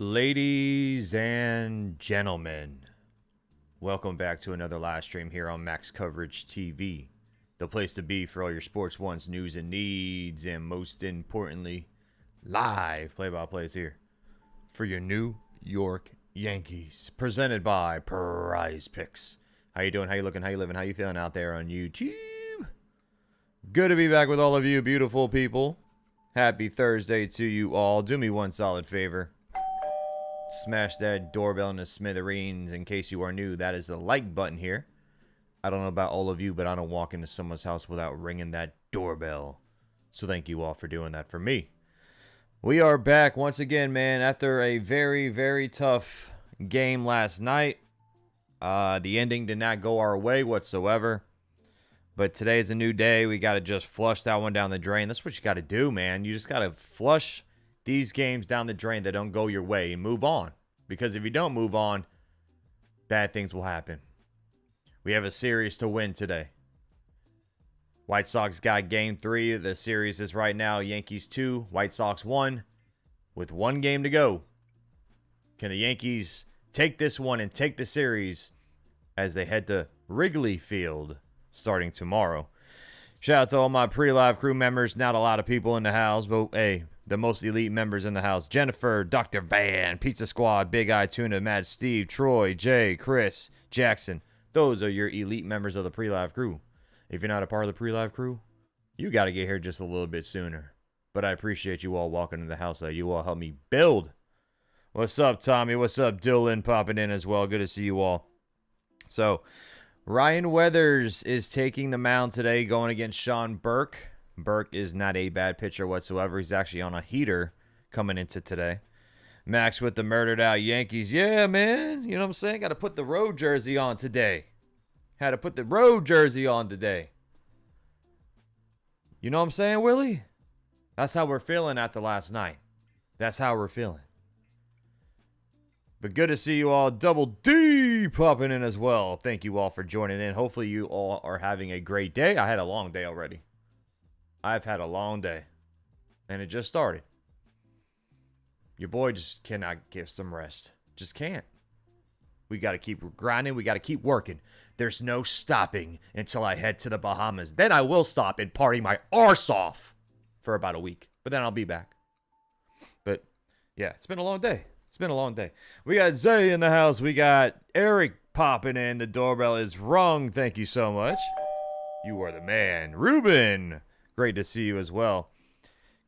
Ladies and gentlemen, welcome back to another live stream here on Max Coverage TV, the place to be for all your sports wants, news, and needs, and most importantly, live play-by-plays here for your New York Yankees, presented by Prize Picks. How you doing? How you looking? How you living? How you feeling out there on YouTube? Good to be back with all of you beautiful people. Happy Thursday to you all. Do me one solid favor. Smash that doorbell in the smithereens. In case you are new, that is the like button here. I don't know about all of you, but I don't walk into someone's house without ringing that doorbell. So thank you all for doing that for me. We are back once again, man, after a very, very tough game last night. The ending did not go our way whatsoever. But today is a new day. We got to just flush that one down the drain. That's what you got to do, man. You just got to flush these games down the drain that don't go your way and move on. Because if you don't move on, bad things will happen. We have a series to win today. White Sox got game 3. The series is right now Yankees 2, White Sox 1 with one game to go. Can the Yankees take this one and take the series as they head to Wrigley Field starting tomorrow? Shout out to all my pre-live crew members. Not a lot of people in the house, but hey, the most elite members in the house. Jennifer, Dr. Van, Pizza Squad, Big Eye Tuna, Matt, Steve, Troy, Jay, Chris, Jackson. Those are your elite members of the pre-live crew. If you're not a part of the pre-live crew, you got to get here just a little bit sooner. But I appreciate you all walking in the house. You all help me build. What's up, Tommy? What's up, Dylan? Popping in as well. Good to see you all. So, Ryan Weathers is taking the mound today, going against Sean Burke. Burke is not a bad pitcher whatsoever. He's actually on a heater coming into today. Max with the murdered out Yankees. Yeah, man. You know what I'm saying? Got to put the road jersey on today. Had to put the road jersey on today. You know what I'm saying, Willie? That's how we're feeling after last night. That's how we're feeling. But good to see you all. Double D popping in as well. Thank you all for joining in. Hopefully you all are having a great day. I had a long day already. I've had a long day. And it just started. Your boy just cannot give some rest. Just can't. We got to keep grinding. We got to keep working. There's no stopping until I head to the Bahamas. Then I will stop and party my arse off for about a week. But then I'll be back. But yeah, it's been a long day. It's been a long day. We got Zay in the house. We got Eric popping in. The doorbell is rung. Thank you so much. You are the man. Ruben, great to see you as well.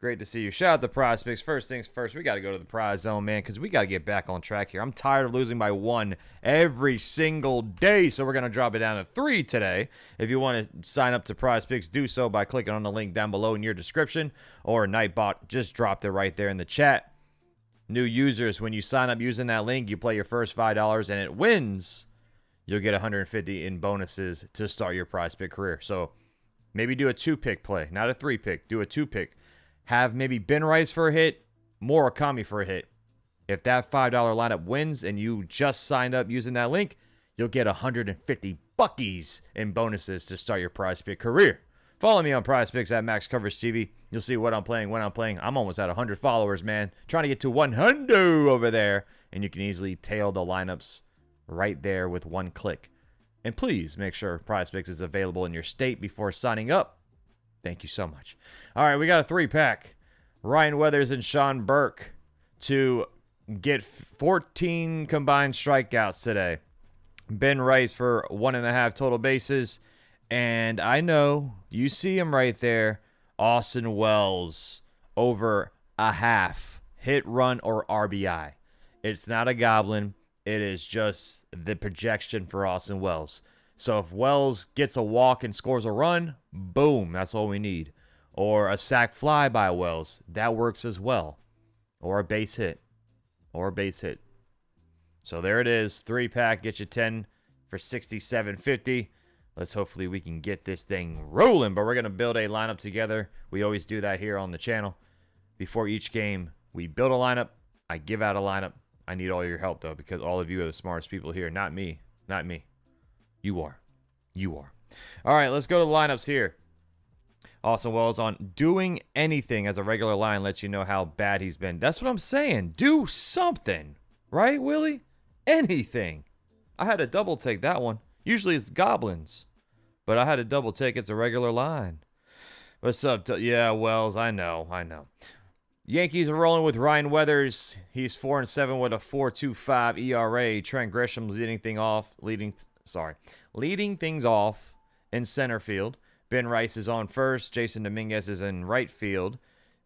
Great to see you. Shout out to Prize Picks. First things first, we got to go to the prize zone, man, because we got to get back on track here. I'm tired of losing by 1 every single day, so we're going to drop it down to 3 today. If you want to sign up to Prize Picks, do so by clicking on the link down below in your description, or Nightbot just dropped it right there in the chat. New users, when you sign up using that link, you play your first $5 and it wins. You'll get $150 in bonuses to start your Prize Pick career. So maybe do a 2-pick play, not a 3-pick. Do a 2-pick. Have maybe Ben Rice for a hit, Murakami for a hit. If that $5 lineup wins and you just signed up using that link, you'll get 150 buckies in bonuses to start your Prize Pick career. Follow me on Prize Picks at Max Coverage TV. You'll see what I'm playing, when I'm playing. I'm almost at 100 followers, man. Trying to get to 100 over there. And you can easily tail the lineups right there with one click. And please make sure Prize Picks is available in your state before signing up. Thank you so much. All right, we got a 3-pack. Ryan Weathers and Sean Burke to get 14 combined strikeouts today. Ben Rice for 1.5 total bases. And I know, you see him right there, Austin Wells, over a half hit, run, or RBI. It's not a goblin. It is just the projection for Austin Wells. So if Wells gets a walk and scores a run, boom, that's all we need. Or a sac fly by Wells, that works as well. Or a base hit. So there it is, 3-pack, get you 10 for $67.50. Let's hopefully we can get this thing rolling. But we're going to build a lineup together. We always do that here on the channel. Before each game, we build a lineup. I give out a lineup. I need all your help, though, because all of you are the smartest people here. Not me. Not me. You are. You are. All right, let's go to the lineups here. Austin Wells on doing anything as a regular line lets you know how bad he's been. That's what I'm saying. Do something. Right, Willie? Anything. I had to double take that one. Usually it's goblins. But I had to double take it's a regular line. What's up? Yeah, Wells, I know. Yankees are rolling with Ryan Weathers. He's 4-7 with a 4.25 ERA. Trent Grisham leading things off in center field. Ben Rice is on first. Jasson Dominguez is in right field.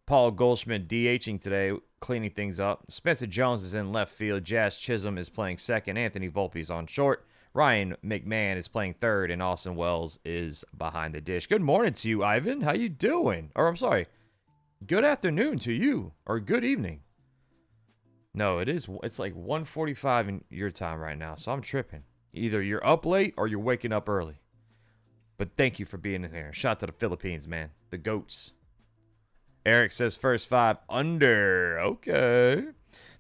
Paul Goldschmidt DHing today, cleaning things up. Spencer Jones is in left field. Jazz Chisholm is playing second. Anthony Volpe is on short. Ryan McMahon is playing third, and Austin Wells is behind the dish. Good morning to you, Ivan. How you doing? Or I'm sorry, good afternoon to you, or good evening. No, it's like 1:45 in your time right now, so I'm tripping. Either you're up late or you're waking up early. But thank you for being in here. Shout out to the Philippines, man. The GOATs. Eric says first 5 under. Okay.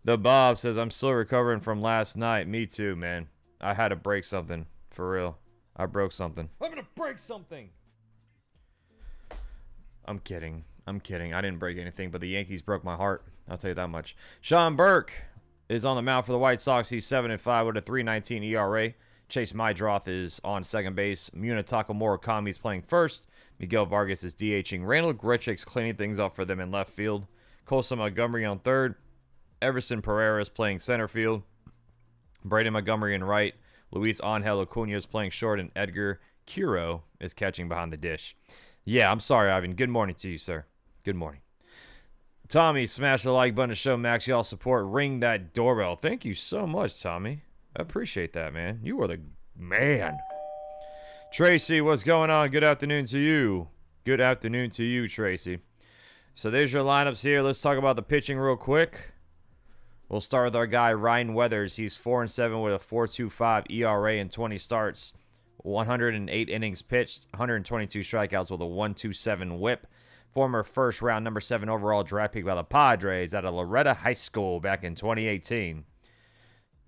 The Bob says, I'm still recovering from last night. Me too, man. I had to break something. For real. I broke something. I'm going to break something. I'm kidding. I didn't break anything, but the Yankees broke my heart. I'll tell you that much. Sean Burke is on the mound for the White Sox. He's 7-5 with a 3.19 ERA. Chase Meidroth is on second base. Munetaka Murakami is playing first. Miguel Vargas is DHing. Randal Grichuk's cleaning things up for them in left field. Colson Montgomery on third. Everson Pereira is playing center field. Braden Montgomery in right. Luisangel Acuna is playing short, and Edgar Quero is catching behind the dish. Yeah, I'm sorry, Ivan. Good morning to you, sir. Good morning. Tommy, smash the like button to show Max y'all support. Ring that doorbell. Thank you so much, Tommy. I appreciate that, man. You are the man. Tracy, what's going on? Good afternoon to you. Good afternoon to you, Tracy. So there's your lineups here. Let's talk about the pitching real quick. We'll start with our guy, Ryan Weathers. He's 4-7 with a 4.25 ERA and 20 starts. 108 innings pitched, 122 strikeouts with a 1.27 whip. Former first round number 7 overall draft pick by the Padres out of Loretta High School back in 2018.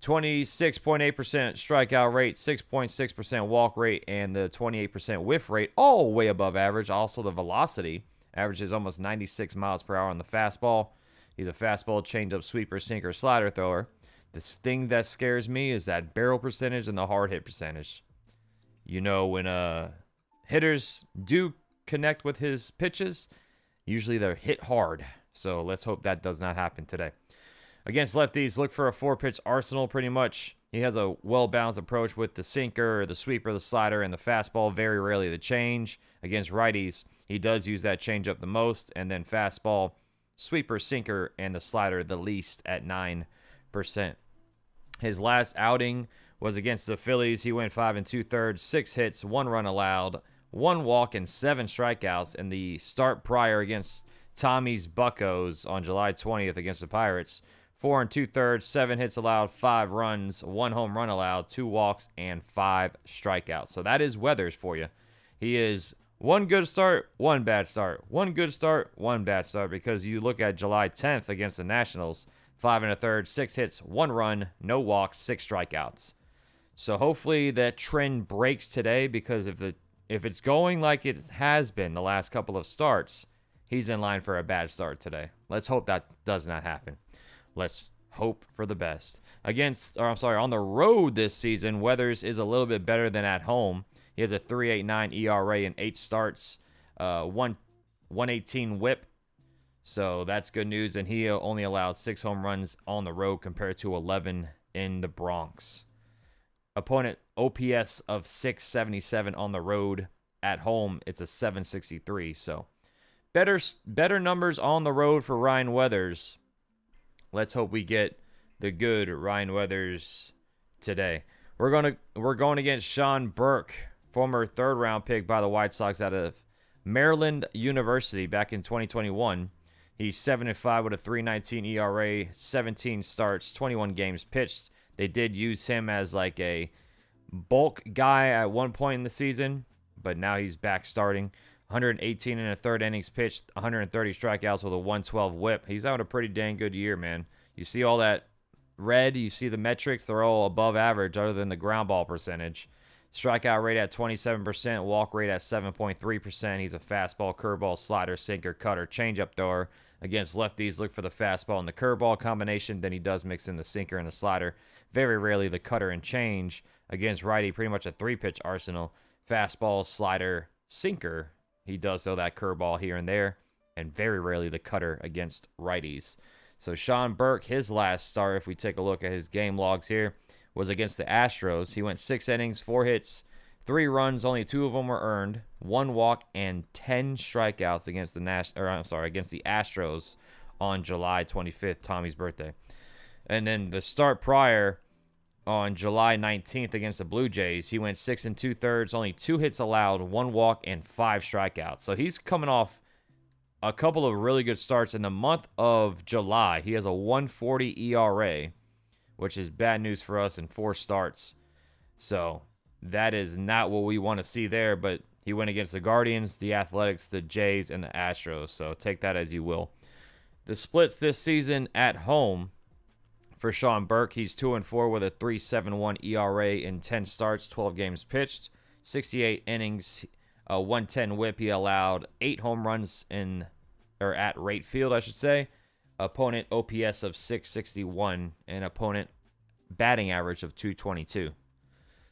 26.8% strikeout rate, 6.6% walk rate, and the 28% whiff rate, all way above average. Also, the velocity averages almost 96 miles per hour on the fastball. He's a fastball, changeup, sweeper, sinker, slider thrower. The thing that scares me is that barrel percentage and the hard hit percentage. You know, when hitters do connect with his pitches, usually they're hit hard. So let's hope that does not happen today. Against lefties, look for a 4-pitch arsenal pretty much. He has a well-balanced approach with the sinker, the sweeper, the slider, and the fastball. Very rarely the change. Against righties, he does use that changeup the most, and then fastball, sweeper, sinker, and the slider the least at 9%. His last outing was against the Phillies. He went 5 2/3, 6 hits, 1 run allowed, 1 walk, and 7 strikeouts. And the start prior against Tommy's Buccos on July 20th against the Pirates, 4 2/3, 7 hits allowed, 5 runs, 1 home run allowed, 2 walks, and 5 strikeouts. So that is Weathers for you. He is 1 good start, 1 bad start. 1 good start, 1 bad start. Because you look at July 10th against the Nationals, 5 1/3, 6 hits, 1 run, no walks, 6 strikeouts. So hopefully that trend breaks today, because if it's going like it has been the last couple of starts, he's in line for a bad start today. Let's hope that does not happen. Let's hope for the best. On the road this season, Weathers is a little bit better than at home. He has a 3.89 ERA and 8 starts, 118 whip. So that's good news. And he only allowed 6 home runs on the road compared to 11 in the Bronx. Opponent OPS of 677 on the road. At home, it's a 763. So better numbers on the road for Ryan Weathers. Let's hope we get the good Ryan Weathers today. We're going against Sean Burke, former 3rd-round pick by the White Sox out of Maryland University back in 2021. He's 7-5 with a 3.19 ERA, 17 starts, 21 games pitched. They did use him as like a bulk guy at one point in the season, but now he's back starting. 118 1/3 innings pitched, 130 strikeouts with a 112 whip. He's having a pretty dang good year, man. You see all that red, you see the metrics, they're all above average other than the ground ball percentage. Strikeout rate at 27%, walk rate at 7.3%. He's a fastball, curveball, slider, sinker, cutter, changeup thrower. Against lefties, look for the fastball and the curveball combination. Then he does mix in the sinker and the slider. Very rarely the cutter and change. Against righty, pretty much a 3-pitch arsenal. Fastball, slider, sinker. He does throw that curveball here and there. And very rarely the cutter against righties. So Sean Burke, his last start, if we take a look at his game logs here, was against the Astros. He went 6 innings, 4 hits, 3 runs, only 2 of them were earned, 1 walk, and 10 strikeouts against the Astros on July 25th, Tommy's birthday. And then the start prior on July 19th against the Blue Jays, he went 6 2/3, only 2 hits allowed, 1 walk, and 5 strikeouts. So he's coming off a couple of really good starts in the month of July. He has a 1.40 ERA, which is bad news for us in 4 starts. So that is not what we want to see there, but he went against the Guardians, the Athletics, the Jays, and the Astros. So take that as you will. The splits this season at home for Sean Burke, he's 2-4 with a 3.71 ERA in 10 starts, 12 games pitched, 68 innings, a 110 whip. He allowed 8 home runs at right field, I should say. Opponent OPS of 661 and opponent batting average of 222.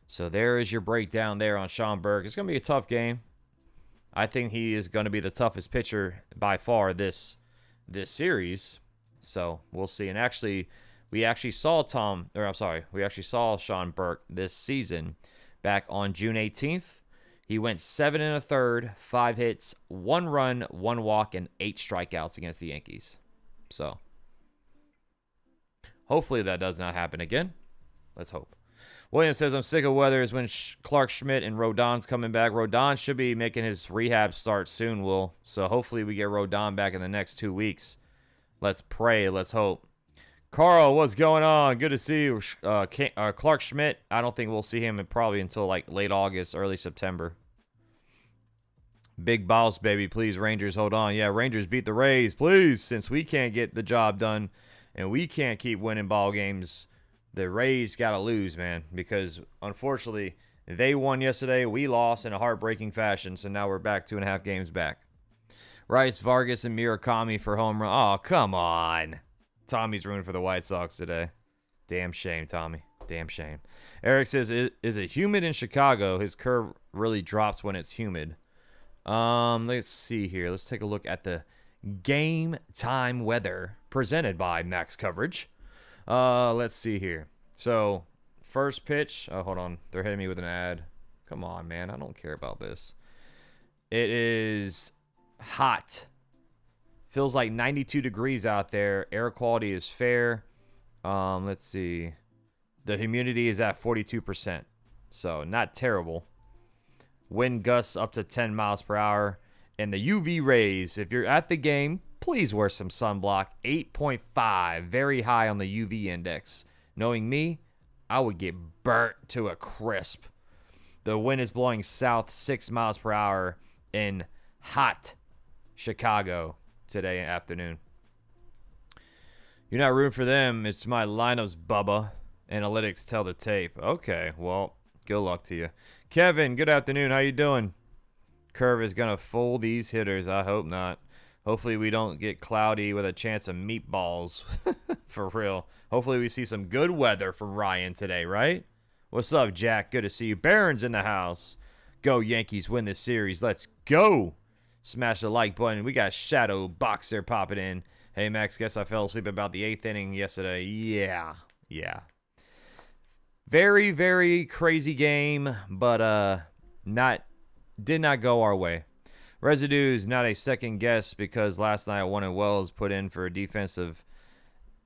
So there is your breakdown there on Sean Burke. It's going to be a tough game. I think he is going to be the toughest pitcher by far this series. So we'll see. And actually, we actually saw Sean Burke this season back on June 18th. He went 7 1/3, 5 hits, 1 run, 1 walk, and 8 strikeouts against the Yankees. So hopefully that does not happen again. Let's hope. William says, I'm sick of Weathers when Clark Schmidt and Rodon's coming back. Rodon should be making his rehab start soon, Will. So hopefully we get Rodon back in the next 2 weeks. Let's pray. Let's hope. Carl, what's going on? Good to see you. Clark Schmidt, I don't think we'll see him probably until like late August, early September. Big Boss, baby. Please, Rangers, hold on. Yeah, Rangers beat the Rays, please. Since we can't get the job done and we can't keep winning ball games, the Rays got to lose, man. Because, unfortunately, they won yesterday. We lost in a heartbreaking fashion, so now we're back 2.5 games back. Rice, Vargas, and Murakami for home run. Oh, come on. Tommy's ruined for the White Sox today. Damn shame, Tommy. Damn shame. Eric says, is it humid in Chicago? His curve really drops when it's humid. Let's see here. Let's take a look at the game time weather presented by Max Coverage. Let's see here. So, first pitch. Oh, hold on. They're hitting me with an ad. Come on, man. I don't care about this. It is hot. Feels like 92 degrees out there. Air quality is fair. Let's see. The humidity is at 42%. So, not terrible. Wind gusts up to 10 miles per hour. And the UV rays, if you're at the game, please wear some sunblock. 8.5. Very high on the UV index. Knowing me, I would get burnt to a crisp. The wind is blowing south 6 miles per hour in hot Chicago today afternoon. You're not rooting for them. It's my lineups, Bubba. Analytics tell the tape. Okay, well, good luck to you. Kevin, good afternoon. How you doing? Curve is going to fool these hitters. I hope not. Hopefully we don't get cloudy with a chance of meatballs. For real. Hopefully we see some good weather from Ryan today, right? What's up, Jack? Good to see you. Barron's in the house. Go Yankees, win this series. Let's go. Smash the like button. We got Shadow Boxer popping in. Hey, Max, guess I fell asleep about the 8th inning yesterday. Yeah. Very, very crazy game, but did not go our way. Residue's not a second guess because last night one Wells put in for a defensive.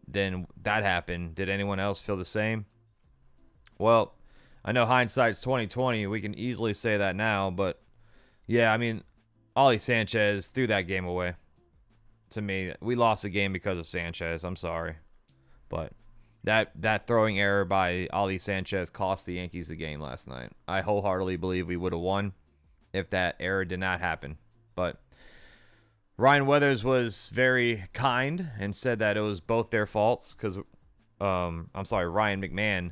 Then that happened. Did anyone else feel the same? Well, I know hindsight's 20/20. We can easily say that now, but yeah, I mean, Ollie Sanchez threw that game away. To me, we lost the game because of Sanchez. I'm sorry, but that throwing error by Ollie Sanchez cost the Yankees the game last night. I wholeheartedly believe we would have won if that error did not happen. But Ryan Weathers was very kind and said that it was both their faults because, Ryan McMahon,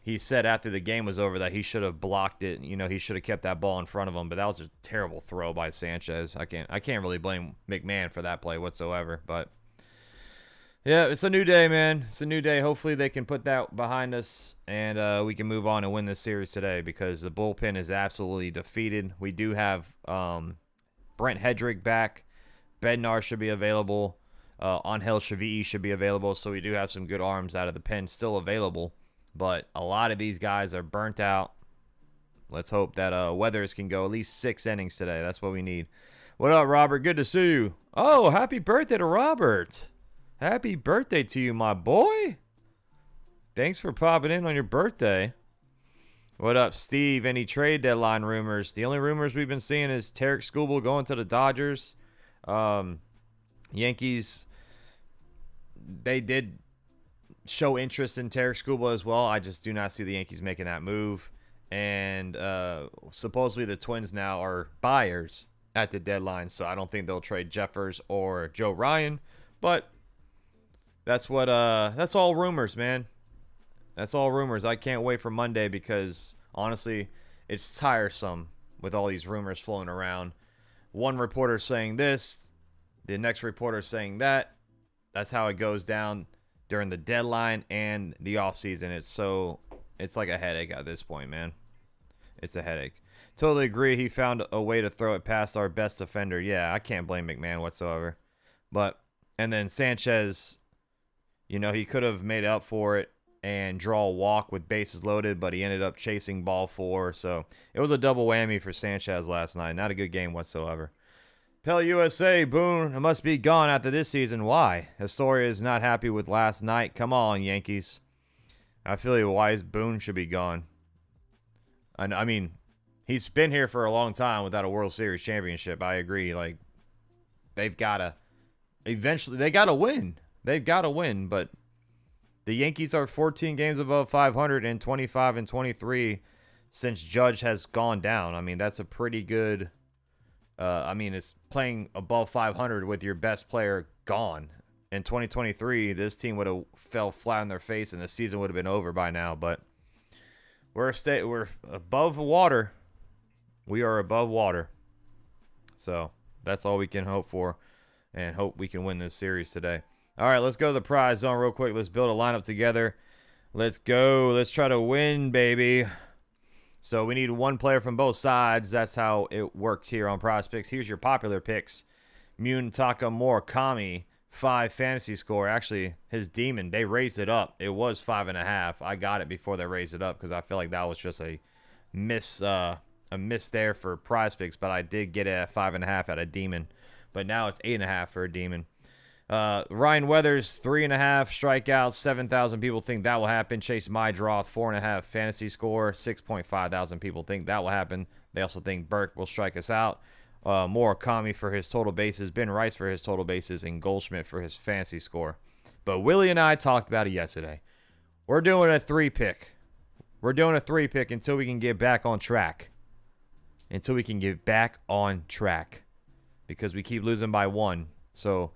he said after the game was over that he should have blocked it. You know, he should have kept that ball in front of him. But that was a terrible throw by Sanchez. I can't really blame McMahon for that play whatsoever. But yeah, it's a new day, man. It's a new day. Hopefully they can put that behind us and we can move on and win this series today because the bullpen is absolutely defeated. We do have Brent Hedrick back. Bednar should be available. Angel Shavi'i should be available. So we do have some good arms out of the pen still available. But a lot of these guys are burnt out. Let's hope that Weathers can go at least 6 innings today. That's what we need. What up, Robert? Good to see you. Oh, happy birthday to Robert. Happy birthday to you, my boy. Thanks for popping in on your birthday. What up, Steve? Any trade deadline rumors? The only rumors we've been seeing is Tarek Skubal going to the Dodgers. Yankees, they did show interest in Tarek Skubal as well. I just do not see the Yankees making that move. And supposedly the Twins now are buyers at the deadline, so I don't think they'll trade Jeffers or Joe Ryan. But that's all rumors, man. That's all rumors. I can't wait for Monday because honestly, it's tiresome with all these rumors flowing around. One reporter saying this, the next reporter saying that. That's how it goes down during the deadline and the offseason. It's like a headache at this point, man. It's a headache. Totally agree. He found a way to throw it past our best defender. Yeah, I can't blame McMahon whatsoever. And then Sanchez, you know, he could have made up for it and draw a walk with bases loaded, but he ended up chasing ball 4. So it was a double whammy for Sanchez last night. Not a good game whatsoever. Pell USA, Boone must be gone after this season. Why? Astoria is not happy with last night. Come on, Yankees. I feel you. Why is Boone should be gone? I mean, he's been here for a long time without a World Series championship. I agree. Like, they've got to eventually, they got to win. They've got to win, but the Yankees are 14 games above 500 and 25 and 23 since Judge has gone down. I mean, that's a pretty good. It's playing above 500 with your best player gone. In 2023, this team would have fell flat on their face and the season would have been over by now. But we're above water. We are above water. So that's all we can hope for, and hope we can win this series today. All right, let's go to the prize zone real quick. Let's build a lineup together. Let's go. Let's try to win, baby. So we need one player from both sides. That's how it works here on Prize Picks. Here's your popular picks. Munetaka Murakami, 5 fantasy score. Actually, his demon, they raised it up. It was 5.5. I got it before they raised it up because I feel like that was just a miss there for Prize Picks. But I did get it at 5.5 at a demon. But now it's 8.5 for a demon. Ryan Weathers, 3.5 strikeouts. 7,000 people think that will happen. Chase Meidroth, 4.5 fantasy score. 6.5 thousand people think that will happen. They also think Burke will strike us out. Murakami for his total bases. Ben Rice for his total bases. And Goldschmidt for his fantasy score. But Willie and I talked about it yesterday. We're doing a 3-pick. We're doing a 3-pick until we can get back on track. Until we can get back on track. Because we keep losing by 1. So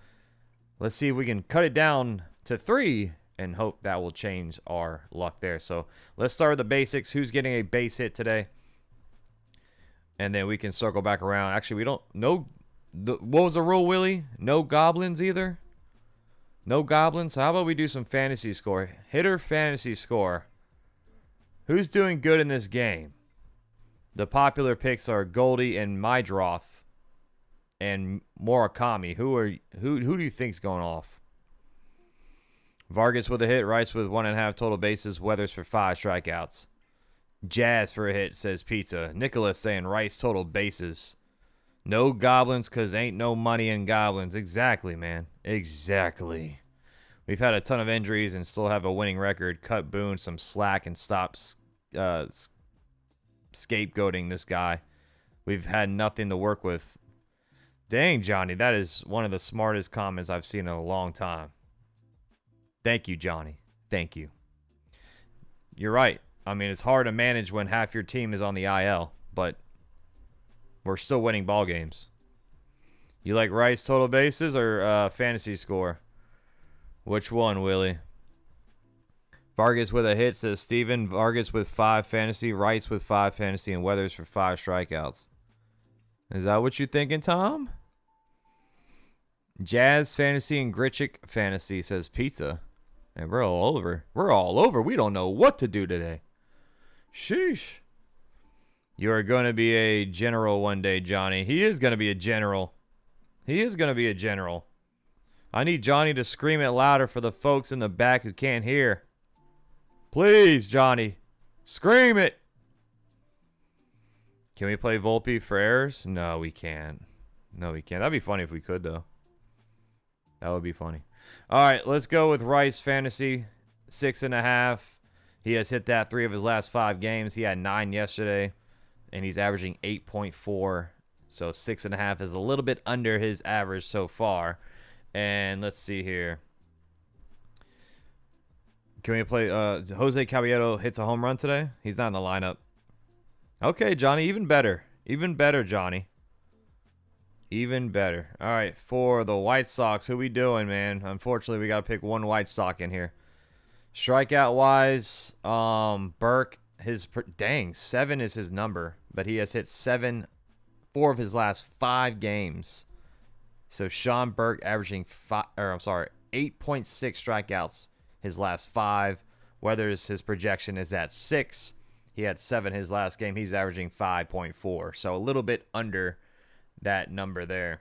let's see if we can cut it down to 3 and hope that will change our luck there. So let's start with the basics. Who's getting a base hit today? And then we can circle back around. Actually, we don't know. What was the rule, Willie? No goblins either? No goblins? So how about we do some fantasy score? Hitter fantasy score. Who's doing good in this game? The popular picks are Goldie and Meidroth and Murakami. Who do you think's going off? Vargas with a hit, Rice with 1.5 total bases, Weathers for 5 strikeouts. Jazz for a hit, says Pizza. Nicholas saying Rice total bases. No goblins because ain't no money in goblins. Exactly, man. Exactly. We've had a ton of injuries and still have a winning record. Cut Boone some slack and stop scapegoating this guy. We've had nothing to work with. Dang, Johnny, that is one of the smartest comments I've seen in a long time. Thank you, Johnny. Thank you. You're right. I mean, it's hard to manage when half your team is on the IL, but we're still winning ball games. You like Rice total bases or fantasy score? Which one, Willie? Vargas with a hit, says Steven. Vargas with 5 fantasy. Rice with 5 fantasy. And Weathers for 5 strikeouts. Is that what you thinking, Tom? Jazz fantasy and Grichuk fantasy, says Pizza. And we're all over. We're all over. We don't know what to do today. Sheesh. You are going to be a general one day, Johnny. He is going to be a general. He is going to be a general. I need Johnny to scream it louder for the folks in the back who can't hear. Please, Johnny. Scream it. Can we play Volpe for errors? No, we can't. No, we can't. That'd be funny if we could, though. That would be funny. All right, let's go with Rice Fantasy. 6.5. He has hit that 3 of his last 5 games. He had 9 yesterday, and he's averaging 8.4. So 6.5 is a little bit under his average so far. And let's see here. Can we play Jose Caballero hits a home run today? He's not in the lineup. Okay, Johnny, even better. Even better, Johnny. Even better. All right, for the White Sox, who we doing, man? Unfortunately, we got to pick one White Sox in here. Strikeout-wise, Burke, dang, 7 is his number, but he has hit 4 of his last 5 games. So Sean Burke averaging 8.6 strikeouts his last 5. Weathers, his projection is at 6. He had 7 his last game. He's averaging 5.4. So a little bit under that number there.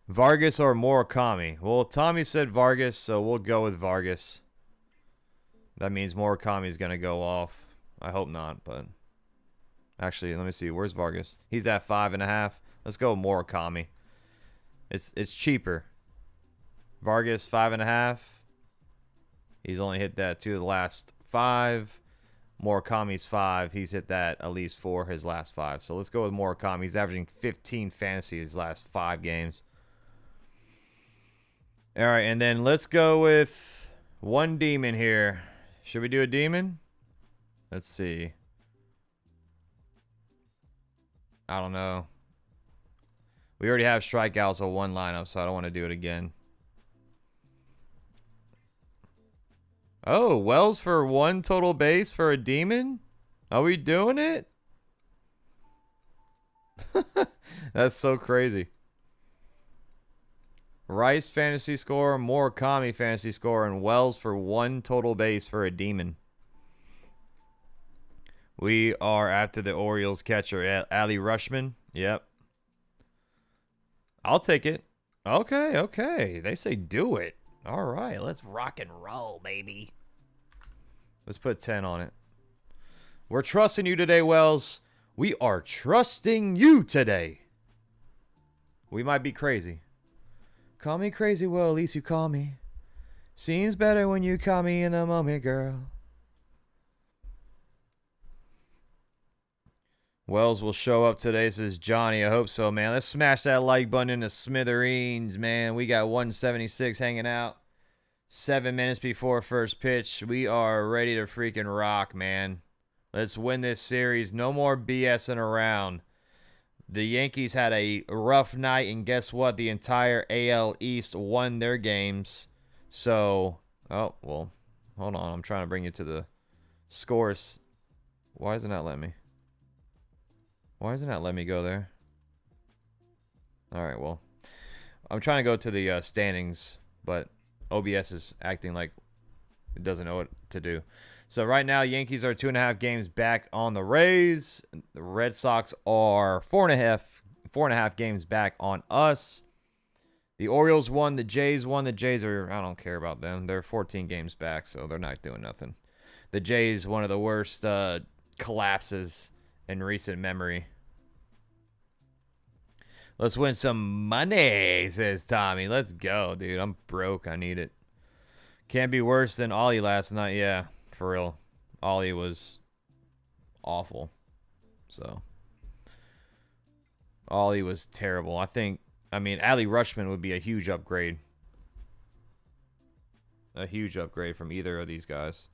Vargas or Murakami? Well, Tommy said Vargas, so we'll go with Vargas. That means Murakami's going to go off. I hope not, but actually, let me see. Where's Vargas? He's at 5.5. Let's go Murakami. It's cheaper. Vargas 5.5. He's only hit that 2 of the last 5. Murakami's 5. He's hit that at least 4 his last 5. So let's go with Murakami. He's averaging 15 fantasy his last 5 games. All right, and then let's go with one demon here. Should we do a demon? Let's see. I don't know. We already have strikeouts on one lineup, so I don't want to do it again. Oh, Wells for 1 total base for a demon? Are we doing it? That's so crazy. Rice fantasy score, Murakami fantasy score, and Wells for 1 total base for a demon. We are after the Orioles catcher, Ali Rushman. Yep. I'll take it. Okay, okay. They say do it. All right, let's rock and roll, baby. Let's put 10 on it. We're trusting you today, Wells. We are trusting you today. We might be crazy. Call me crazy, well, at least you call me. Seems better when you call me in the moment, girl. Wells will show up today, says Johnny. I hope so, man. Let's smash that like button into smithereens, man. We got 176 hanging out. 7 minutes before first pitch. We are ready to freaking rock, man. Let's win this series. No more BSing around. The Yankees had a rough night, and guess what? The entire AL East won their games. So, oh, well, hold on. I'm trying to bring you to the scores. Why isn't that letting me? Why isn't that letting me go there? All right, well, I'm trying to go to the standings, but OBS is acting like it doesn't know what to do. So right now, Yankees are 2.5 games back on the Rays. The Red Sox are 4.5 games back on us. The Orioles won. The Jays won. The Jays are, I don't care about them. They're 14 games back, so they're not doing nothing. The Jays, one of the worst collapses in recent memory. Let's win some money, says Tommy. Let's go, dude. I'm broke. I need it. Can't be worse than Ollie last night. Yeah, for real. Ollie was awful. So, Ollie was terrible. I mean, Ali Rushman would be a huge upgrade. A huge upgrade from either of these guys.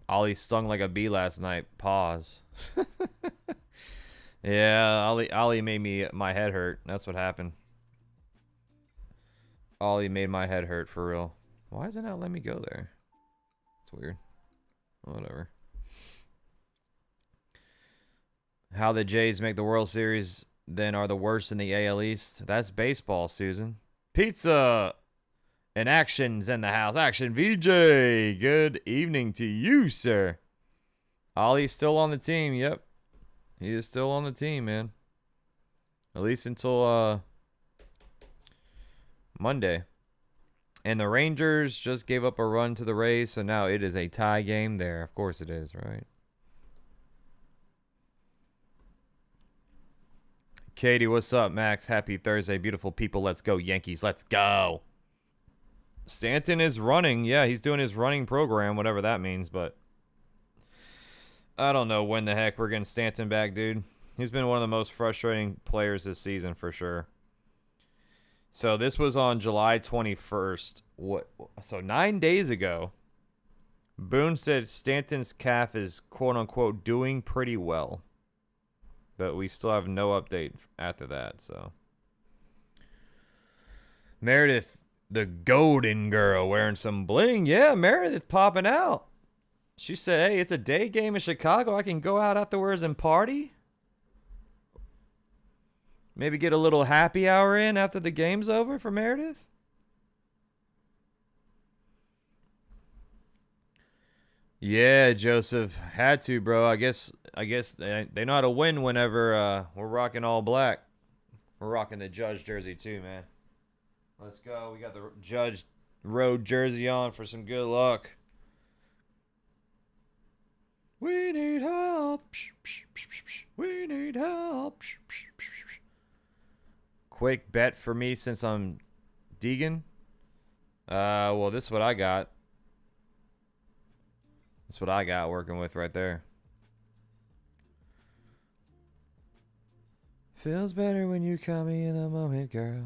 Ollie stung like a bee last night. Pause. Yeah, Ollie made my head hurt. That's what happened. Ollie made my head hurt for real. Why is it not letting me go there? It's weird. Whatever. How the Jays make the World Series then are the worst in the AL East. That's baseball, Susan. Pizza and Action's in the house. Action VJ. Good evening to you, sir. Ollie's still on the team. Yep. He is still on the team, man. At least until Monday. And the Rangers just gave up a run to the Rays, so now it is a tie game there. Of course it is, right? Katie, what's up, Max? Happy Thursday, beautiful people. Let's go, Yankees. Let's go. Stanton is running. Yeah, he's doing his running program, whatever that means, but I don't know when the heck we're getting Stanton back, dude. He's been one of the most frustrating players this season for sure. So this was on July 21st. So 9 days ago, Boone said Stanton's calf is quote-unquote doing pretty well. But we still have no update after that, so. Meredith, the golden girl, wearing some bling. Yeah, Meredith popping out. She said, hey, it's a day game in Chicago. I can go out afterwards and party. Maybe get a little happy hour in after the game's over for Meredith. Yeah, Joseph. Had to, bro. I guess they know how to win whenever we're rocking all black. We're rocking the Judge jersey too, man. Let's go. We got the Judge Road jersey on for some good luck. We need help. We need help. Quick bet for me since I'm Deegan. Well, this is what I got. That's what I got working with right there. Feels better when you call me in the moment, girl.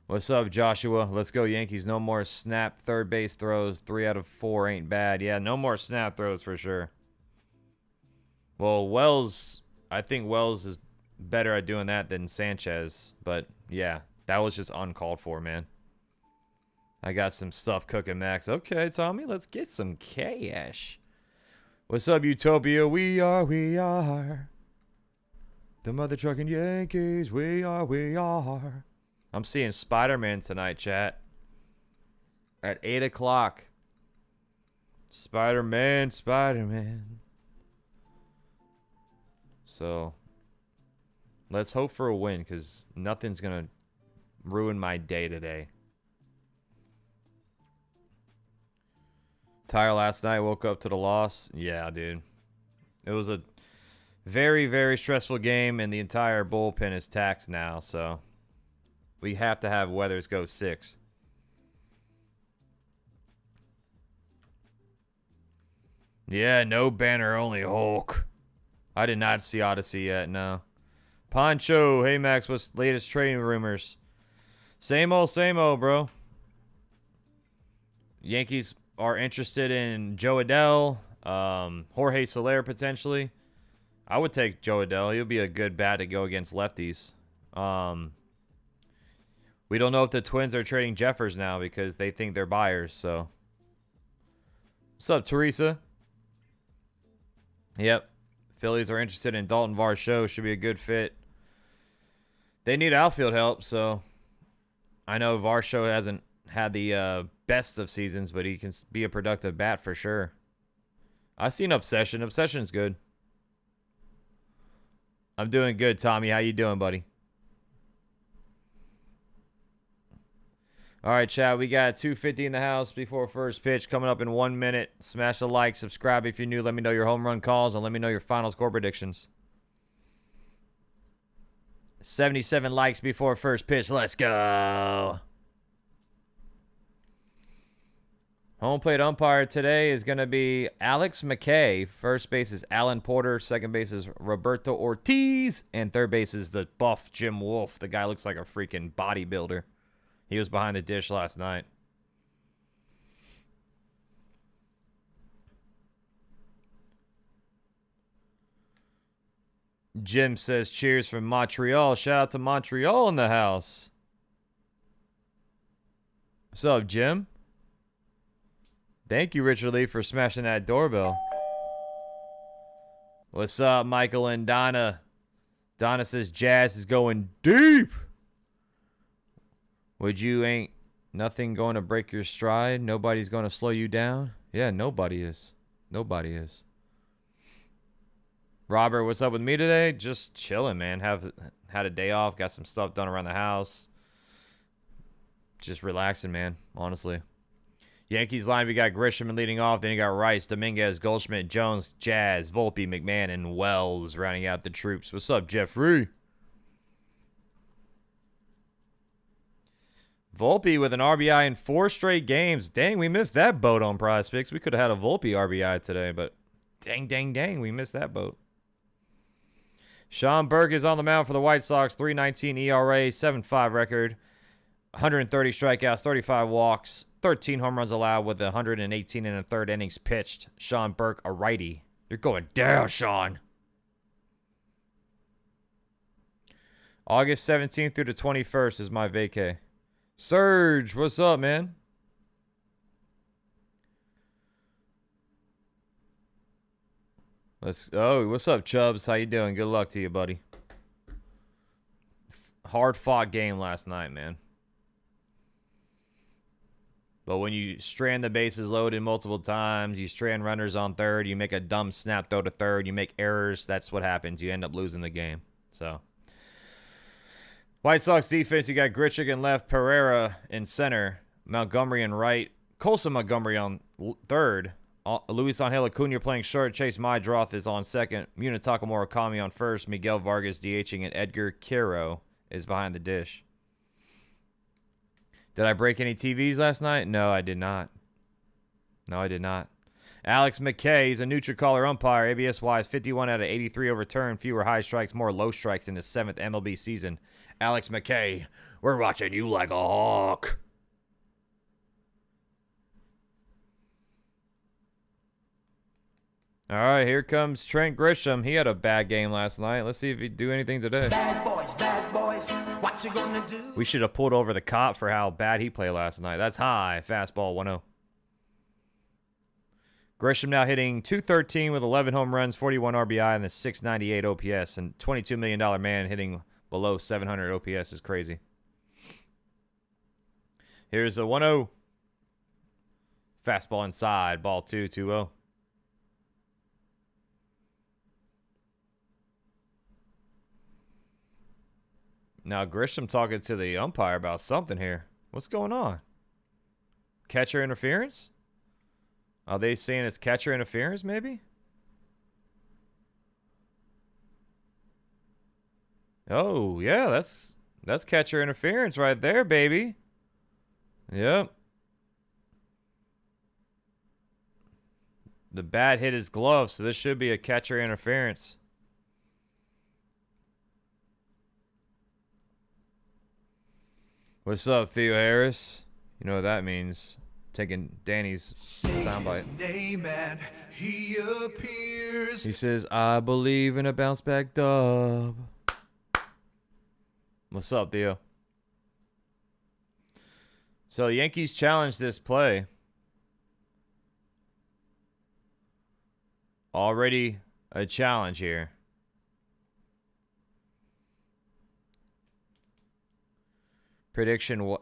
What's up, Joshua? Let's go, Yankees. No more snap third base throws. 3 out of 4 ain't bad. Yeah, no more snap throws for sure. Well, Wells, I think Wells is better at doing that than Sanchez. But, yeah, that was just uncalled for, man. I got some stuff cooking, Max. Okay, Tommy, let's get some cash. What's up, Utopia? We are the mother trucking Yankees. We are. I'm seeing Spider-Man tonight, chat. At 8 o'clock. Spider-Man. So, let's hope for a win, because nothing's going to ruin my day today. Tired last night, woke up to the loss. Yeah, dude. It was a very, very stressful game, and the entire bullpen is taxed now, so we have to have Weathers go 6. Yeah, no banner, only Hulk. I did not see Odyssey yet, no. Poncho, hey Max, what's latest trading rumors? Same old, bro. Yankees are interested in Joe Adell, Jorge Soler potentially. I would take Joe Adell. He'll be a good bat to go against lefties. We don't know if the Twins are trading Jeffers now because they think they're buyers. So, what's up, Teresa? Yep, Phillies are interested in Dalton Varsho. Should be a good fit. They need outfield help, so I know Varsho hasn't had the best of seasons, but he can be a productive bat for sure. I've seen Obsession. Obsession's good. I'm doing good, Tommy. How you doing, buddy? All right, chat. We got 250 in the house before first pitch coming up in 1 minute. Smash the like, subscribe if you're new. Let me know your home run calls, and let me know your final score predictions. 77 likes before first pitch. Let's go. Home plate umpire today is going to be Alex McKay. First base is Alan Porter. Second base is Roberto Ortiz. And third base is the buff Jim Wolf. The guy looks like a freaking bodybuilder. He was behind the dish last night. Jim says cheers from Montreal. Shout out to Montreal in the house. What's up, Jim? Thank you, Richard Lee, for smashing that doorbell. What's up, Michael and Donna? Donna says Jazz is going deep. Would you ain't nothing going to break your stride? Nobody's going to slow you down? Yeah, nobody is. Nobody is. Robert, what's up with me today? Just chilling, man. Had a day off. Got some stuff done around the house. Just relaxing, man. Honestly. Yankees line, we got Grisham leading off. Then you got Rice, Dominguez, Goldschmidt, Jones, Jazz, Volpe, McMahon, and Wells rounding out the troops. What's up, Jeffrey? Volpe with an RBI in 4 straight games. Dang, we missed that boat on Prize Picks. We could have had a Volpe RBI today, but dang, we missed that boat. Sean Burke is on the mound for the White Sox. 3.19 ERA, 7.5 record, 130 strikeouts, 35 walks, 13 home runs allowed with 118 and a third innings pitched. Sean Burke, a righty. You're going down, Sean. August 17th through the 21st is my vacay. Surge, what's up, man? What's up, Chubbs? How you doing? Good luck to you, buddy. Hard-fought game last night, man. But when you strand the bases loaded multiple times, you strand runners on third, you make a dumb snap throw to third, you make errors, that's what happens. You end up losing the game. So, White Sox defense, you got Grichuk in left, Pereira in center, Montgomery in right, Colson Montgomery on third, Luisangel Acuna playing short, Chase Meidroth is on second, Munetaka Murakami on first, Miguel Vargas DHing, and Edgar Quero is behind the dish. Did I break any TVs last night? No, I did not. Alex McKay, he's a neutral caller umpire. ABS-wise, 51 out of 83 overturned. Fewer high strikes, more low strikes in his 7th MLB season. Alex McKay, we're watching you like a hawk. All right, here comes Trent Grisham. He had a bad game last night. Let's see if he do anything today. Bad boys, what you gonna do? We should have pulled over the cop for how bad he played last night. That's high. Fastball 1-0. Grisham now hitting .213 with 11 home runs, 41 RBI, and the .698 OPS. And $22 million man hitting below 700 OPS is crazy. Here's a 1-0. Fastball inside. Ball 2-0. Now, Grisham talking to the umpire about something here. What's going on? Catcher interference? Are they saying it's catcher interference, maybe? Oh, yeah, that's catcher interference right there, baby. Yep. The bat hit his glove, so this should be a catcher interference. What's up, Theo Harris? You know what that means. Taking Danny's soundbite. He says, I believe in a bounce back dub. What's up, Theo? So, Yankees challenged this play. Already a challenge here. Prediction,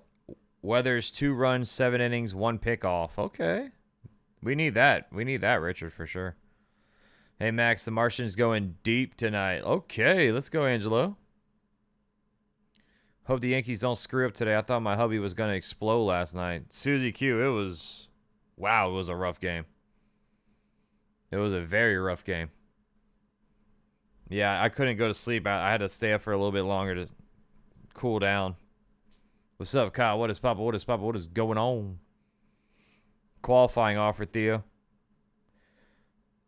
Weathers 2 runs, 7 innings, 1 pickoff. Okay. We need that. We need that, Richard, for sure. Hey, Max, the Martian's going deep tonight. Okay, let's go, Angelo. Hope the Yankees don't screw up today. I thought my hubby was going to explode last night. Susie Q, it was a rough game. It was a very rough game. Yeah, I couldn't go to sleep. I had to stay up for a little bit longer to cool down. What's up, Kyle? What is Papa? What is Papa? What is going on? Qualifying offer, Theo.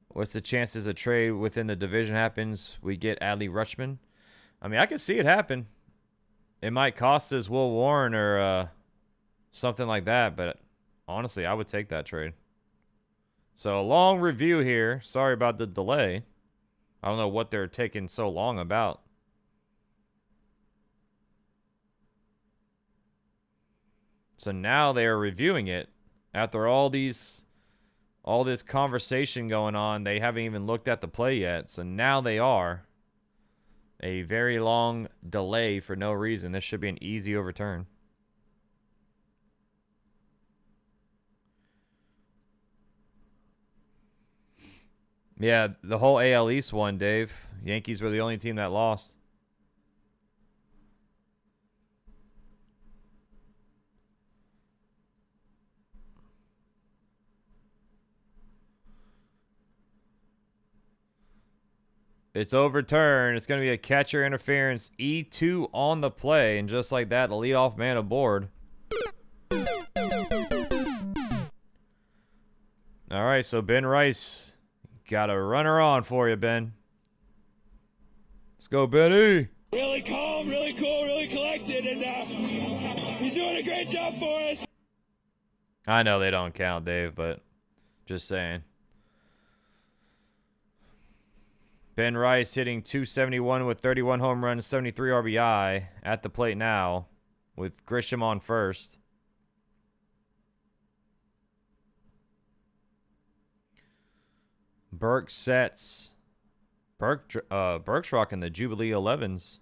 What's the chances a trade within the division happens? We get Adley Rutschman. I mean, I can see it happen. It might cost us Will Warren or something like that, but honestly, I would take that trade. So, a long review here. Sorry about the delay. I don't know what they're taking so long about. So now they are reviewing it. After all this conversation going on, they haven't even looked at the play yet. So now they are. A very long delay for no reason. This should be an easy overturn. Yeah, the whole AL East won, Dave. Yankees were the only team that lost. It's overturned. It's going to be a catcher interference. E2 on the play. And just like that, the leadoff man aboard. All right, so Ben Rice. Got a runner on for you, Ben. Let's go, Benny. Really calm, really cool, really collected. And he's doing a great job for us. I know they don't count, Dave, but just saying. Ben Rice hitting .271 with 31 home runs, 73 RBI at the plate now with Grisham on first. Burke sets. Burke's rocking the Jubilee 11s.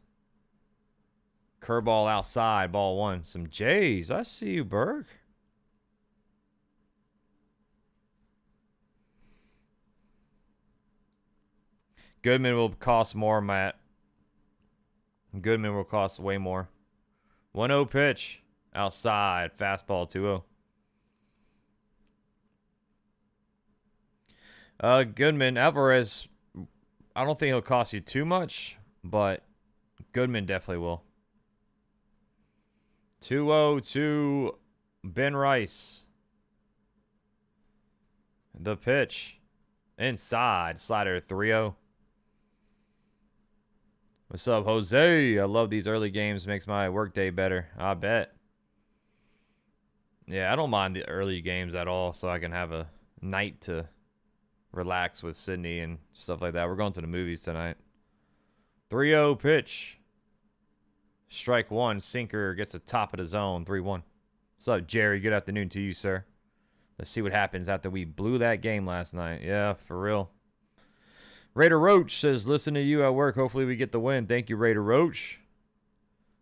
Curveball outside, ball one. Some J's. I see you, Burke. Goodman will cost more, Matt. Goodman will cost way more. 1-0 pitch. Outside. Fastball 2-0. Goodman. Alvarez, I don't think he'll cost you too much, but Goodman definitely will. 2-0 to Ben Rice. The pitch. Inside. Slider 3-0. What's up, Jose? I love these early games. Makes my workday better. I bet. Yeah, I don't mind the early games at all, so I can have a night to relax with Sydney and stuff like that. We're going to the movies tonight. 3-0 pitch. Strike one. Sinker gets the top of the zone. 3-1. What's up, Jerry? Good afternoon to you, sir. Let's see what happens after we blew that game last night. Yeah, for real. Raider Roach says, listen to you at work. Hopefully we get the win. Thank you, Raider Roach.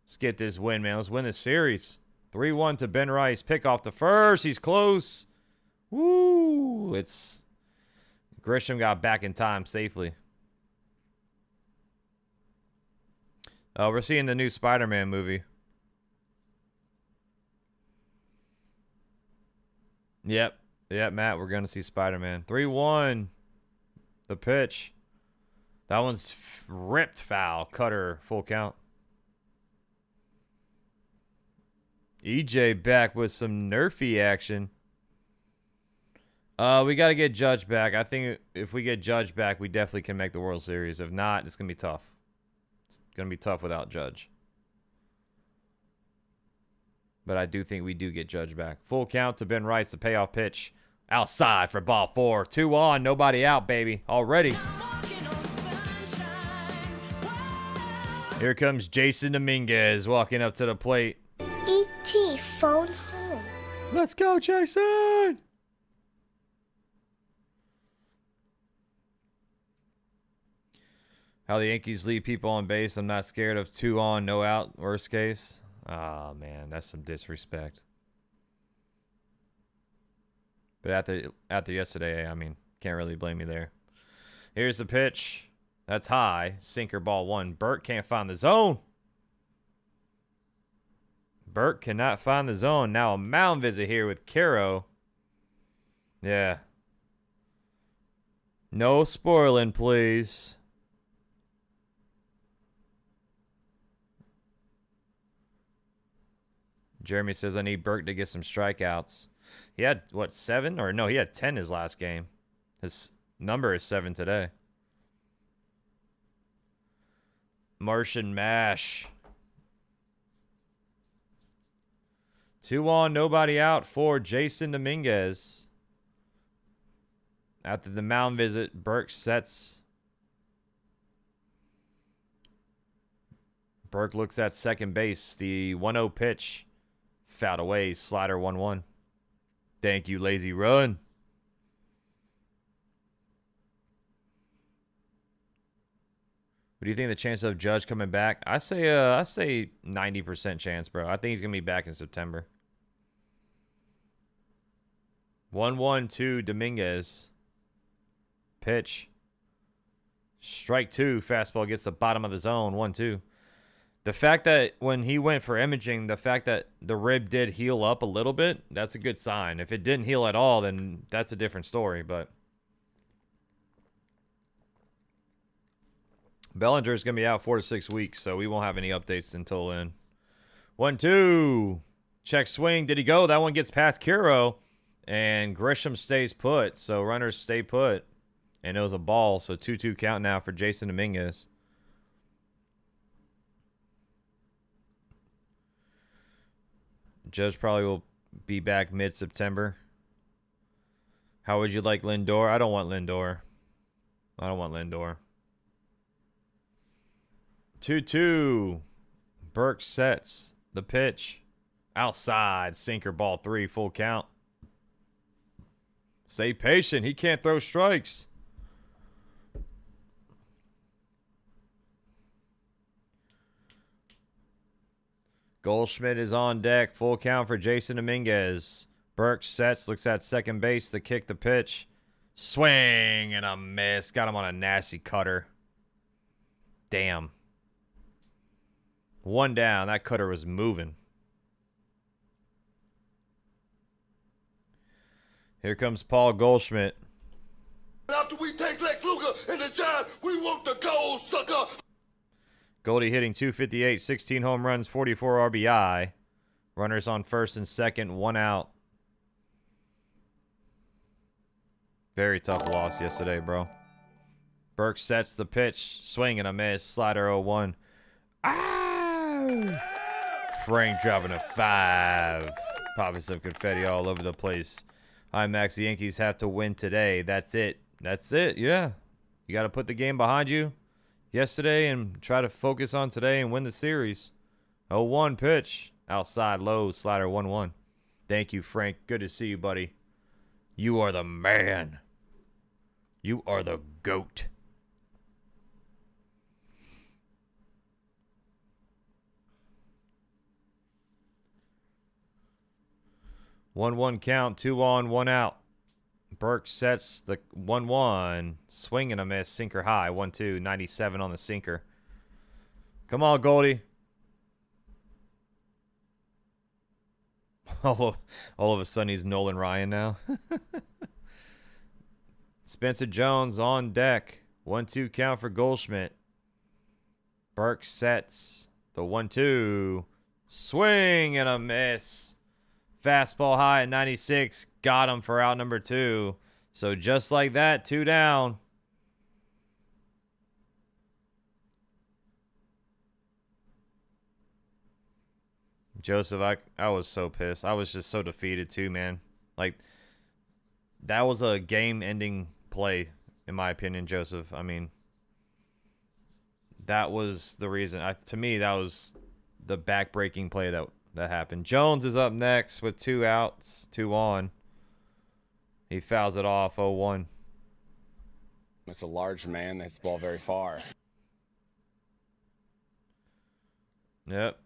Let's get this win, man. Let's win this series. 3-1 to Ben Rice. Pick off the first. He's close. Woo! It's Grisham got back in time safely. We're seeing the new Spider-Man movie. Yep, Matt. We're going to see Spider-Man. 3-1. The pitch. That one's ripped foul. Cutter, full count. EJ back with some nerfy action. We got to get Judge back. I think if we get Judge back, we definitely can make the World Series. If not, it's going to be tough. It's going to be tough without Judge. But I do think we do get Judge back. Full count to Ben Rice, the payoff pitch. Outside for ball 4. 2 on, nobody out, baby. Already. Here comes Jasson Dominguez walking up to the plate. E.T. phone home. Let's go, Jason! How the Yankees leave people on base. I'm not scared of 2 on, no out, worst case. Oh, man, that's some disrespect. But after yesterday, I mean, can't really blame you there. Here's the pitch. That's high. Sinker, ball 1. Burke can't find the zone. Burke cannot find the zone. Now a mound visit here with Quero. Yeah. No spoiling, please. Jeremy says, I need Burke to get some strikeouts. He had, what, 7? Or no, he had 10 his last game. His number is 7 today. Martian Mash. 2 on, nobody out for Jasson Dominguez. After the mound visit, Burke sets. Burke looks at second base. The 1-0 pitch. Fouled away. Slider 1-1. Thank you, Lazy Run. What do you think of the chance of Judge coming back? I say 90% chance, bro. I think he's gonna be back in September. 1-1 to Dominguez. Pitch. Strike 2. Fastball gets the bottom of the zone. 1-2. The fact that when he went for imaging, the fact that the rib did heal up a little bit, that's a good sign. If it didn't heal at all, then that's a different story. But Bellinger's going to be out 4 to 6 weeks, so we won't have any updates until then. 1-2. Check swing. Did he go? That one gets past Quero, and Grisham stays put. So runners stay put, and it was a ball. So 2-2 count now for Jasson Dominguez. Judge probably will be back mid-September. How would you like Lindor? I don't want Lindor. 2-2. Burke sets the pitch. Outside. Sinker, ball 3. Full count. Stay patient. He can't throw strikes. Goldschmidt is on deck. Full count for Jasson Dominguez. Burke sets. Looks at second base. The kick, the pitch. Swing and a miss. Got him on a nasty cutter. Damn. 1 down. That cutter was moving. Here comes Paul Goldschmidt. After we take Lex Luger in the job, we want the gold, sucker. Goldie hitting 258, 16 home runs, 44 RBI. Runners on first and second, 1 out. Very tough loss yesterday, bro. Burke sets the pitch. Swing and a miss. Slider 0-1. Ah! Frank driving a 5. Popping some confetti all over the place. Max, the Yankees have to win today. That's it. That's it, yeah. You got to put the game behind you yesterday and try to focus on today and win the series. 0-1 pitch. Outside low. Slider 1-1. Thank you, Frank. Good to see you, buddy. You are the man. You are the GOAT. One count, 2 on, 1 out. Burke sets the 1-1. Swing and a miss. Sinker high. 1-2. 97 on the sinker. Come on, Goldie. All of a sudden, he's Nolan Ryan now. Spencer Jones on deck. 1-2 count for Goldschmidt. Burke sets the 1-2. Swing and a miss. Fastball high at 96. Got him for out number 2. So just like that, 2 down. Joseph, I was so pissed. I was just so defeated too, man. Like, that was a game-ending play, in my opinion, Joseph. I mean, that was the reason. To me, that was the back-breaking play that happened. Jones is up next with 2 outs, 2 on. He fouls it off, 0-1. It's a large man that hits the ball very far. Yep.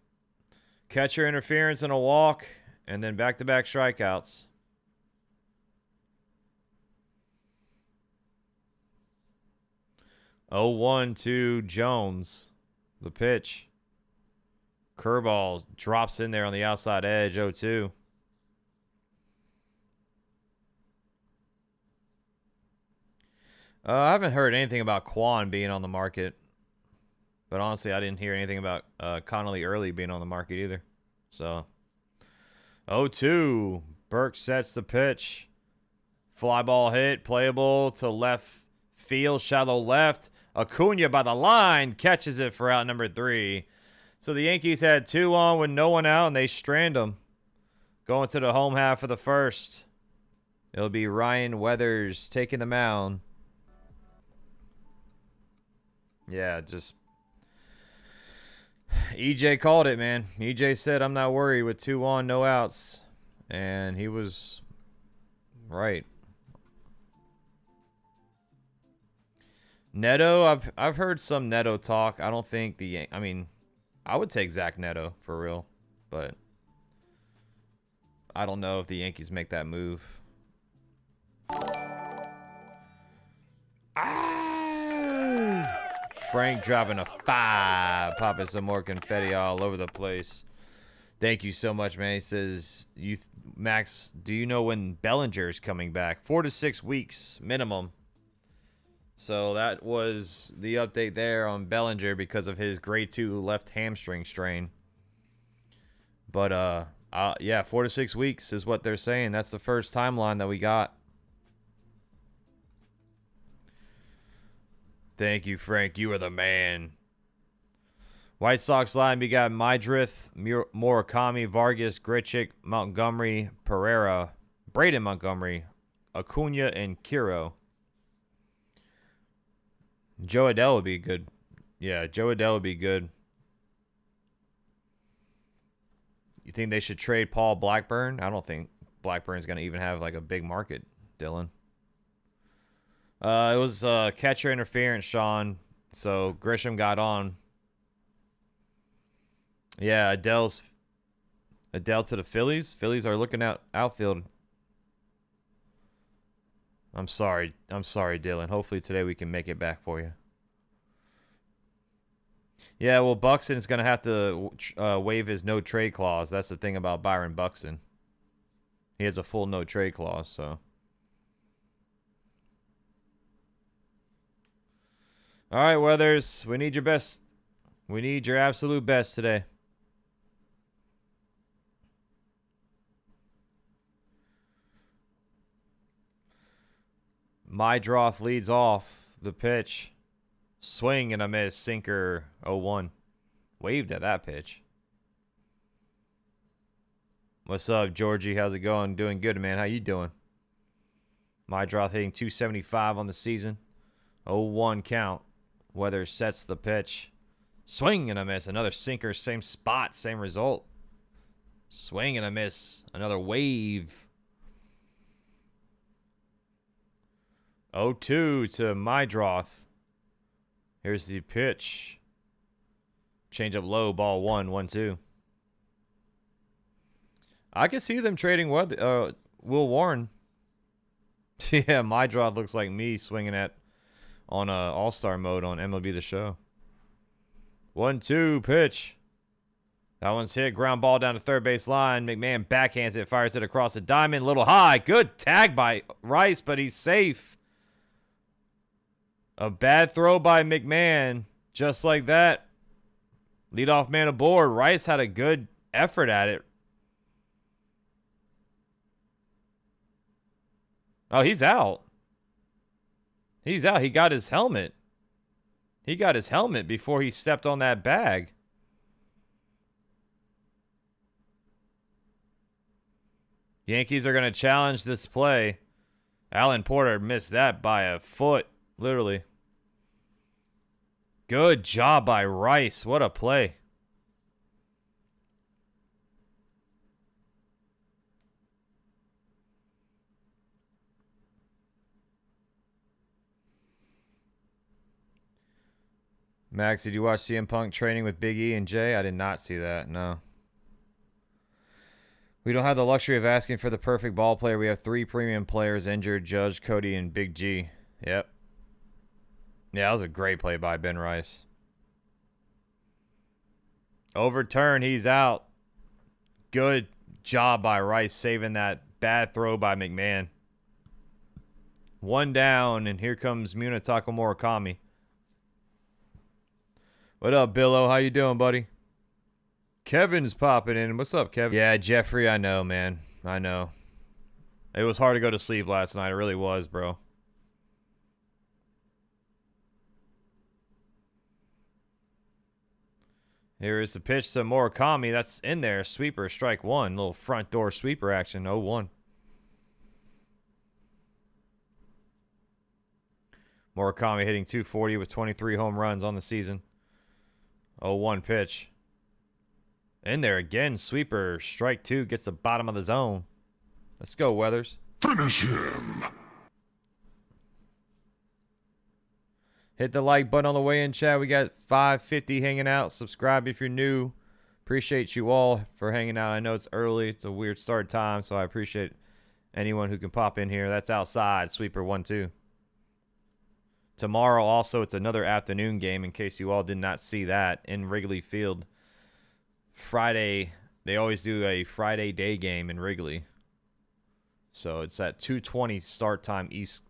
Catcher interference and a walk, and then back-to-back strikeouts. Oh, 1 to Jones. The pitch. Curveball drops in there on the outside edge, 0-2. I haven't heard anything about Quan being on the market. But honestly, I didn't hear anything about Connolly Early being on the market either. So, 0-2. Burke sets the pitch. Fly ball hit. Playable to left field. Shallow left. Acuna by the line catches it for out number 3. So the Yankees had 2 on with no one out, and they strand them. Going to the home half of the first. It'll be Ryan Weathers taking the mound. Yeah, just... EJ called it, man. EJ said, I'm not worried with 2 on, no outs. And he was right. Neto, I've heard some Neto talk. I don't think I mean, I would take Zach Neto for real, but I don't know if the Yankees make that move. Ah! Frank dropping a 5, popping some more confetti all over the place. Thank you so much, man. He says, Max, do you know when Bellinger's coming back? 4 to 6 weeks minimum. So that was the update there on Bellinger because of his grade 2 left hamstring strain. But yeah, 4 to 6 weeks is what they're saying. That's the first timeline that we got. Thank you, Frank. You are the man. White Sox line, we got Meidroth, Murakami, Vargas, Grichuk, Montgomery, Pereira, Braden Montgomery, Acuna, and Quero. Joe Adell would be good. Yeah, Joe Adell would be good. You think they should trade Paul Blackburn? I don't think Blackburn's going to even have like a big market, Dylan. It was catcher interference, Sean. So Grisham got on. Yeah, Adele to the Phillies. Phillies are looking at outfield. I'm sorry, Dylan. Hopefully today we can make it back for you. Yeah, well, Buxton's going to have to waive his no-trade clause. That's the thing about Byron Buxton. He has a full no-trade clause, so. All right, Weathers. We need your best. We need your absolute best today. Meidroth leads off the pitch. Swing and a miss. Sinker 0-1. Waved at that pitch. What's up, Georgie? How's it going? Doing good, man. How you doing? Meidroth hitting 275 on the season. 0-1 count. Weather sets the pitch. Swing and a miss. Another sinker. Same spot. Same result. Swing and a miss. Another wave. 0-2 to Meidroth. Here's the pitch. Change up low. Ball 1-1-2. I can see them trading Will Warren. Yeah, Meidroth looks like me swinging on All-Star mode on MLB The Show. 1-2 pitch. That one's hit. Ground ball down to third base line. McMahon backhands it. Fires it across the diamond. Little high. Good tag by Rice, but he's safe. A bad throw by McMahon. Just like that. Leadoff man aboard. Rice had a good effort at it. Oh, he's out. He's out. He got his helmet. He got his helmet before he stepped on that bag. Yankees are going to challenge this play. Alan Porter missed that by a foot, literally. Good job by Rice. What a play. Max, did you watch CM Punk training with Big E and Jay? I did not see that, no. We don't have the luxury of asking for the perfect ball player. We have 3 premium players injured, Judge, Cody, and Big G. Yep. Yeah, that was a great play by Ben Rice. Overturn, he's out. Good job by Rice saving that bad throw by McMahon. 1 down, and here comes Munetaka Murakami. What up, Billo? How you doing, buddy? Kevin's popping in. What's up, Kevin? Yeah, Jeffrey, I know, man. I know. It was hard to go to sleep last night. It really was, bro. Here is the pitch to Murakami. That's in there. Sweeper, strike 1. Little front door sweeper action. 0-1. Murakami hitting 240 with 23 home runs on the season. 0-1 pitch. In there again. Sweeper. Strike 2. Gets the bottom of the zone. Let's go, Weathers. Finish him. Hit the like button on the way in, chat. We got 550 hanging out. Subscribe if you're new. Appreciate you all for hanging out. I know it's early. It's a weird start time, so I appreciate anyone who can pop in here. That's outside. Sweeper 1-2. Tomorrow also, it's another afternoon game in case you all did not see that in Wrigley Field. Friday, they always do a Friday day game in Wrigley. So it's at 2:20 start time East.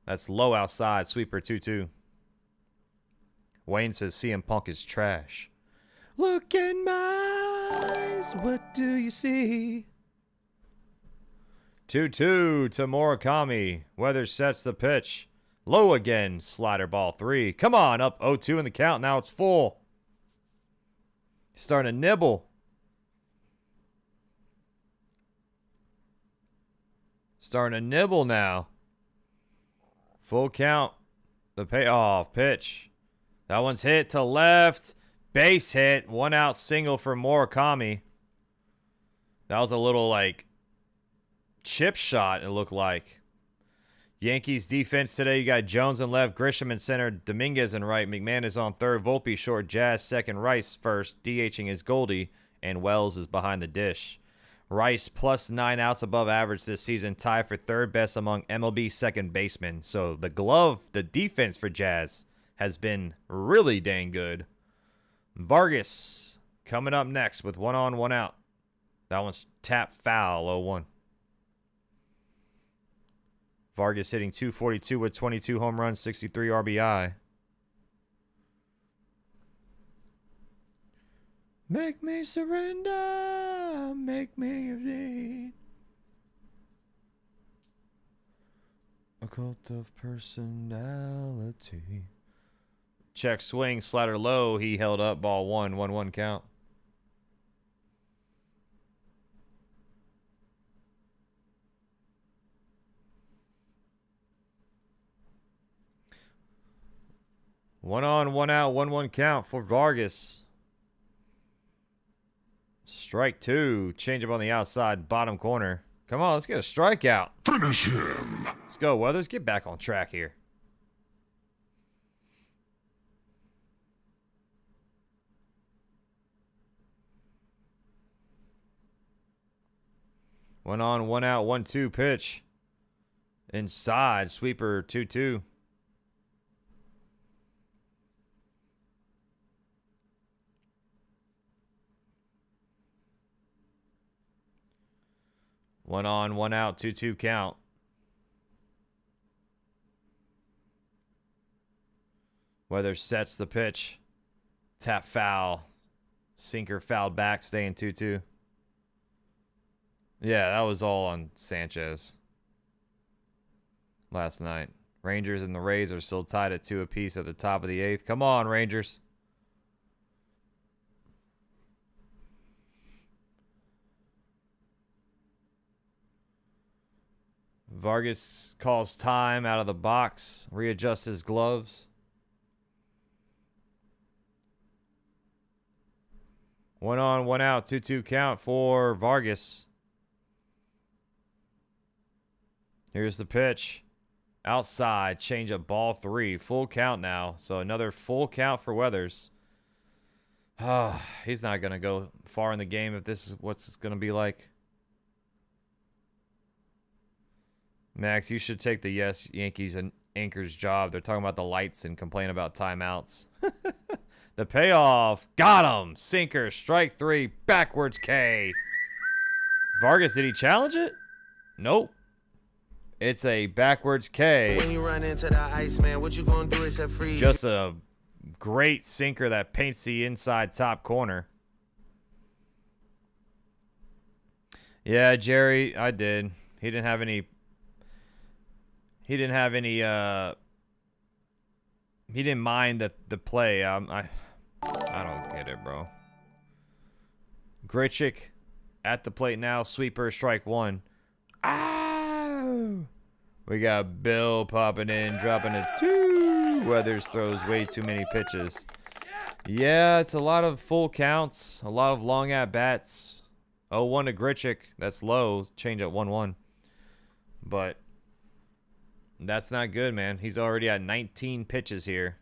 That's low outside. Sweeper 2-2. Wayne says CM Punk is trash. Look in my eyes. What do you see? 2-2 to Murakami. Weather sets the pitch. Low again. Slider ball 3. Come on. Up 0-2 in the count. Now it's full. Starting to nibble. Starting to nibble now. Full count. The payoff pitch. That one's hit to left. Base hit. 1 out single for Murakami. That was a little like chip shot, it looked like. Yankees defense today. You got Jones in left, Grisham in center, Dominguez in right. McMahon is on third. Volpe short. Jazz second. Rice first. DHing is Goldie. And Wells is behind the dish. Rice plus 9 outs above average this season, tied for third best among MLB second basemen. So the defense for Jazz has been really dang good. Vargas coming up next with 1 on, 1 out. That one's tap foul, 0-1. Vargas hitting .242 with 22 home runs, 63 RBI. Make me surrender, make me bleed. A cult of personality. Check swing, slider low. He held up, ball 1, 1-1 count. One on, 1 out, 1-1 count for Vargas. Strike 2. Change up on the outside, bottom corner. Come on, let's get a strikeout. Finish him. Let's go, Weathers. Get back on track here. One on, 1 out, 1-2 pitch. Inside, sweeper 2-2. One on, 1 out, 2-2 count. Weather sets the pitch. Tap foul. Sinker fouled back, staying 2-2. Yeah, that was all on Sanchez last night. Rangers and the Rays are still tied at 2 apiece at the top of the 8th. Come on, Rangers. Vargas calls time out of the box, readjusts his gloves. 1 on, 1 out, 2-2 count for Vargas. Here's the pitch. Outside, change up, ball 3. Full count now. So another full count for Weathers. He's not going to go far in the game if this is what's it's going to be like. Max, you should take the Yes Yankees and anchor's job. They're talking about the lights and complain about timeouts. The payoff. Got him. Sinker. Strike 3. Backwards K. Vargas, did he challenge it? Nope. It's a backwards K. When you run into the ice, man, what you gonna do except freeze? Just a great sinker that paints the inside top corner. Yeah, Jerry, I did. He didn't have any. He didn't mind the play. I don't get it, bro. Grichuk at the plate now. Sweeper, strike 1. Ow! We got Bill popping in, dropping a 2. Weathers throws way too many pitches. Yeah, it's a lot of full counts, a lot of long at-bats. 0-1 to Grichuk. That's low. Change at 1-1. But that's not good, man. He's already at 19 pitches here.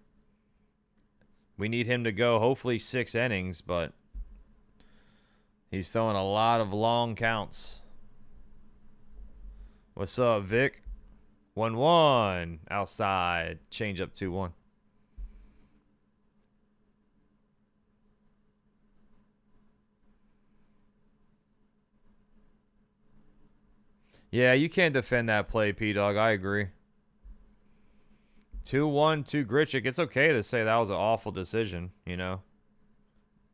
We need him to go hopefully 6 innings, but he's throwing a lot of long counts. What's up, Vic? 1-1 outside. Change up 2-1. Yeah, you can't defend that play, P-Dog. I agree. 2-1 to Grichuk. It's okay to say that was an awful decision, you know.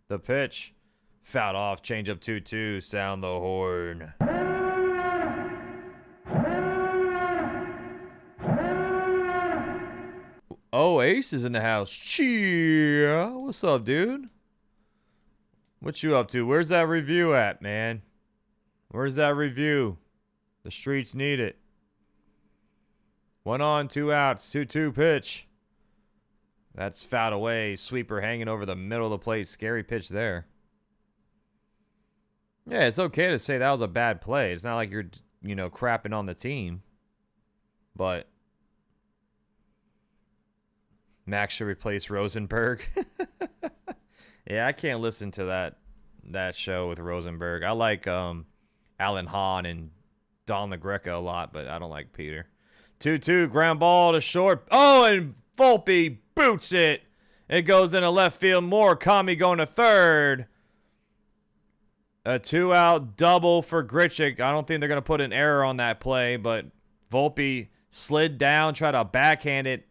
The pitch. Fouled off. Change up 2-2. Sound the horn. Oh, Ace is in the house. Cheer. What's up, dude? What you up to? Where's that review at, man? Where's that review? The streets need it. 1 on, 2 outs, 2-2 pitch. That's fouled away. Sweeper hanging over the middle of the plate. Scary pitch there. Yeah, it's okay to say that was a bad play. It's not like you're, you know, crapping on the team. But Max should replace Rosenberg. Yeah, I can't listen to that show with Rosenberg. I like Alan Hahn and Don LaGreca a lot, but I don't like Peter. 2-2, ground ball to short. Oh, and Volpe boots it. It goes into left field. Murakami going to third. A 2-out double for Grichuk. I don't think they're going to put an error on that play, but Volpe slid down, tried to backhand it,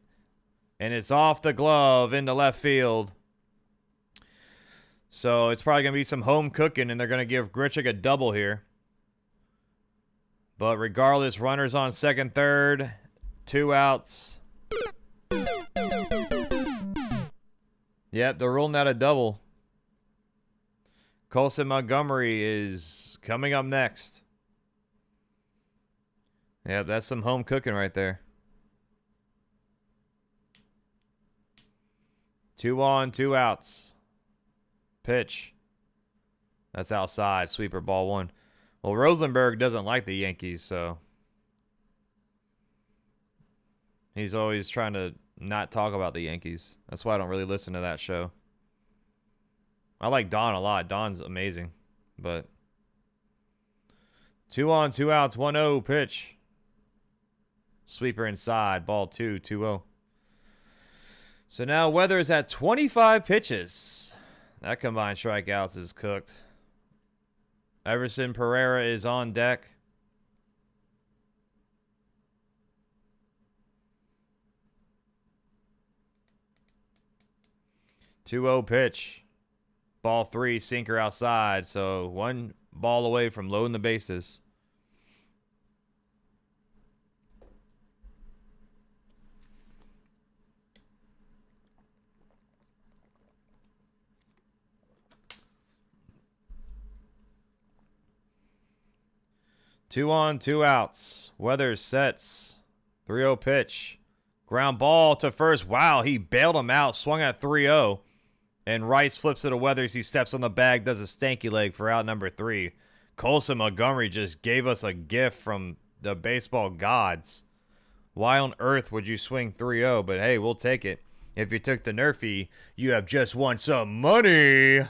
and it's off the glove into left field. So it's probably going to be some home cooking, and they're going to give Grichuk a double here. But regardless, runners on second, third, 2 outs. Yep, they're ruling out a double. Colson Montgomery is coming up next. Yep, that's some home cooking right there. 2 on, 2 outs. Pitch. That's outside. Sweeper, ball 1. Well, Rosenberg doesn't like the Yankees, so he's always trying to not talk about the Yankees. That's why I don't really listen to that show. I like Don a lot. Don's amazing. But 2 on, 2 outs, 1-0 pitch. Sweeper inside, ball 2, 2-0. So now Weather is at 25 pitches. That combined strikeouts is cooked. Everson Pereira is on deck. Two-0 pitch. Ball 3, sinker outside. So 1 ball away from loading the bases. Two on, 2 outs. Weathers sets. 3-0 pitch. Ground ball to first. Wow, he bailed him out. Swung at 3-0. And Rice flips it to Weathers. He steps on the bag, does a stanky leg for out number 3. Colson Montgomery just gave us a gift from the baseball gods. Why on earth would you swing 3-0? But hey, we'll take it. If you took the Nerfy, you have just won some money.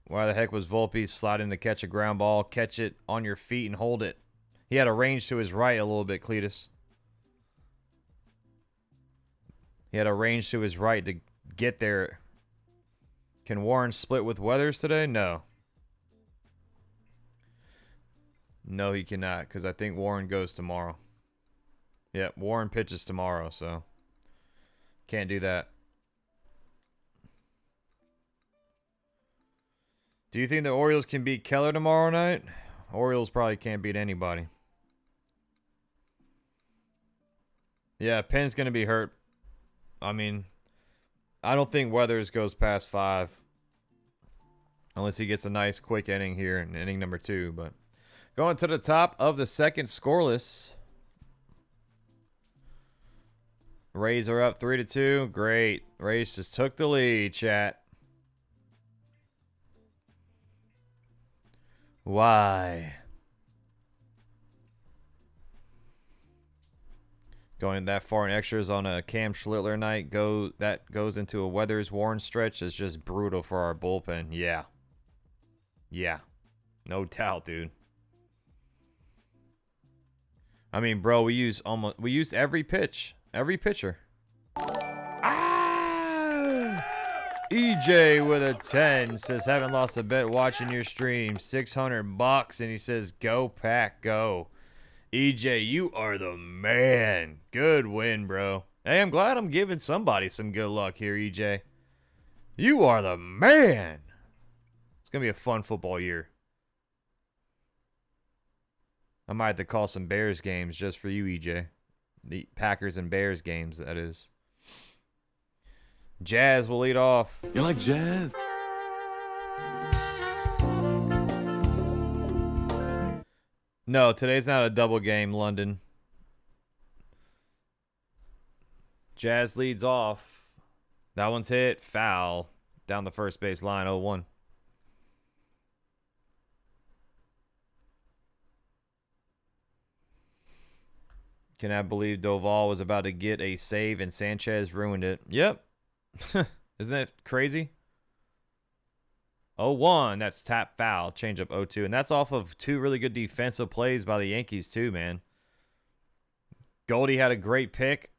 Why the heck was Volpe sliding to catch a ground ball? Catch it on your feet and hold it. He had a range to his right a little bit, Cletus. He had a range to his right to get there. Can Warren split with Weathers today? No. No, he cannot, because I think Warren goes tomorrow. Yeah, Warren pitches tomorrow, so can't do that. Do you think the Orioles can beat Keller tomorrow night? Orioles probably can't beat anybody. Yeah, Penn's going to be hurt. I mean, I don't think Weathers goes past 5. Unless he gets a nice quick inning here in inning number 2. But going to the top of the second, scoreless. Rays are up 3-2. Great. Rays just took the lead, chat. Why? Going that far in extras on a Cam Schlittler night that goes into a Weathers Warren stretch is just brutal for our bullpen. Yeah. Yeah. No doubt, dude. I mean, bro, we used every pitch. Every pitcher. Ah! EJ with a 10 says, haven't lost a bet watching your stream. $600. And he says, go Pack, go. EJ, you are the man. Good win, bro. Hey, I'm glad I'm giving somebody some good luck here, EJ. You are the man. It's going to be a fun football year. I might have to call some Bears games just for you, EJ. The Packers and Bears games, that is. Jazz will lead off. You like jazz? No, today's not a double game, London. Jazz leads off. That one's hit. Foul. Down the first base line, 0-1. Can I believe Doval was about to get a save and Sanchez ruined it? Yep. Isn't that crazy? 0-1. That's tap foul. Change up 0-2. And that's off of two really good defensive plays by the Yankees too, man. Goldie had a great pick.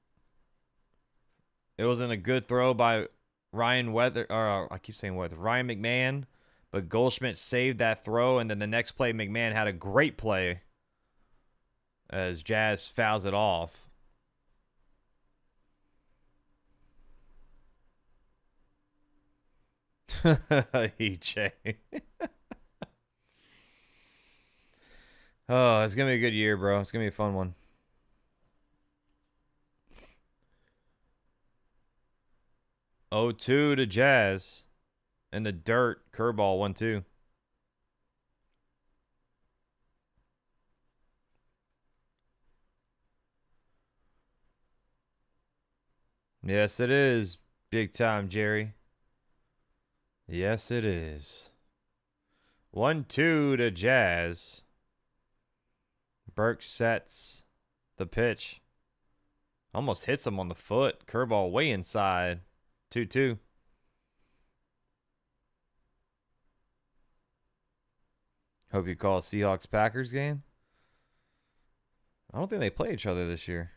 It wasn't a good throw by Ryan McMahon, but Goldschmidt saved that throw, and then the next play McMahon had a great play as Jazz fouls it off. EJ. Oh, it's going to be a good year, bro. It's going to be a fun one. Oh, 2 to Jazz. In the dirt. Curveball 1-2. Yes, it is. Big time, Jerry. Yes, it is. 1-2 to Jazz. Burke sets the pitch. Almost hits him on the foot. Curveball way inside. 2-2. Hope you call a Seahawks-Packers game. I don't think they play each other this year.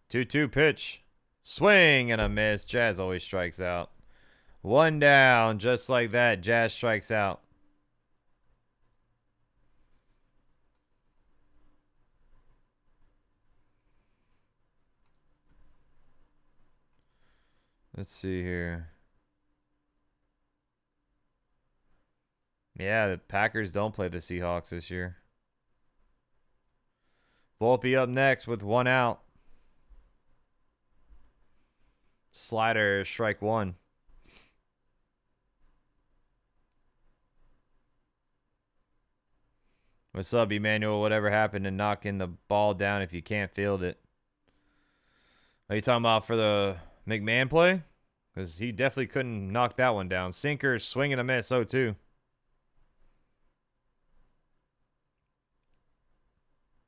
Two pitch. Swing and a miss. Jazz always strikes out. One down. Just like that. Jazz strikes out. Let's see here. Yeah, the Packers don't play the Seahawks this year. Volpe up next with one out. Slider, strike one. What's up, Emmanuel? Whatever happened to knocking the ball down if you can't field it? Are you talking about for the McMahon play? Because he definitely couldn't knock that one down. Sinker, swing and a miss, 0-2.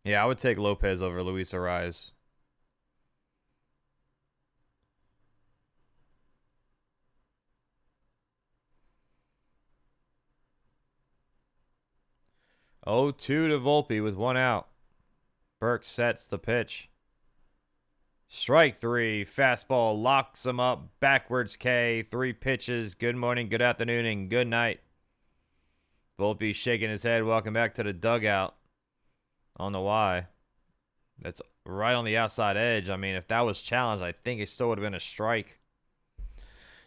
Yeah, I would take Lopez over Luis Ariz. Oh, 2 to Volpe with one out. Burke sets the pitch. Strike 3. Fastball locks him up. Backwards K. 3 pitches. Good morning, good afternoon, and good night. Volpe shaking his head. Welcome back to the dugout. On the Y. That's right on the outside edge. I mean, if that was challenged, I think it still would have been a strike.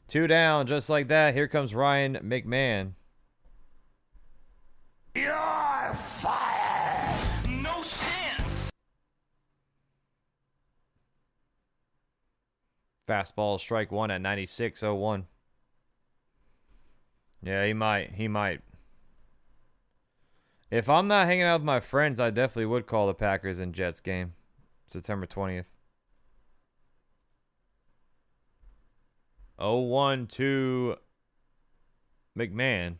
2 down, just like that. Here comes Ryan McMahon. You're fired! No chance! Fastball strike 1 at 96.01. Yeah, he might. He might. If I'm not hanging out with my friends, I definitely would call the Packers and Jets game. September 20th. 0-1 to McMahon.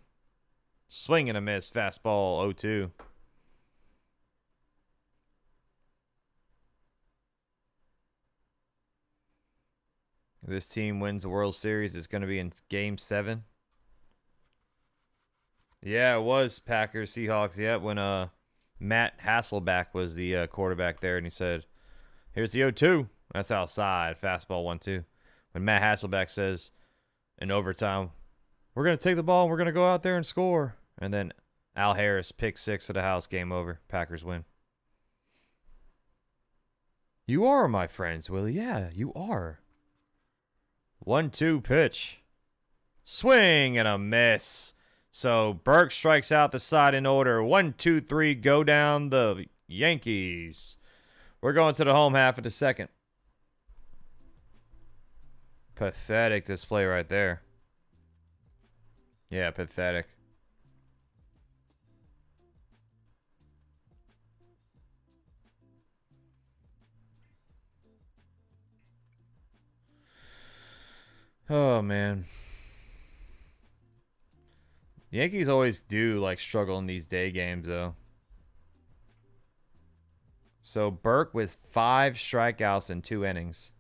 Swing and a miss. Fastball 0-2. If this team wins the World Series, it's going to be in Game 7. Yeah, it was Packers, Seahawks. Yeah, when Matt Hasselbeck was the quarterback there, and he said, "Here's the 0-2." That's outside. Fastball 1-2. When Matt Hasselbeck says in overtime, "We're going to take the ball and we're going to go out there and score." And then Al Harris, pick 6 of the house, game over. Packers win. You are my friends, Willie. Yeah, you are. 1-2 pitch. Swing and a miss. So Burke strikes out the side in order. 1-2-3, go down the Yankees. We're going to the home half of the second. Pathetic display right there. Yeah, pathetic. Oh, man. Yankees always do, like, struggle in these day games, though. So, Burke with 5 strikeouts in 2 innings.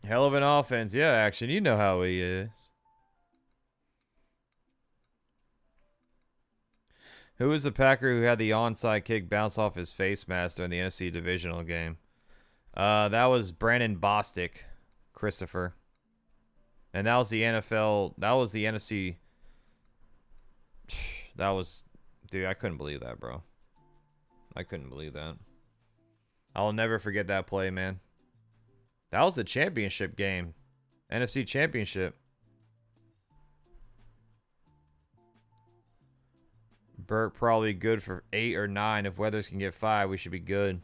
Hell of an offense. Yeah, Action. You know how he is. Who was the Packer who had the onside kick bounce off his face mask during the NFC divisional game? That was Brandon Bostic, Christopher. And that was the NFL. That was the NFC. That was... Dude, I couldn't believe that, bro. I couldn't believe that. I'll never forget that play, man. That was the championship game. NFC championship. Burke probably good for 8 or 9. If Weathers can get 5, we should be good.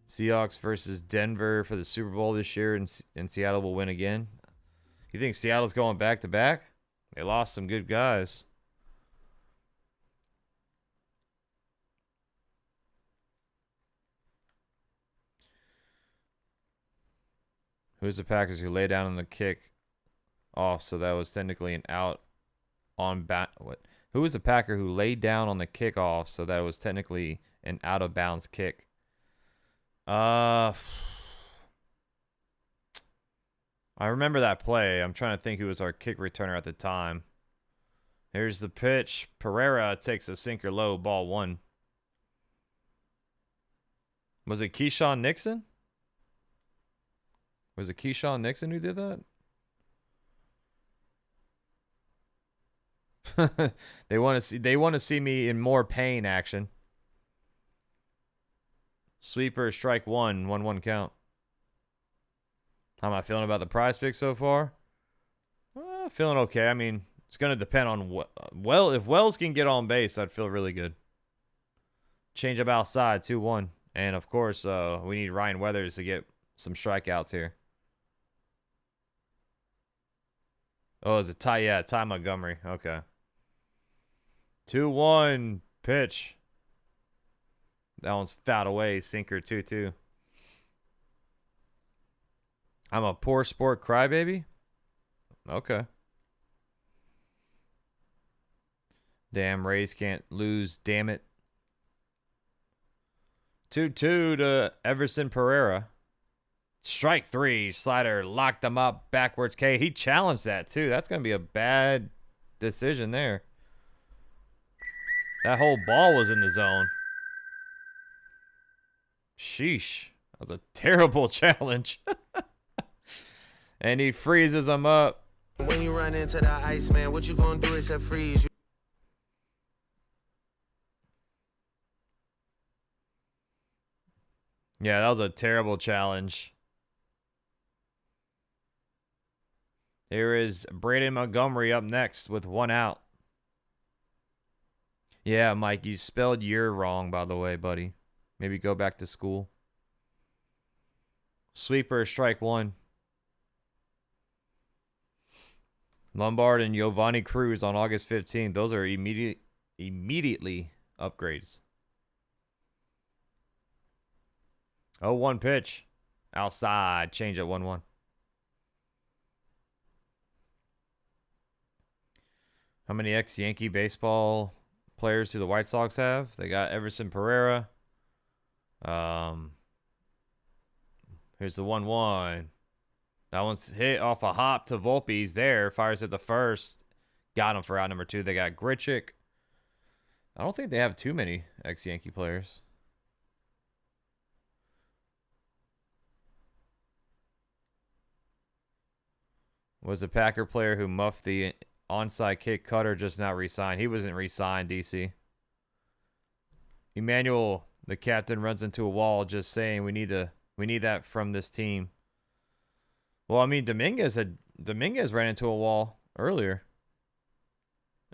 Seahawks versus Denver for the Super Bowl this year, and Seattle will win again. You think Seattle's going back-to-back? They lost some good guys. Who's the Packers who lay down on the kick off? So that was technically an out on what? Who was the Packer who laid down on the kickoff? So that was technically an out of bounds kick. I remember that play. I'm trying to think who was our kick returner at the time. Here's the pitch. Pereira takes a sinker low, ball 1. Was it Keyshawn Nixon? Was it Keyshawn Nixon who did that? They want to see me in more pain action. Sweeper, strike 1, 1-1 count. How am I feeling about the prize pick so far? Feeling okay. I mean, it's going to depend on if Wells can get on base, I'd feel really good. Change up outside, 2-1. And of course, we need Ryan Weathers to get some strikeouts here. Oh, is it Ty? Yeah, Ty Montgomery. Okay. 2-1 pitch. That one's fouled away. Sinker 2-2. I'm a poor sport crybaby? Okay. Damn, Rays can't lose. Damn it. 2-2 to Everson Pereira. Strike 3. Slider locked them up. Backwards K. He challenged that, too. That's going to be a bad decision there. That whole ball was in the zone. Sheesh. That was a terrible challenge. And he freezes him up. When you run into the ice, man, what you gonna do except freeze? Yeah, that was a terrible challenge. Here is Braden Montgomery up next with 1 out. Yeah, Mike, you spelled "you're" wrong, by the way, buddy. Maybe go back to school. Sweeper, strike one. Lombard and Giovanni Cruz on August 15th. Those are immediately upgrades. 0-1 pitch. Outside. Change at 1-1. How many ex-Yankee baseball players do the White Sox have? They got Everson Pereira. Here's the 1-1. That one's hit off a hop to Volpe. He's there. Fires at the first. Got him for out number 2. They got Grichuk. I don't think they have too many ex-Yankee players. Was a Packer player who muffed the onside kick cutter just not re-signed. He wasn't re-signed, DC. Emmanuel, the captain, runs into a wall just saying we need that from this team. Well, I mean, Dominguez ran into a wall earlier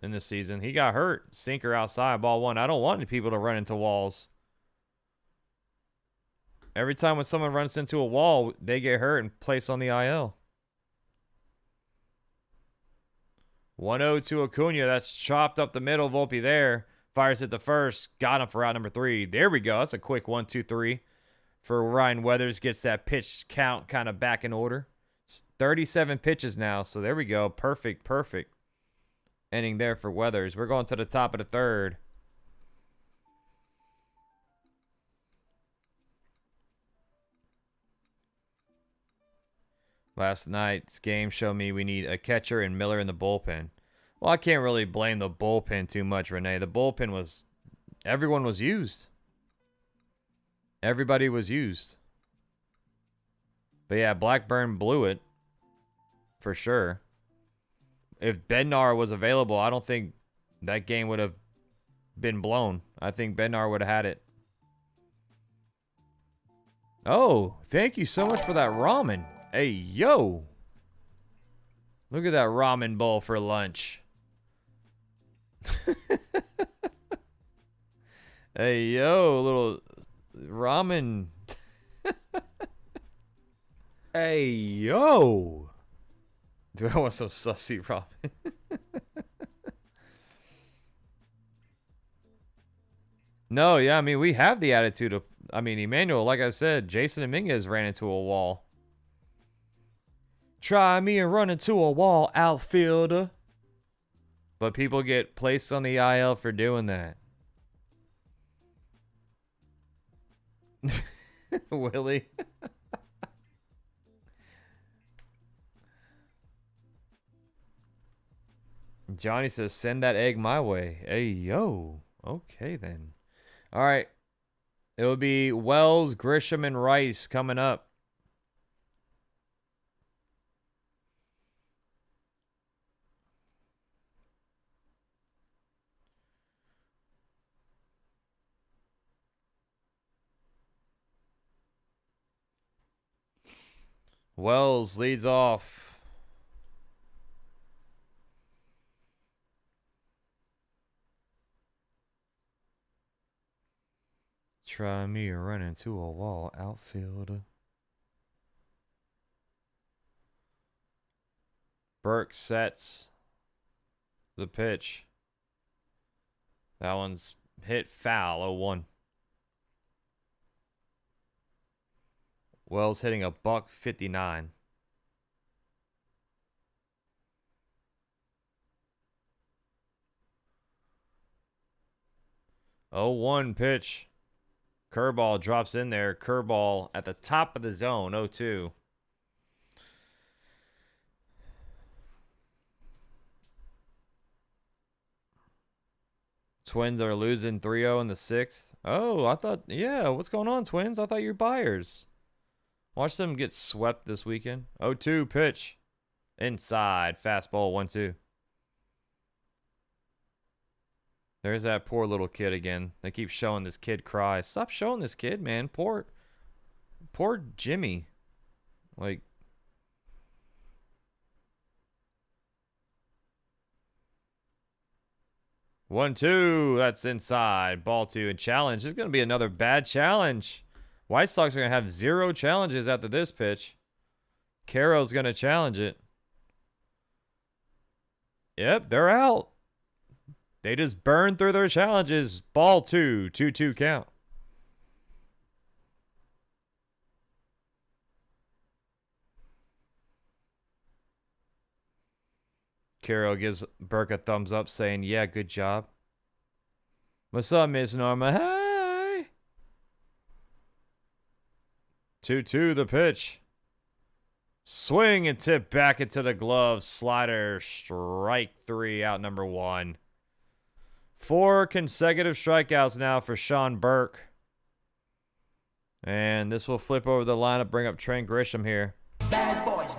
in this season. He got hurt. Sinker outside, ball one. I don't want people to run into walls. Every time when someone runs into a wall, they get hurt and placed on the IL. 1-0 to Acuna. That's chopped up the middle. Volpe there. Fires at the first. Got him for out number 3. There we go. That's a quick 1-2-3 for Ryan Weathers. Gets that pitch count kind of back in order. 37 pitches now, so there we go. Perfect inning there for Weathers. We're going to the top of the third. Last night's game showed me we need a catcher and Miller in the bullpen. Well, I can't really blame the bullpen too much, Renee. The bullpen was... everyone was used. Everybody was used. But yeah, Blackburn blew it. For sure. If Bednar was available, I don't think that game would have been blown. I think Bednar would have had it. Oh, thank you so much for that ramen. Hey, yo. Look at that ramen bowl for lunch. Hey, yo, little ramen. Hey, yo. Do I want some sussy ramen? No, yeah, I mean, we have the attitude of... I mean, Emmanuel, like I said, Jasson Dominguez ran into a wall. Try me and run into a wall, outfielder. But people get placed on the IL for doing that. Willie. Johnny says, send that egg my way. Hey, yo. Okay, then. All right. It will be Wells, Grisham, and Rice coming up. Wells leads off. Try me or run into a wall, outfielder. Burke sets the pitch. That one's hit foul, 0-1. Wells hitting a $159. Oh, 1 pitch. Curveball drops in there. Curveball at the top of the zone. 0-2. Twins are losing 3-0 in the 6th. Oh, I thought, yeah, what's going on, Twins? I thought you were buyers. Watch them get swept this weekend. 0-2 pitch. Inside. Fastball 1-2. There's that poor little kid again. They keep showing this kid cry. Stop showing this kid, man. Poor Jimmy. Like, 1-2. That's inside. Ball 2 and challenge. This is going to be another bad challenge. White Sox are going to have 0 challenges after this pitch. Quero's going to challenge it. Yep, they're out. They just burned through their challenges. Ball 2. 2-2 count. Quero gives Burke a thumbs up saying, yeah, good job. What's up, Miss Norma? Hey! 2-2 the pitch. Swing and tip back into the glove. Slider, strike 3, out number 1. 4 consecutive strikeouts now for Sean Burke. And this will flip over the lineup, bring up Trent Grisham here. Bad boys,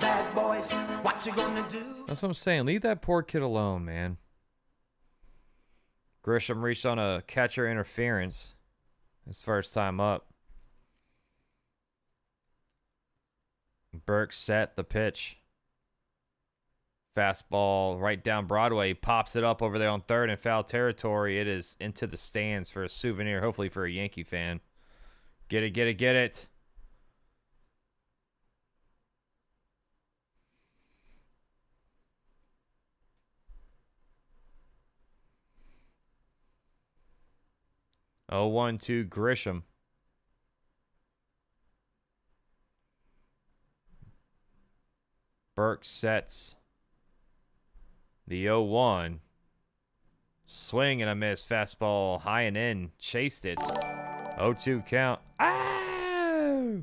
what you gonna do? That's what I'm saying. Leave that poor kid alone, man. Grisham reached on a catcher interference his first time up. Burke set the pitch. Fastball right down Broadway. Pops it up over there on third in foul territory. It is into the stands for a souvenir, hopefully for a Yankee fan. Get it, get it, get it. Oh, 1-2 Grisham. Burke sets the 0-1. Swing and a miss. Fastball high and in. Chased it. 0-2 count. Oh!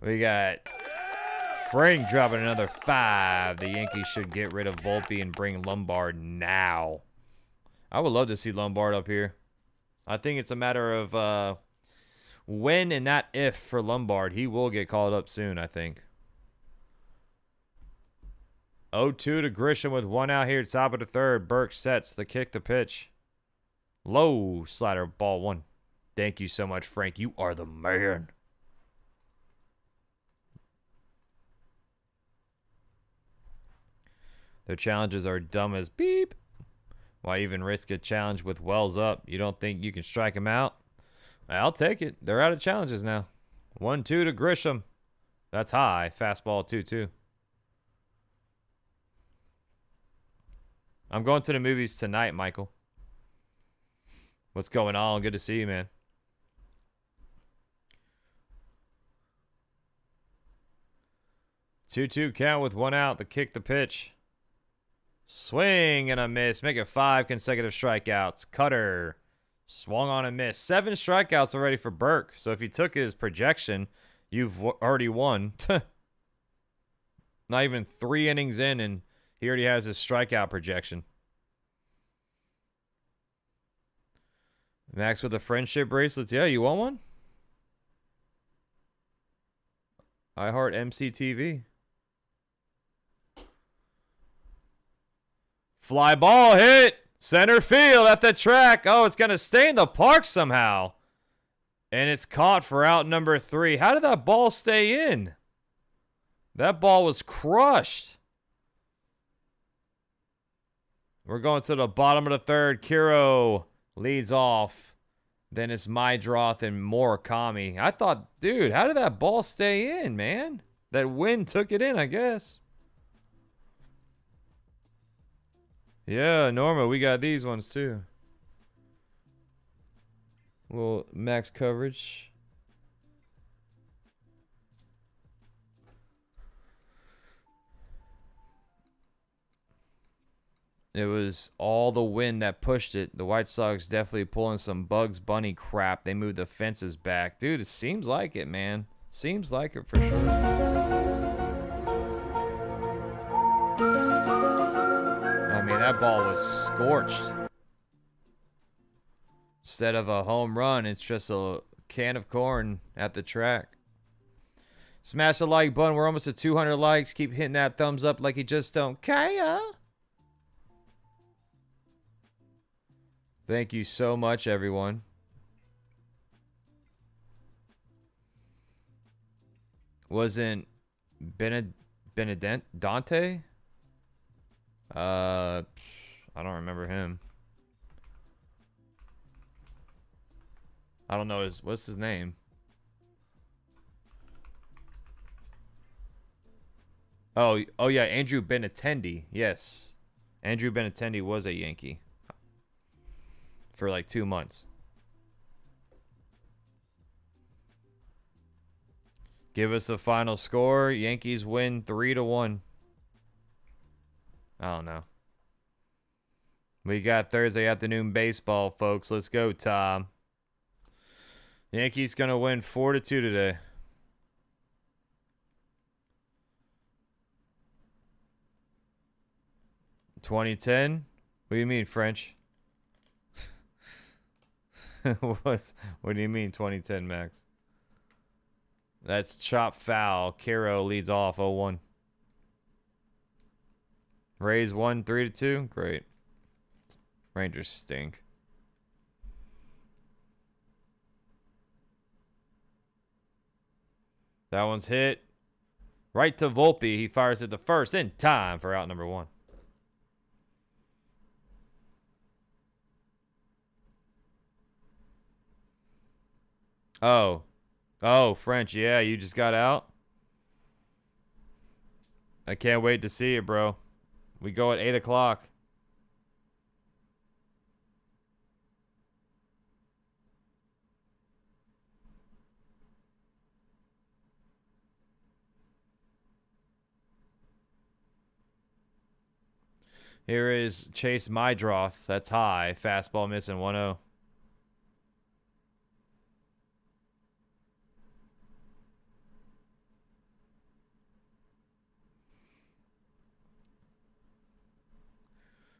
We got Frank dropping another 5. The Yankees should get rid of Volpe and bring Lombard now. I would love to see Lombard up here. I think it's a matter of when and not if for Lombard. He will get called up soon, I think. 0-2 to Grisham with 1 out here, top of the third. Burke sets the kick, the pitch. Low slider, ball 1. Thank you so much, Frank. You are the man. Their challenges are dumb as beep. Why even risk a challenge with Wells up? You don't think you can strike him out? I'll take it. They're out of challenges now. 1-2 to Grisham. That's high. Fastball 2-2. I'm going to the movies tonight, Michael. What's going on? Good to see you, man. Two count with 1 out. The kick, the pitch. Swing and a miss. Make it 5 consecutive strikeouts. Cutter. Swung on and missed. 7 strikeouts already for Burke. So if you took his projection, you've already won. Not even 3 innings in, and he already has his strikeout projection. Max with the friendship bracelets. Yeah, you want one? I heart MCTV. Fly ball hit. Center field at the track. Oh, it's going to stay in the park somehow. And it's caught for out number 3. How did that ball stay in? That ball was crushed. We're going to the bottom of the third. Quero leads off. Then it's Meidroth and Murakami. I thought, dude, how did that ball stay in, man? That wind took it in, I guess. Yeah, Norma, we got these ones too. Little max coverage. It was all the wind that pushed it. The White Sox definitely pulling some Bugs Bunny crap. They moved the fences back. Dude, it seems like it, man. Seems like it for sure. I mean, that ball was scorched. Instead of a home run, it's just a can of corn at the track. Smash the like button. We're almost at 200 likes. Keep hitting that thumbs up like you just don't care. Thank you so much, everyone. Wasn't Dante? I don't remember him. I don't know what's his name. Oh yeah, Andrew Benintendi. Yes. Andrew Benintendi was a Yankee for like 2 months. Give us the final score. Yankees win 3-1. I don't know. We got Thursday afternoon baseball, folks. Let's go, Tom. Yankees going to win 4-2 today. $20.10? What do you mean, French? What do you mean, 2010, Max? That's chop foul. Quero leads off 0-1. Rays won 3-2. Great. Rangers stink. That one's hit. Right to Volpe. He fires at the first in time for out number 1. Oh, French. Yeah, you just got out. I can't wait to see it, bro. We go at 8 o'clock. Here is Chase Meidroth. That's high. Fastball missing 1-0.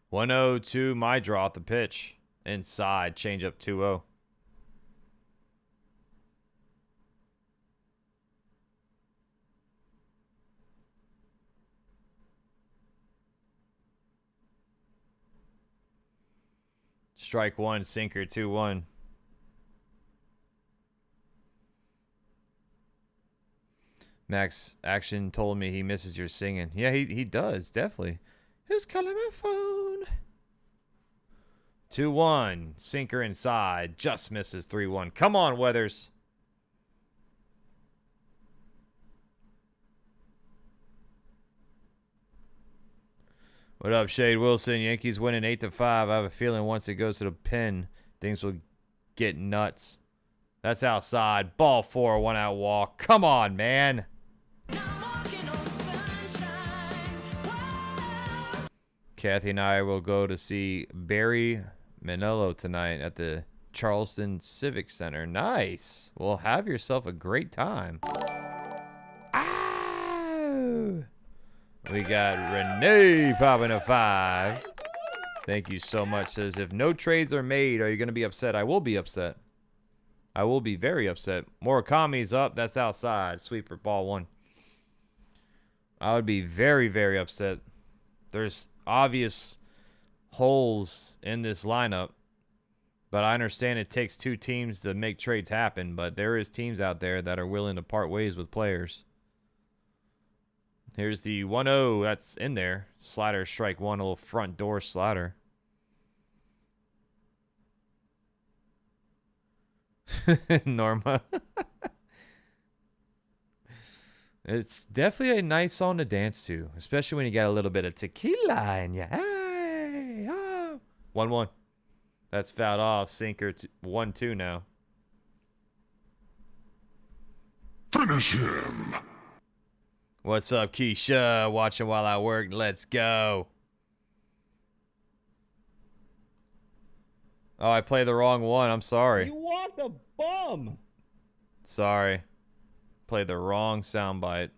To Meidroth, the pitch. Inside, change up 2-0. Strike 1, sinker 2-1. Max Action told me he misses your singing. Yeah, he does, definitely. Who's calling my phone? 2-1. Sinker inside. Just misses 3-1. Come on, Weathers. What up, Shade Wilson? Yankees winning 8-5. I have a feeling once it goes to the pen, things will get nuts. That's outside. Ball 4, 1 out walk. Come on, man. Kathy and I will go to see Barry Manilow tonight at the Charleston Civic Center. Nice. Well, have yourself a great time. Ow! We got Renee popping a 5. Thank you so much. Says, if no trades are made, are you going to be upset? I will be upset. I will be very upset. Murakami's up. That's outside. Sweeper, ball 1. I would be very, very upset. There's obvious holes in this lineup, but I understand it takes 2 teams to make trades happen, but there is teams out there that are willing to part ways with players. Here's the 1-0 that's in there. Slider, strike 1, a little front door slider. Norma. It's definitely a nice song to dance to, especially when you got a little bit of tequila in you. Hey, oh. 1-1. That's fouled off. Sinker 1-2 now. Finish him. What's up, Keisha? Watching while I work. Let's go. Oh, I played the wrong one. I'm sorry. You walked a bum. Sorry. Played the wrong soundbite.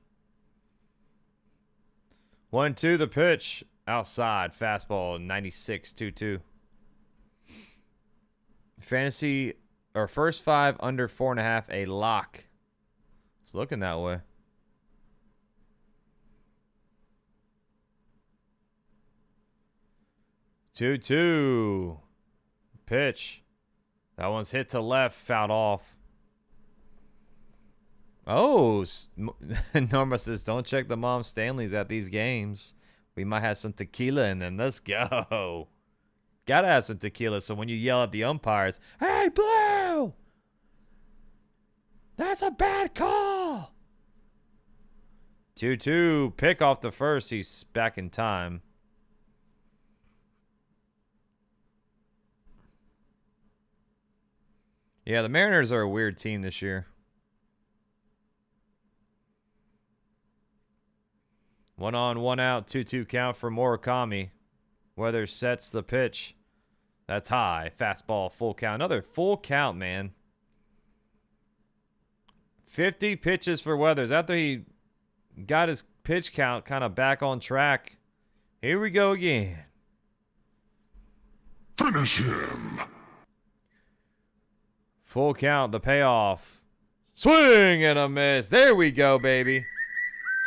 1-2 the pitch. Outside. Fastball. 96. 2-2. Fantasy or first 5 under 4.5. A lock. It's looking that way. Two. Pitch. That one's hit to left. Fouled off. Oh, Norma says, don't check the Mom Stanleys at these games. We might have some tequila in them. Let's go. Gotta have some tequila so when you yell at the umpires, hey, Blue! That's a bad call. 2-2. Pick off the first. He's back in time. Yeah, the Mariners are a weird team this year. 1 on, 1 out. 2-2 count for Murakami. Weathers sets the pitch. That's high. Fastball, full count. Another full count, man. 50 pitches for Weathers. After he got his pitch count kind of back on track. Here we go again. Finish him. Full count, the payoff. Swing and a miss. There we go, baby.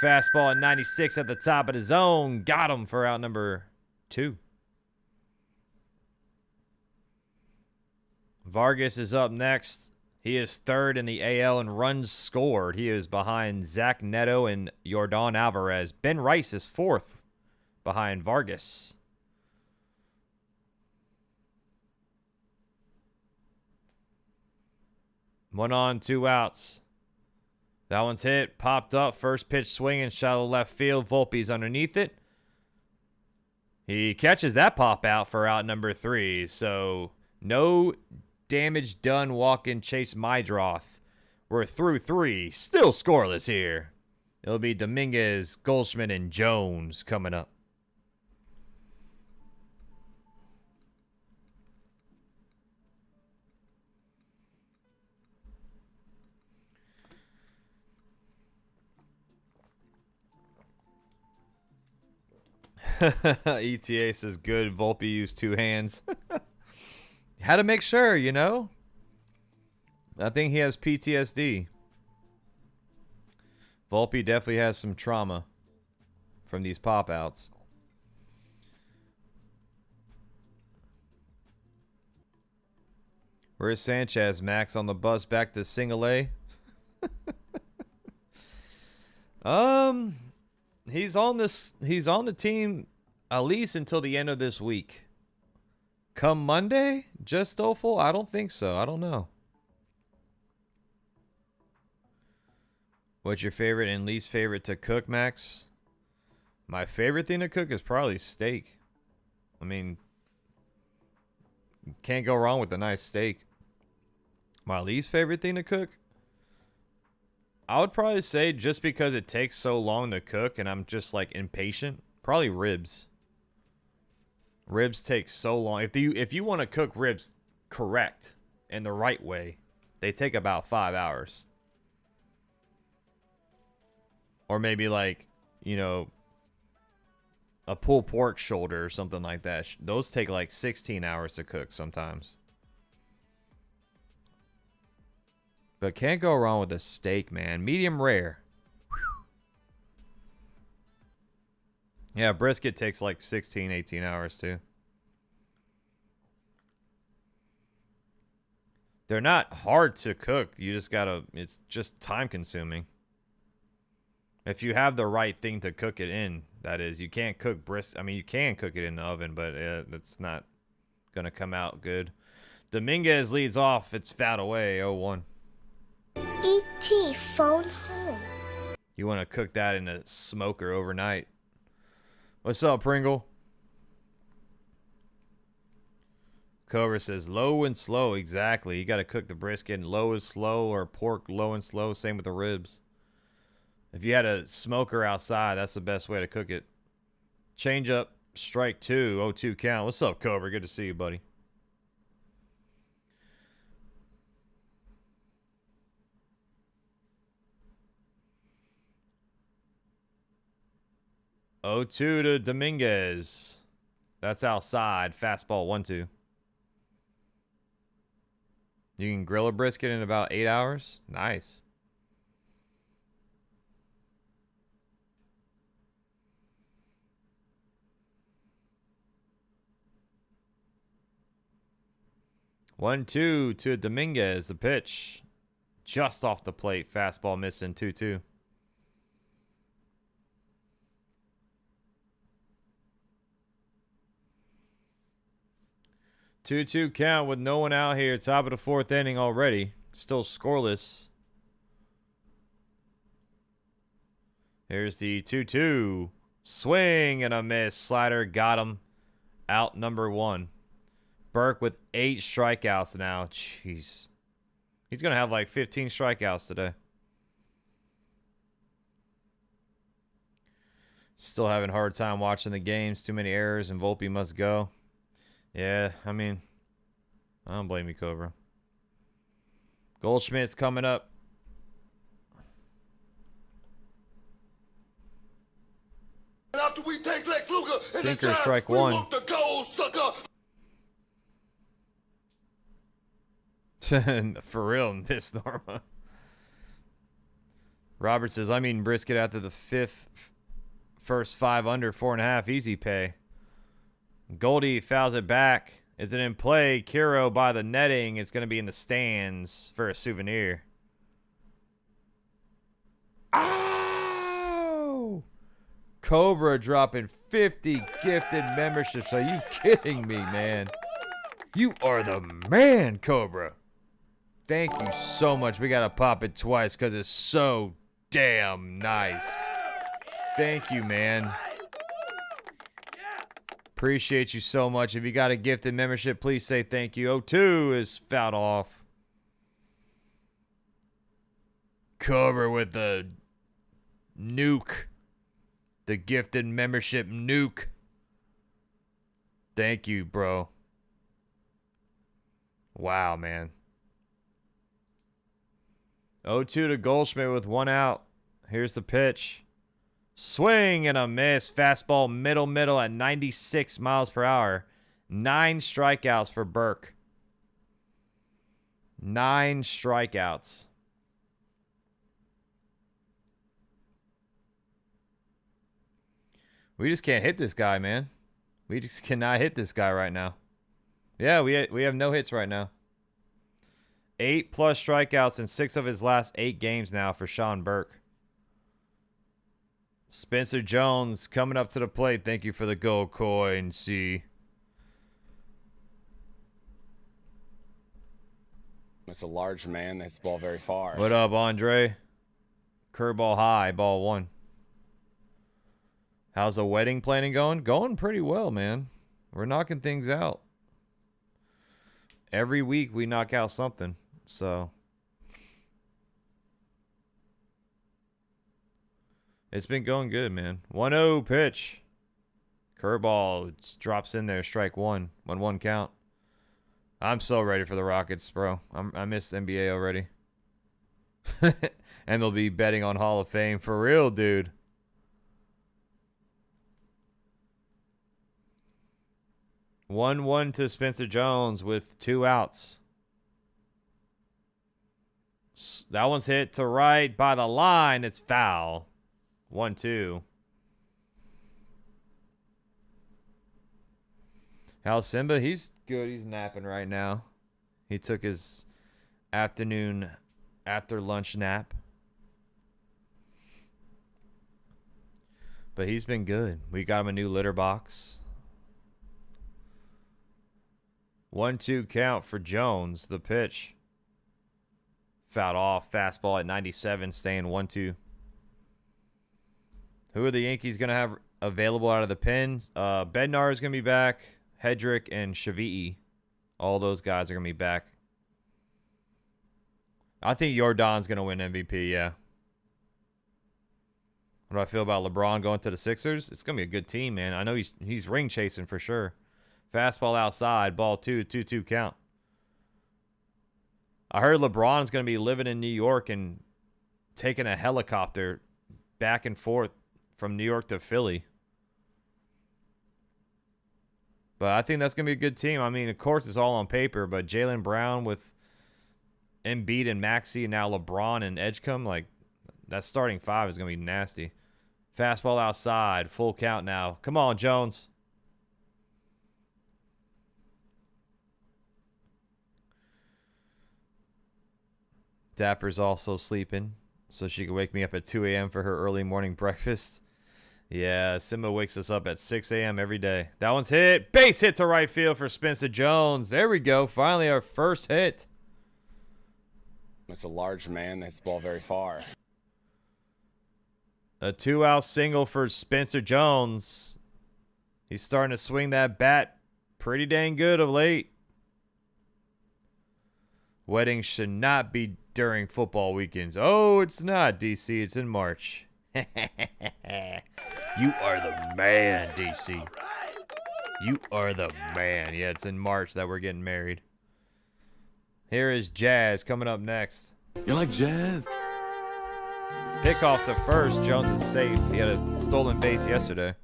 Fastball at 96 at the top of the zone. Got him for out number 2. Vargas is up next. He is third in the AL in runs scored. He is behind Zach Neto and Yordan Alvarez. Ben Rice is fourth behind Vargas. One on, 2 outs. That one's hit, popped up, first pitch swinging, shallow left field. Volpe's underneath it. He catches that pop out for out number 3. So no damage done walking Chase Meidroth. We're through 3. Still scoreless here. It'll be Dominguez, Goldschmidt, and Jones coming up. ETA says good. Volpe used 2 hands. Had to make sure, you know. I think he has PTSD. Volpe definitely has some trauma from these pop-outs. Where's Sanchez? Max on the bus back to single A. He's on the team at least until the end of this week. Come Monday, just Stoffel? I don't think so. I don't know. What's your favorite and least favorite to cook, Max? My favorite thing to cook is probably steak. I mean, can't go wrong with a nice steak. My least favorite thing to cook? I would probably say, just because it takes so long to cook and I'm just like impatient, probably ribs. Ribs take so long. If you want to cook ribs correct and the right way, they take about 5 hours. Or maybe like, you know, a pulled pork shoulder or something like that. Those take like 16 hours to cook sometimes. But can't go wrong with a steak, man. Medium rare. Yeah, brisket takes like 16, 18 hours too. They're not hard to cook. You just gotta, it's just time consuming. If you have the right thing to cook it in, that is. You can't cook brisket. I mean, you can cook it in the oven, but it's not gonna come out good. Dominguez leads off. It's fouled away, 0-1. E.T. phone home. You want to cook that in a smoker overnight. What's up, Pringle? Cobra says low and slow. Exactly. You got to cook the brisket low and slow, or pork low and slow. Same with the ribs. If you had a smoker outside, that's the best way to cook it. Change up. Strike 2. 0-2 count. What's up, Cobra? Good to see you, buddy. Oh, 2 to Dominguez. That's outside. Fastball 1-2. You can grill a brisket in about 8 hours. Nice. One, 2 to Dominguez. The pitch. Just off the plate. Fastball missing. 2-2. 2-2 count with no one out here. Top of the 4th inning already. Still scoreless. Here's the 2-2. Swing and a miss. Slider got him. Out number 1. Burke with 8 strikeouts now. Jeez. He's going to have like 15 strikeouts today. Still having a hard time watching the games. Too many errors and Volpe must go. Yeah, I mean, I don't blame you, Cobra. Goldschmidt's coming up. After we take Lex Luger in the Sinker, Giants, strike we 1. want the gold, sucker. For real, Miss Norma. Robert says, I'm eating brisket after the first 5 under 4.5 easy pay. Goldie fouls it back. Is it in play? Quero by the netting. It's going to be in the stands for a souvenir. Ow! Cobra dropping 50 gifted memberships. Are you kidding me, man? You are the man, Cobra. Thank you so much. We got to pop it twice because it's so damn nice. Thank you, man. Appreciate you so much. If you got a gifted membership, please say thank you. 0-2 is fouled off. Cobra with the nuke. The gifted membership nuke. Thank you, bro. Wow, man. 0-2 to Goldschmidt with 1 out. Here's the pitch. Swing and a miss. Fastball middle at 96 miles per hour. 9 strikeouts for Burke. 9 strikeouts. We just can't hit this guy, man. We just cannot hit this guy right now. Yeah, we have no hits right now. 8+ strikeouts in 6 of his last 8 games now for Sean Burke. Spencer Jones coming up to the plate. Thank you for the gold coin, C. It's a large man. That's the ball very far. What up, Andre? Curveball high, ball 1. How's the wedding planning going? Going pretty well, man. We're knocking things out. Every week we knock out something. So it's been going good, man. 1-0 pitch. Curveball drops in there. Strike 1. 1-1 count. I'm so ready for the Rockets, bro. I missed NBA already. MLB betting on Hall of Fame. For real, dude. One to Spencer Jones with 2 outs. That one's hit to right by the line. It's foul. 1-2. How's Simba? He's good. He's napping right now. He took his afternoon after lunch nap. But he's been good. We got him a new litter box. 1-2 count for Jones. The pitch. Fouled off. Fastball at 97. Staying 1-2. Who are the Yankees going to have available out of the pen? Bednar is going to be back. Hedrick and Shavii. All those guys are going to be back. I think Jordan's going to win MVP, yeah. What do I feel about LeBron going to the Sixers? It's going to be a good team, man. I know he's ring chasing for sure. Fastball outside, ball 2, 2-2 count. I heard LeBron's going to be living in New York and taking a helicopter back and forth from New York to Philly. But I think that's going to be a good team. I mean, of course, it's all on paper, but Jaylen Brown with Embiid and Maxey and now LeBron and Edgecombe, like, that starting 5 is going to be nasty. Fastball outside, full count now. Come on, Jones. Dapper's also sleeping, so she can wake me up at 2 a.m. for her early morning breakfast. Yeah, Simba wakes us up at 6 a.m. every day. That one's hit. Base hit to right field for Spencer Jones. There we go. Finally, our first hit. It's a large man. That's the ball very far. A 2-out single for Spencer Jones. He's starting to swing that bat pretty dang good of late. Weddings should not be during football weekends. Oh, it's not, DC. It's in March. You are the man, DC. You are the man. Yeah, it's in March that we're getting married. Here is Jazz coming up next. You like jazz? Pick off to first. Jones is safe. He had a stolen base yesterday.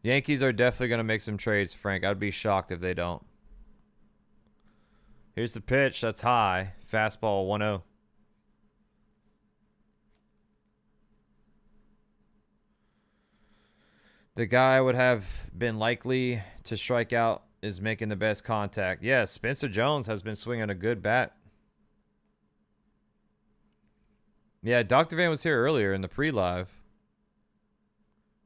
Yankees are definitely going to make some trades, Frank. I'd be shocked if they don't. Here's the pitch. That's high. Fastball 1-0. The guy would have been likely to strike out is making the best contact. Yeah, Spencer Jones has been swinging a good bat. Yeah, Dr. Van was here earlier in the pre-live.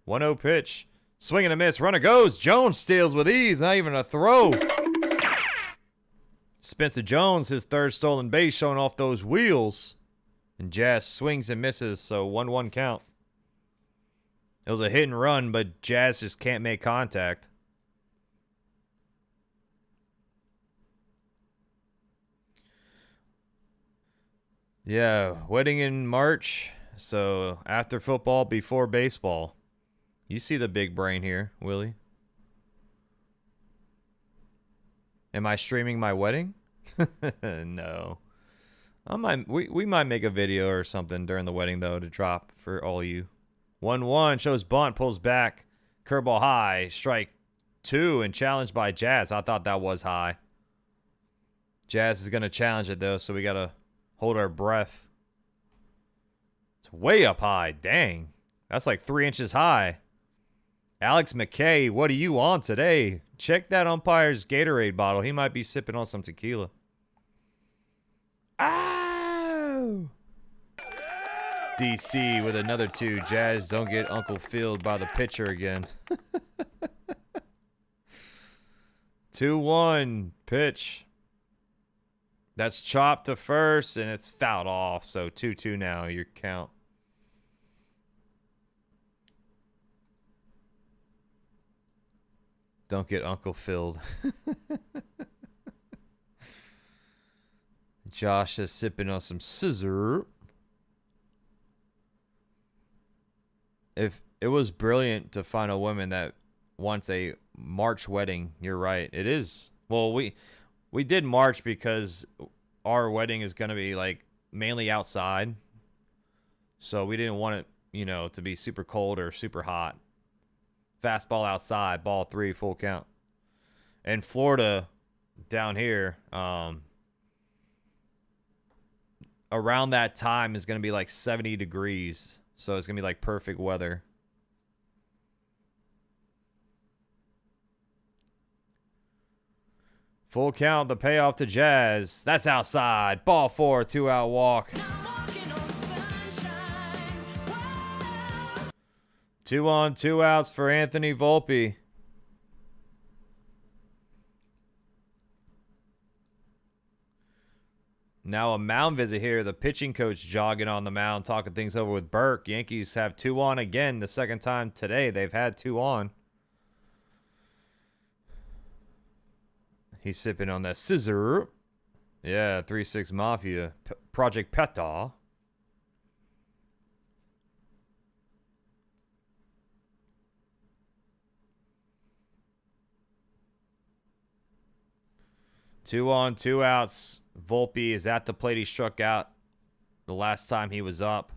1-0 pitch. Swing and a miss. Runner goes. Jones steals with ease. Not even a throw. Spencer Jones, his third stolen base, showing off those wheels. And Jazz swings and misses, so 1-1 count. It was a hit and run, but Jazz just can't make contact. Yeah, wedding in March. So after football, before baseball. You see the big brain here, Willie. Am I streaming my wedding? No. We might make a video or something during the wedding, though, to drop for all you. 1-1, shows bunt, pulls back. Curveball high, strike 2, and challenged by Jazz. I thought that was high. Jazz is going to challenge it, though, so we got to hold our breath. It's way up high. Dang. That's like 3 inches high. Alex McKay, what are you on today? Check that umpire's Gatorade bottle. He might be sipping on some tequila. Ow! DC with another 2. Jazz don't get Uncle Filled by the pitcher again. 2-1 pitch. That's chopped to first, and it's fouled off. So 2-2 now, your count. Don't get Uncle Filled. Josh is sipping on some scissor. If it was brilliant to find a woman that wants a March wedding, you're right. It is. Well, we did March because our wedding is going to be like mainly outside. So we didn't want it, you know, to be super cold or super hot. Fastball outside, ball 3, full count. And Florida down here, around that time is going to be like 70 degrees. So it's going to be like perfect weather. Full count, the payoff to Jazz. That's outside. Ball 4, 2-out walk. 2 on, 2 outs for Anthony Volpe. Now a mound visit here. The pitching coach jogging on the mound, talking things over with Burke. Yankees have 2 on again. The second time today they've had 2 on. He's sipping on that scissor. Yeah, 3-6 Mafia. Project Peta. Two on, 2 outs. Volpe is at the plate. He struck out the last time he was up.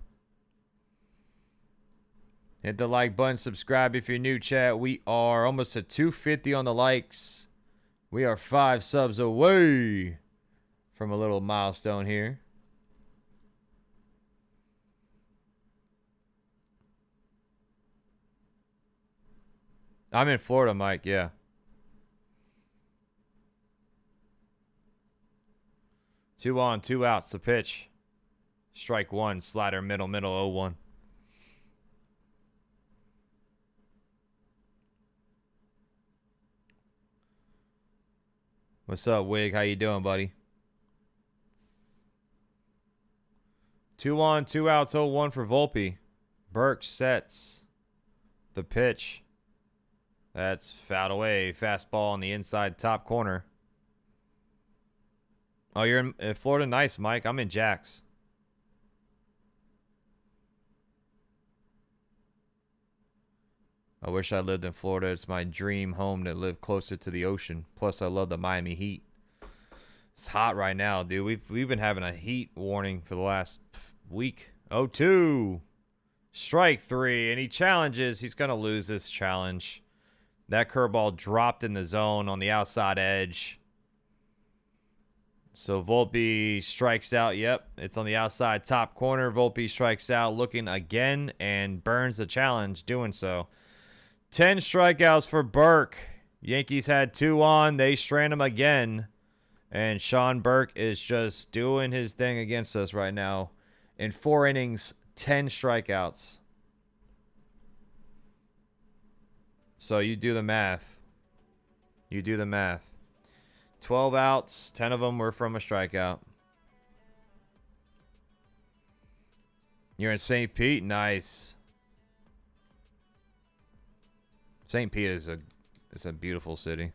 Hit the like button. Subscribe if you're new, chat. We are almost at 250 on the likes. We are 5 subs away from a little milestone here. I'm in Florida, Mike. Yeah. 2 on, 2 outs. The pitch. Strike 1. Slider, middle, 0-1. What's up, Wig? How you doing, buddy? 2 on, 2 outs, 0-1 for Volpe. Burke sets the pitch. That's fouled away. Fastball on the inside top corner. Oh, you're in Florida? Nice, Mike. I'm in Jax. I wish I lived in Florida. It's my dream home to live closer to the ocean. Plus, I love the Miami Heat. It's hot right now, dude. We've been having a heat warning for the last week. 0-2. Strike 3. And he challenges. He's going to lose this challenge. That curveball dropped in the zone on the outside edge. So Volpe strikes out. Yep, it's on the outside top corner. Volpe strikes out, looking again, and burns the challenge doing so. 10 strikeouts for Burke. Yankees had 2 on. They strand him again. And Sean Burke is just doing his thing against us right now. In 4 innings, 10 strikeouts. So you do the math. You do the math. 12 outs, 10 of them were from a strikeout. You're in St. Pete? Nice. St. Pete is a beautiful city.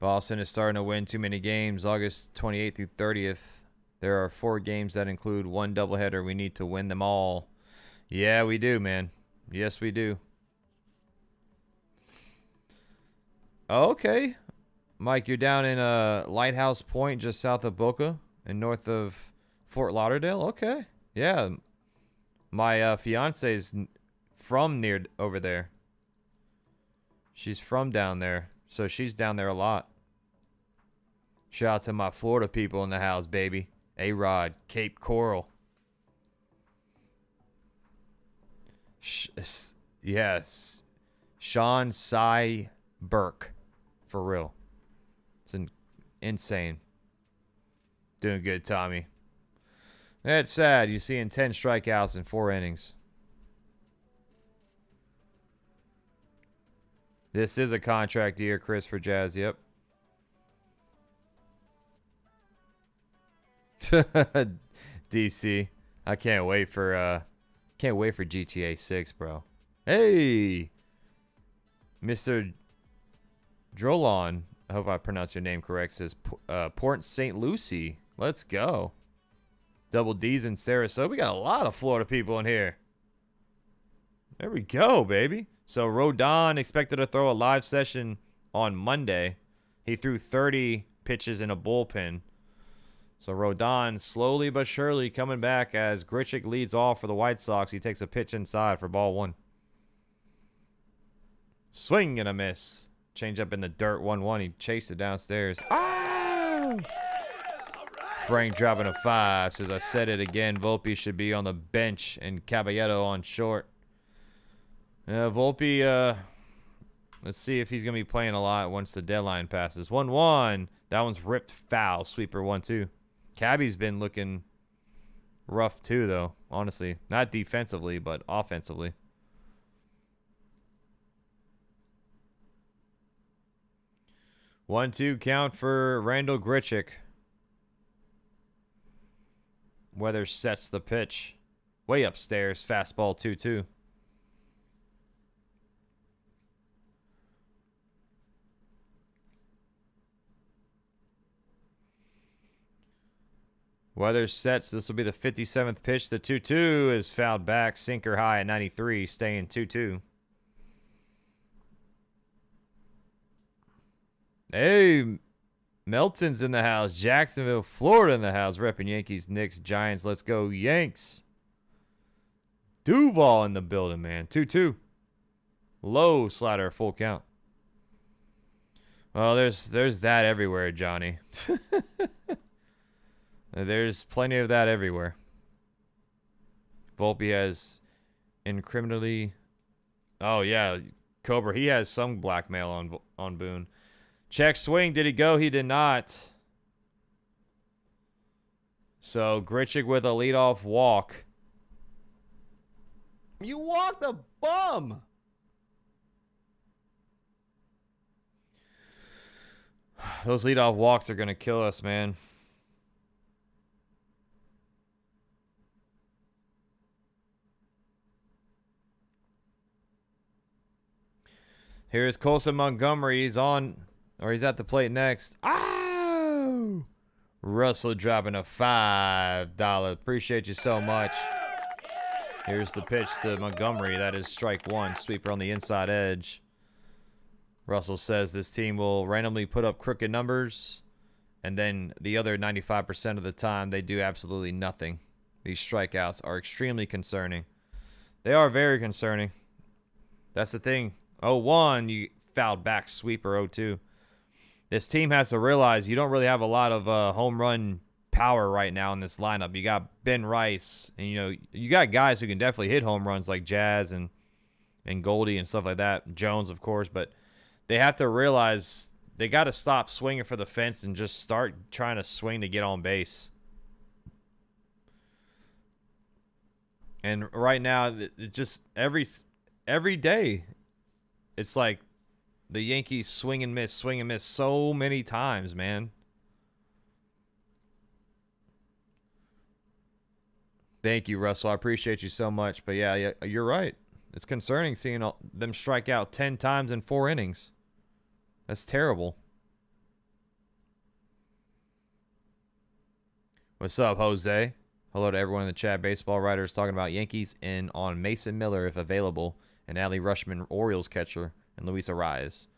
Boston is starting to win too many games. August 28th through 30th. There are 4 games that include 1 doubleheader. We need to win them all. Yeah, we do, man. Yes, we do. Okay. Mike, you're down in Lighthouse Point, just south of Boca and north of Fort Lauderdale? Okay. Yeah. My fiance's from near over there. She's from down there. So she's down there a lot. Shout out to my Florida people in the house, baby. A-Rod, Cape Coral. Yes. Sean Cy Burke. For real. It's insane. Doing good, Tommy. That's sad. You see in 10 strikeouts in 4 innings. This is a contract year, Chris, for Jazz. Yep. DC. I can't wait for GTA 6, bro. Hey, Mr. Drolon. I hope I pronounced your name correct. Says Port St. Lucie. Let's go. Double D's in Sarasota. We got a lot of Florida people in here. There we go, baby. So Rodon expected to throw a live session on Monday. He threw 30 pitches in a bullpen. So Rodon slowly but surely coming back as Grichuk leads off for the White Sox. He takes a pitch inside for ball 1. Swing and a miss. Change up in the dirt 1-1. He chased it downstairs. Ah! Frank dropping a 5. Says I said it again. Volpe should be on the bench and Caballero on short. Volpe, let's see if he's going to be playing a lot once the deadline passes. 1-1. That one's ripped foul. Sweeper 1-2. Cabby's been looking rough too, though, honestly. Not defensively, but offensively. One-two count for Randal Grichuk. Weather sets the pitch. Way upstairs. Fastball 2-2. Weather sets. This will be the 57th pitch. The 2-2 is fouled back. Sinker high at 93. Staying 2-2. Hey, Melton's in the house. Jacksonville, Florida in the house. Repping Yankees, Knicks, Giants. Let's go, Yanks. Duval in the building, man. 2-2. Low slider, full count. Well, there's that everywhere, Johnny. There's plenty of that everywhere. Volpe has incriminately... Oh, yeah. Cobra, he has some blackmail on Boone. Check swing. Did he go? He did not. So, Grichuk with a leadoff walk. You walked a bum. Those leadoff walks are going to kill us, man. Here's Colson Montgomery. He's on, or he's at the plate next. Oh! Russell dropping a $5. Appreciate you so much. Here's the pitch to Montgomery. That is strike one. Sweeper on the inside edge. Russell says this team will randomly put up crooked numbers, and then the other 95% of the time they do absolutely nothing. These strikeouts are extremely concerning. They are very concerning. That's the thing. 0-1, you fouled back sweeper. 0-2. This team has to realize you don't really have a lot of home run power right now in this lineup. You got Ben Rice, and you got guys who can definitely hit home runs like Jazz and Goldie and stuff like that. Jones, of course, but they have to realize they got to stop swinging for the fence and just start trying to swing to get on base. And right now, it just every day, it's like the Yankees swing and miss so many times, man. Thank you, Russell. I appreciate you so much. But yeah, you're right. It's concerning seeing them strike out 10 times in 4 innings. That's terrible. What's up, Jose? Hello to everyone in the chat. Baseball writers talking about Yankees in on Mason Miller if available, and Adley Rutschman, Orioles catcher, and Luis Arraez.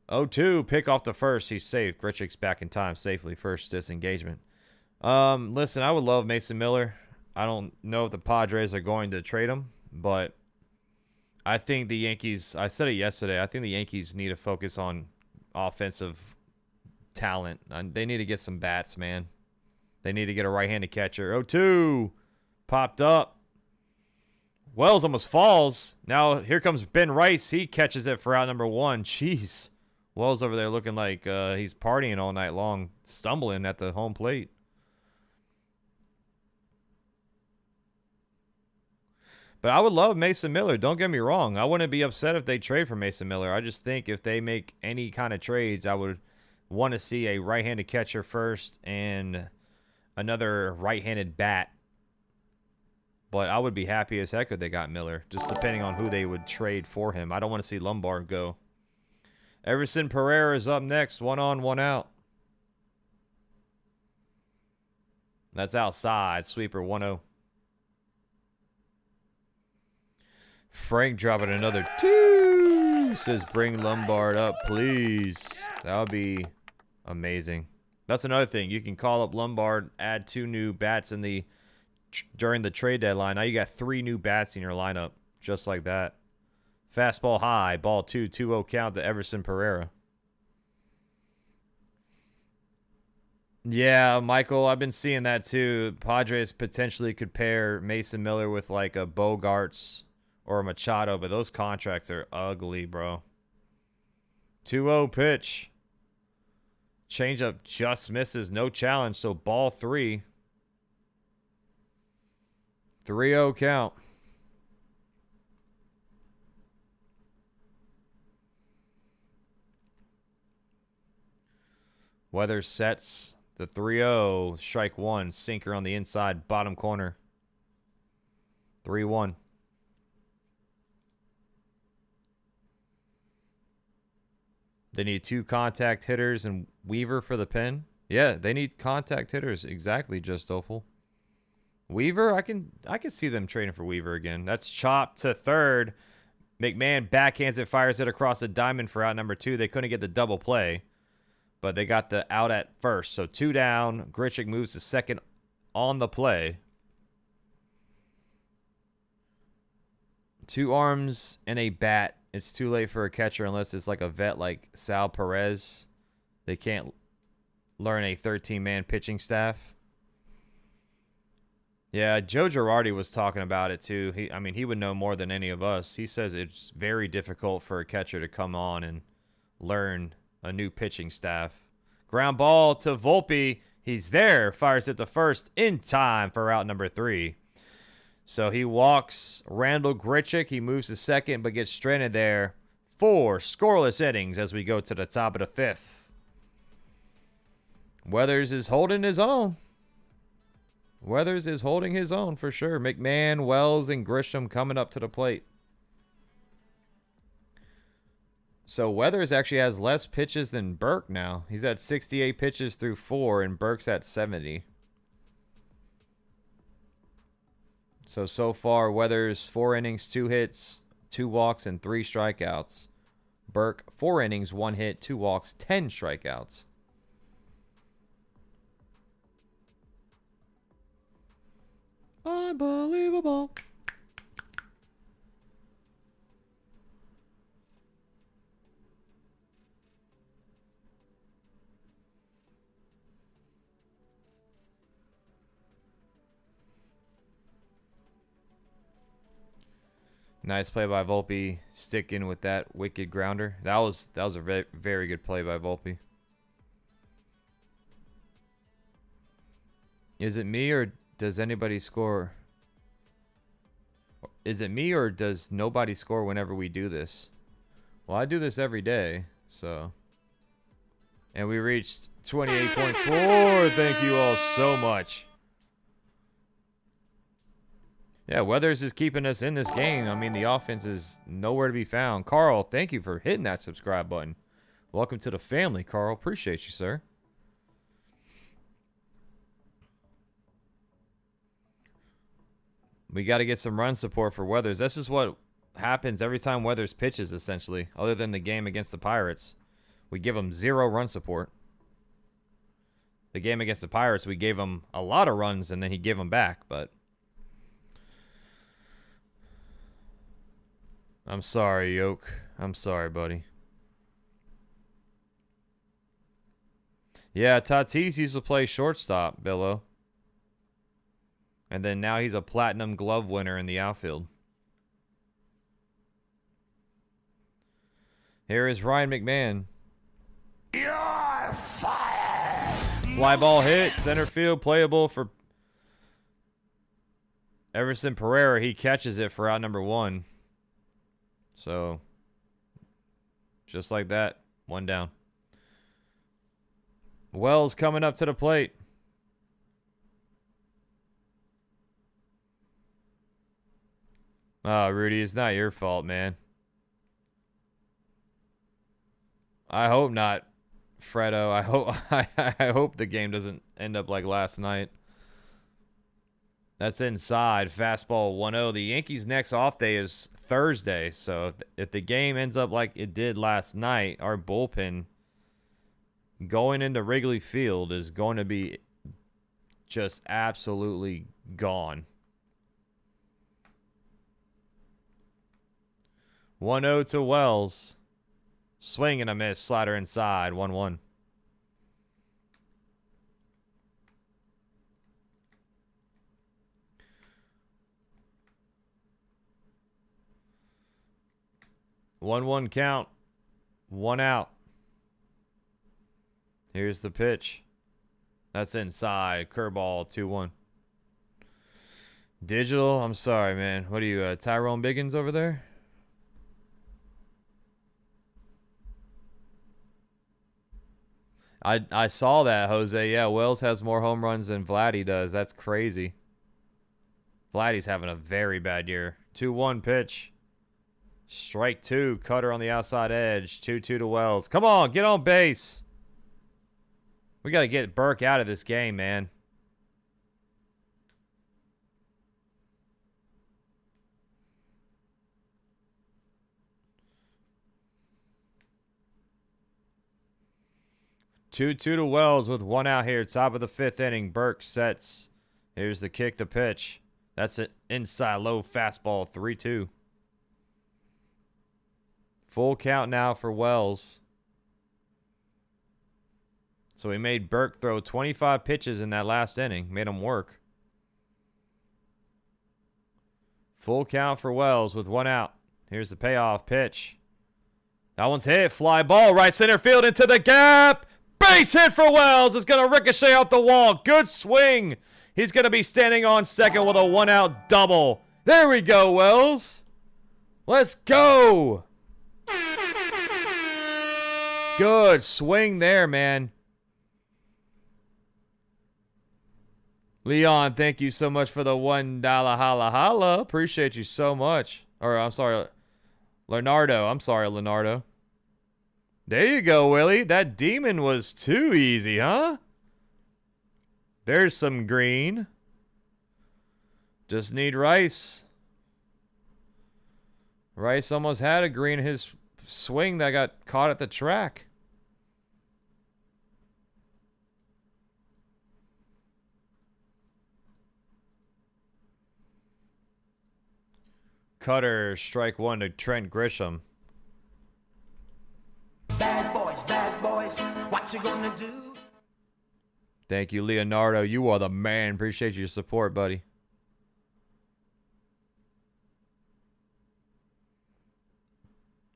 0-2, pick off the first. He's safe. Grichuk's back in time safely. First disengagement. Listen, I would love Mason Miller. I don't know if the Padres are going to trade him, but I think the Yankees, I said it yesterday, I think the Yankees need to focus on offensive talent. They need to get some bats, man. They need to get a right-handed catcher. 0-2. Popped up. Wells almost falls. Now here comes Ben Rice. He catches it for out number 1. Jeez. Wells over there looking like he's partying all night long, stumbling at the home plate. But I would love Mason Miller. Don't get me wrong. I wouldn't be upset if they trade for Mason Miller. I just think if they make any kind of trades, I would want to see a right-handed catcher first and another right-handed bat. But I would be happy as heck if they got Miller, just depending on who they would trade for him. I don't want to see Lombard go. Everson Pereira is up next. 1 on, 1 out. That's outside. Sweeper 1-0. Frank dropping another 2. Says bring Lombard up, please. That would be amazing. That's another thing. You can call up Lombard, add 2 new bats in during the trade deadline. Now you got 3 new bats in your lineup, just like that. Fastball high, ball 2, 2-0 count to Everson Pereira. Yeah, Michael, I've been seeing that too. Padres potentially could pair Mason Miller with like a Bogarts or a Machado, but those contracts are ugly, bro. 2-0 pitch. Changeup just misses, no challenge, so ball 3. 3-0 count. Weather sets the 3-0. Strike 1. Sinker on the inside, bottom corner. 3-1. They need 2 contact hitters and Weaver for the pin. Yeah, they need contact hitters. Exactly, Just Stoffel. Weaver, I can see them trading for Weaver again. That's chopped to third. McMahon backhands it, fires it across the diamond for out number 2. They couldn't get the double play, but they got the out at first. So 2 down. Grichuk moves to second on the play. 2 arms and a bat. It's too late for a catcher unless it's like a vet like Sal Perez. They can't learn a 13-man pitching staff. Yeah, Joe Girardi was talking about it too. He would know more than any of us. He says it's very difficult for a catcher to come on and learn a new pitching staff. Ground ball to Volpe. He's there. Fires it to first in time for out number 3. So he walks Randal Grichuk. He moves to second but gets stranded there. 4 scoreless innings as we go to the top of the 5th. Weathers is holding his own. Weathers is holding his own for sure. McMahon, Wells, and Grisham coming up to the plate. So Weathers actually has less pitches than Burke now. He's at 68 pitches through 4, and Burke's at 70. So far, Weathers 4 innings, 2 hits, 2 walks, and 3 strikeouts. Burke 4 innings, 1 hit, 2 walks, 10 strikeouts. Unbelievable. Nice play by Volpe, sticking with that wicked grounder. That was a very, very good play by Volpe. Is it me or does anybody score? Is it me or does nobody score whenever we do this? Well, I do this every day, so. And we reached 28.4. Thank you all so much. Yeah, Weathers is keeping us in this game. I mean, the offense is nowhere to be found. Carl, thank you for hitting that subscribe button. Welcome to the family, Carl. Appreciate you, sir. We got to get some run support for Weathers. This is what happens every time Weathers pitches, essentially. Other than the game against the Pirates. We give him 0 run support. The game against the Pirates, we gave him a lot of runs, and then he gave them back, but... I'm sorry, Yoke. I'm sorry, buddy. Yeah, Tatis used to play shortstop, Billo. And then now he's a platinum glove winner in the outfield. Here is Ryan McMahon. You're fired! Fly ball hit, center field, playable for Everson Pereira. He catches it for out number 1. So, just like that, 1 down. Wells coming up to the plate. Oh, Rudy, it's not your fault, man. I hope not, Fredo. I hope the game doesn't end up like last night. That's inside. Fastball 1-0. The Yankees' next off day is Thursday. So if the game ends up like it did last night, our bullpen going into Wrigley Field is going to be just absolutely gone. 1-0 to Wells. Swing and a miss. Slider inside. 1-1. One count. 1 out. Here's the pitch. That's inside. Curveball 2-1. Digital. I'm sorry, man. What are you, Tyrone Biggins over there? I saw that, Jose. Yeah, Wells has more home runs than Vladdy does. That's crazy. Vladdy's having a very bad year. 2-1 pitch. Strike 2. Cutter on the outside edge. 2-2 to Wells. Come on, get on base. We got to get Burke out of this game, man. Two to Wells with 1 out here. Top of the 5th inning. Burke sets. Here's the kick, the pitch. That's an inside low fastball. 3-2. Full count now for Wells. So he made Burke throw 25 pitches in that last inning. Made him work. Full count for Wells with 1 out. Here's the payoff pitch. That one's hit. Fly ball. Right center field into the gap. Base hit for Wells. It's going to ricochet out the wall. Good swing. He's going to be standing on second with a 1-out double. There we go, Wells. Let's go. Good swing there, man. Leon, thank you so much for the $1 holla holla. Appreciate you so much. Or, I'm sorry, Leonardo. I'm sorry, Leonardo. There you go, Willie. That demon was too easy, huh? There's some green. Just need Rice. Rice almost had a green in his swing that got caught at the track. Cutter, strike one to Trent Grisham. Bad boys, what you gonna do? Thank you, Leonardo. You are the man. Appreciate your support, buddy.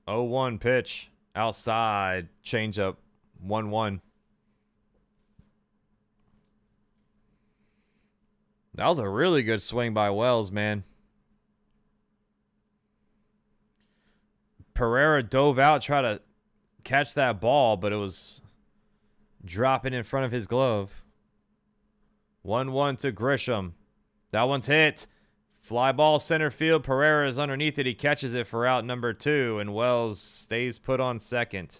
Oh, 1 pitch. Outside. Changeup. 1-1. That was a really good swing by Wells, man. Pereira dove out, tried to catch that ball, but it was dropping in front of his glove. 1-1 to Grisham. That one's hit. Fly ball center field. Pereira is underneath it. He catches it for out number 2, and Wells stays put on second.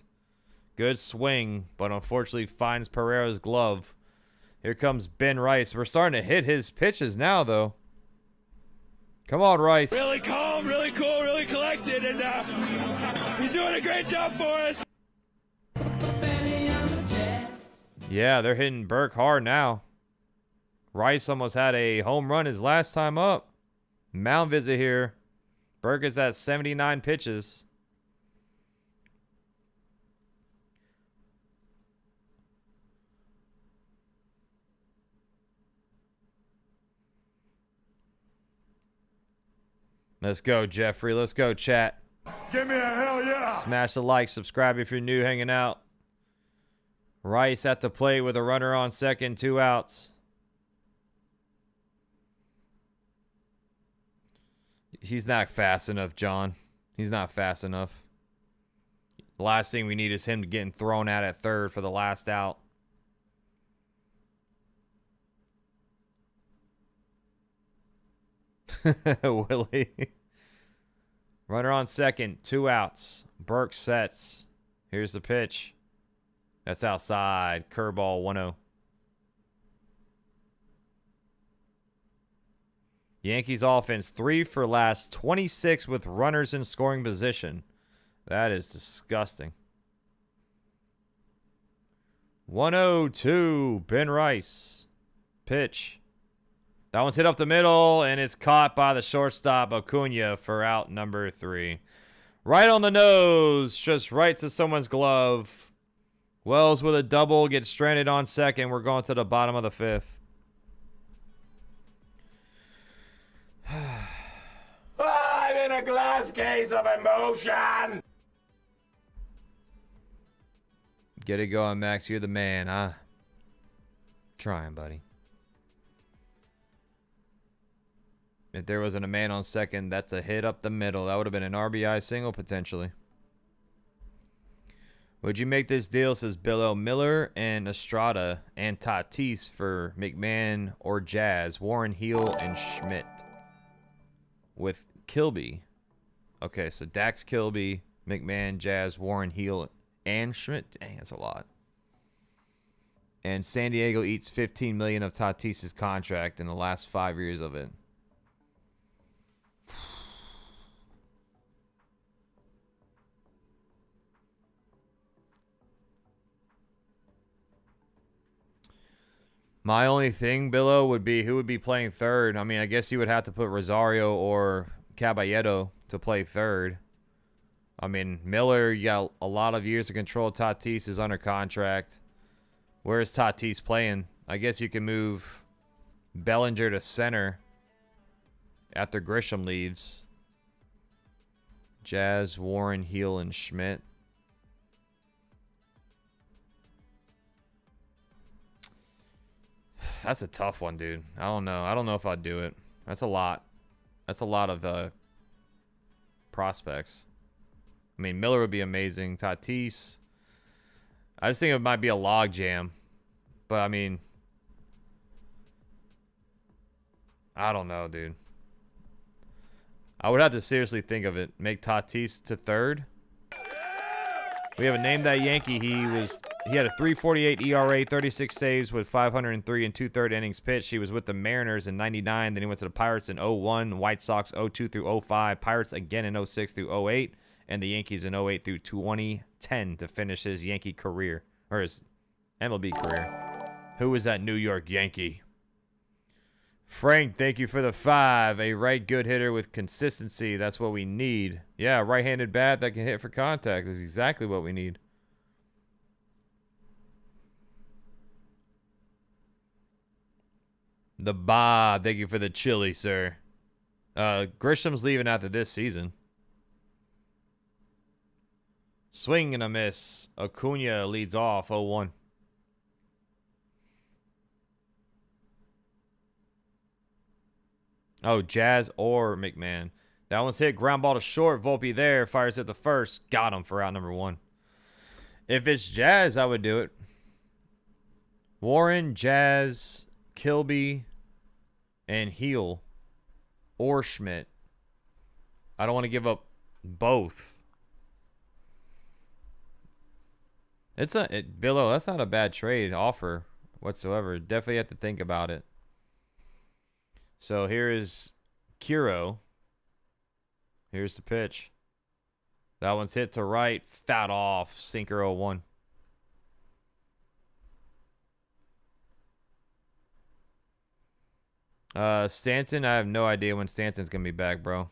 Good swing, but unfortunately finds Pereira's glove. Here comes Ben Rice. We're starting to hit his pitches now, though. Come on, Rice. Really calm, really cool, really collected, and he's doing a great job for us. Yeah, they're hitting Burke hard now. Rice almost had a home run his last time up. Mound visit here. Burke is at 79 pitches. Let's go, Jeffrey. Let's go, chat. Give me a hell yeah. Smash the like, subscribe if you're new, hanging out. Rice at the plate with a runner on second, 2 outs. He's not fast enough, John. He's not fast enough. The last thing we need is him getting thrown out at third for the last out. Willie. Runner on second, 2 outs. Burke sets. Here's the pitch. That's outside. Curveball, 1-0. Yankees offense 3 for last, 26 with runners in scoring position. That is disgusting. 1-0-2, Ben Rice. Pitch. That one's hit up the middle, and it's caught by the shortstop, Acuna, for out number 3. Right on the nose, just right to someone's glove. Wells with a double, gets stranded on second. We're going to the bottom of the 5th. 5 in a glass case of emotion. Get it going, Max. You're the man, huh? Trying, buddy. If there wasn't a man on second, that's a hit up the middle. That would have been an RBI single, potentially. Would you make this deal, says Billo, Miller and Estrada and Tatis for McMahon or Jazz, Warren Heel and Schmidt with Kilby. Okay, so Dax Kilby, McMahon, Jazz, Warren Heel, and Schmidt. Dang, that's a lot. And San Diego eats $15 million of Tatis's contract in the last 5 years of it. My only thing, Billo, would be who would be playing third. I mean, I guess you would have to put Rosario or Caballero to play third. I mean, Miller, you got a lot of years to control. Tatis is under contract. Where is Tatis playing? I guess you can move Bellinger to center after Grisham leaves. Jazz, Warren, Heel, and Schmidt. That's a tough one, dude. I don't know. I don't know if I'd do it. That's a lot. That's a lot of prospects. I mean, Miller would be amazing. Tatis. I just think it might be a log jam. But, I mean, I don't know, dude. I would have to seriously think of it. Make Tatis to third. We haven't named that Yankee. He had a 3.48 ERA, 36 saves with 503 and 2/3 innings pitched. He was with the Mariners in 99. Then he went to the Pirates in 01, White Sox 02 through 05, Pirates again in 06 through 08, and the Yankees in 08 through 2010 to finish his Yankee career, or his MLB career. Who was that New York Yankee? Frank, thank you for the 5. A right good hitter with consistency. That's what we need. Yeah, right-handed bat that can hit for contact is exactly what we need. The Bob, thank you for the chili, sir. Grisham's leaving after this season. Swing and a miss. Acuna leads off 0-1. Oh, Jazz or McMahon. That one's hit. Ground ball to short. Volpe there. Fires at the first. Got him for out number 1. If it's Jazz, I would do it. Warren, Jazz, Kilby, and Heel. Or Schmidt. I don't want to give up both. Billo, that's not a bad trade offer whatsoever. Definitely have to think about it. So here is Quero. Here's the pitch. That one's hit to right. Fouled off. Sinker 0-1. Stanton, I have no idea when Stanton's going to be back, bro.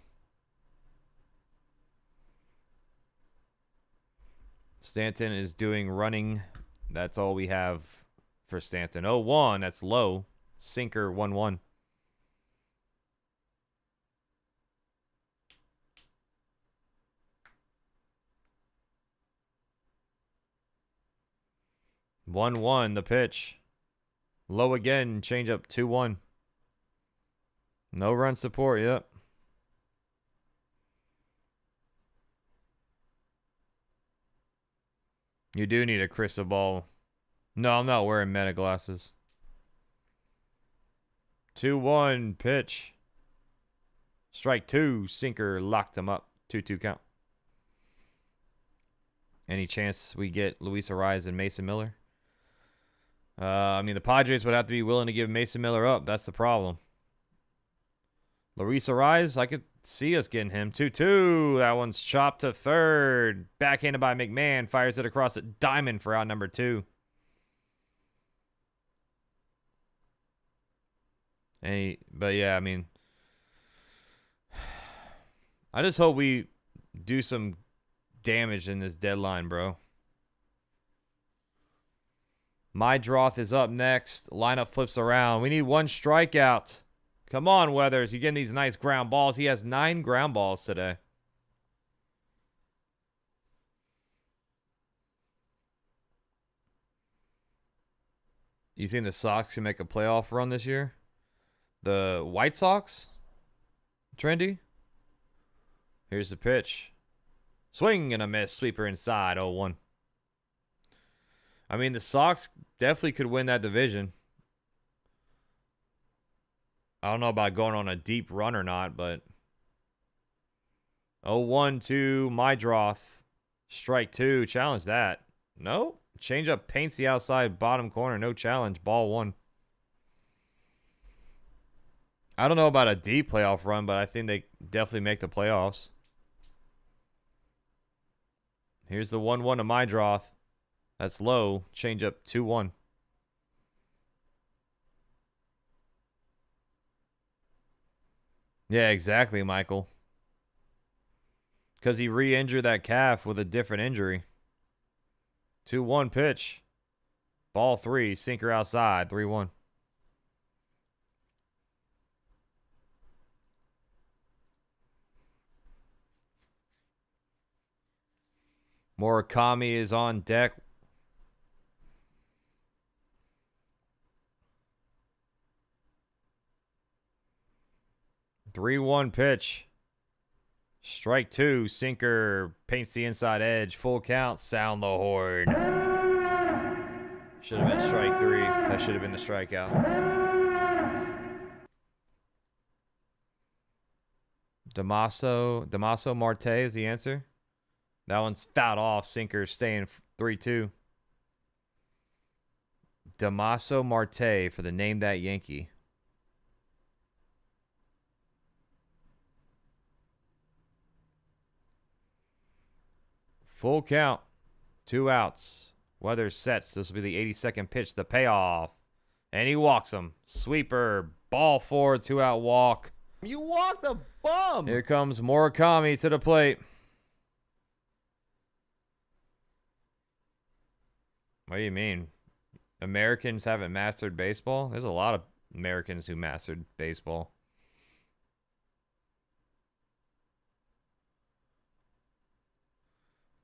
Stanton is doing running. That's all we have for Stanton. 0-1. That's low. Sinker 1-1. The pitch. Low again. Change up 2-1. No run support. Yep. You do need a crystal ball. No, I'm not wearing meta glasses. 2-1 pitch. Strike 2. Sinker locked him up. 2-2 count. Any chance we get Luis Ariz and Mason Miller? I mean, the Padres would have to be willing to give Mason Miller up. That's the problem. Luis Ariz, I could see us getting him. 2-2. That one's chopped to third. Backhanded by McMahon. Fires it across at diamond for out number 2. But yeah, I mean, I just hope we do some damage in this deadline, bro. Meidroth is up next. Lineup flips around. We need 1 strikeout. Come on, Weathers. You're getting these nice ground balls. He has 9 ground balls today. You think the Sox can make a playoff run this year? The White Sox? Trendy? Here's the pitch. Swing and a miss. Sweeper inside. 0-1. I mean, the Sox definitely could win that division. I don't know about going on a deep run or not, but 0-1 to Meidroth. Strike 2. Challenge that. No. Changeup paints the outside bottom corner. No challenge. Ball 1. I don't know about a deep playoff run, but I think they definitely make the playoffs. Here's the 1-1 to Meidroth. That's low. Changeup 2-1. Yeah, exactly, Michael. Because he re-injured that calf with a different injury. 2-1 pitch. Ball 3. Sinker outside. 3-1. Murakami is on deck. Three-one pitch. Strike 2. Sinker paints the inside edge. Full count. Sound the horn. Should have been strike 3. That should have been the strikeout. Damaso Marte is the answer. That one's fouled off. Sinker staying 3-2. Damaso Marte for the Name That Yankee. Full count. 2 outs. Weather sets. This will be the 82nd pitch. The payoff. And he walks him. Sweeper. Ball 4. 2-out walk. You walked a bum. Here comes Murakami to the plate. What do you mean? Americans haven't mastered baseball? There's a lot of Americans who mastered baseball.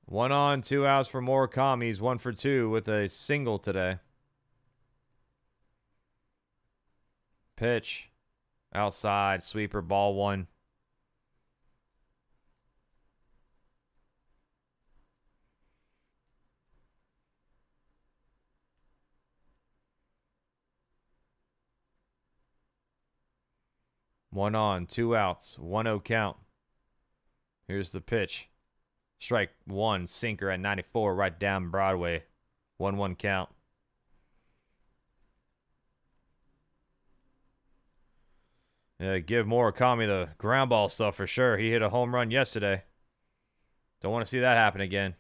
One on, 2 outs for Murakami. He's 1 for 2 with a single today. Pitch. Outside. Sweeper. Ball 1. One on, 2 outs, 1-0 count. Here's the pitch. Strike 1, sinker at 94, right down Broadway. 1-1 count. Yeah, give Murakami the ground ball stuff for sure. He hit a home run yesterday. Don't want to see that happen again.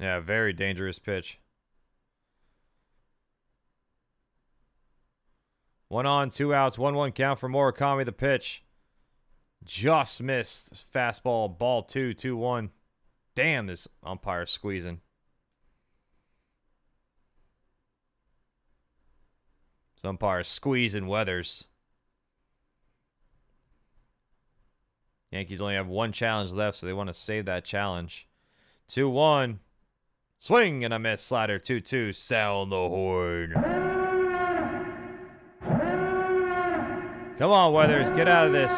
Yeah, very dangerous pitch. 1 on, 2 outs, 1-1 count for Murakami. The pitch. Just missed. Fastball, ball 2, 2-1. Damn, this umpire's squeezing. This umpire's squeezing Weathers. Yankees only have 1 challenge left, so they want to save that challenge. 2-1. Swing and a miss. Slider 2-2. Sound the horn. Come on, Weathers. Get out of this.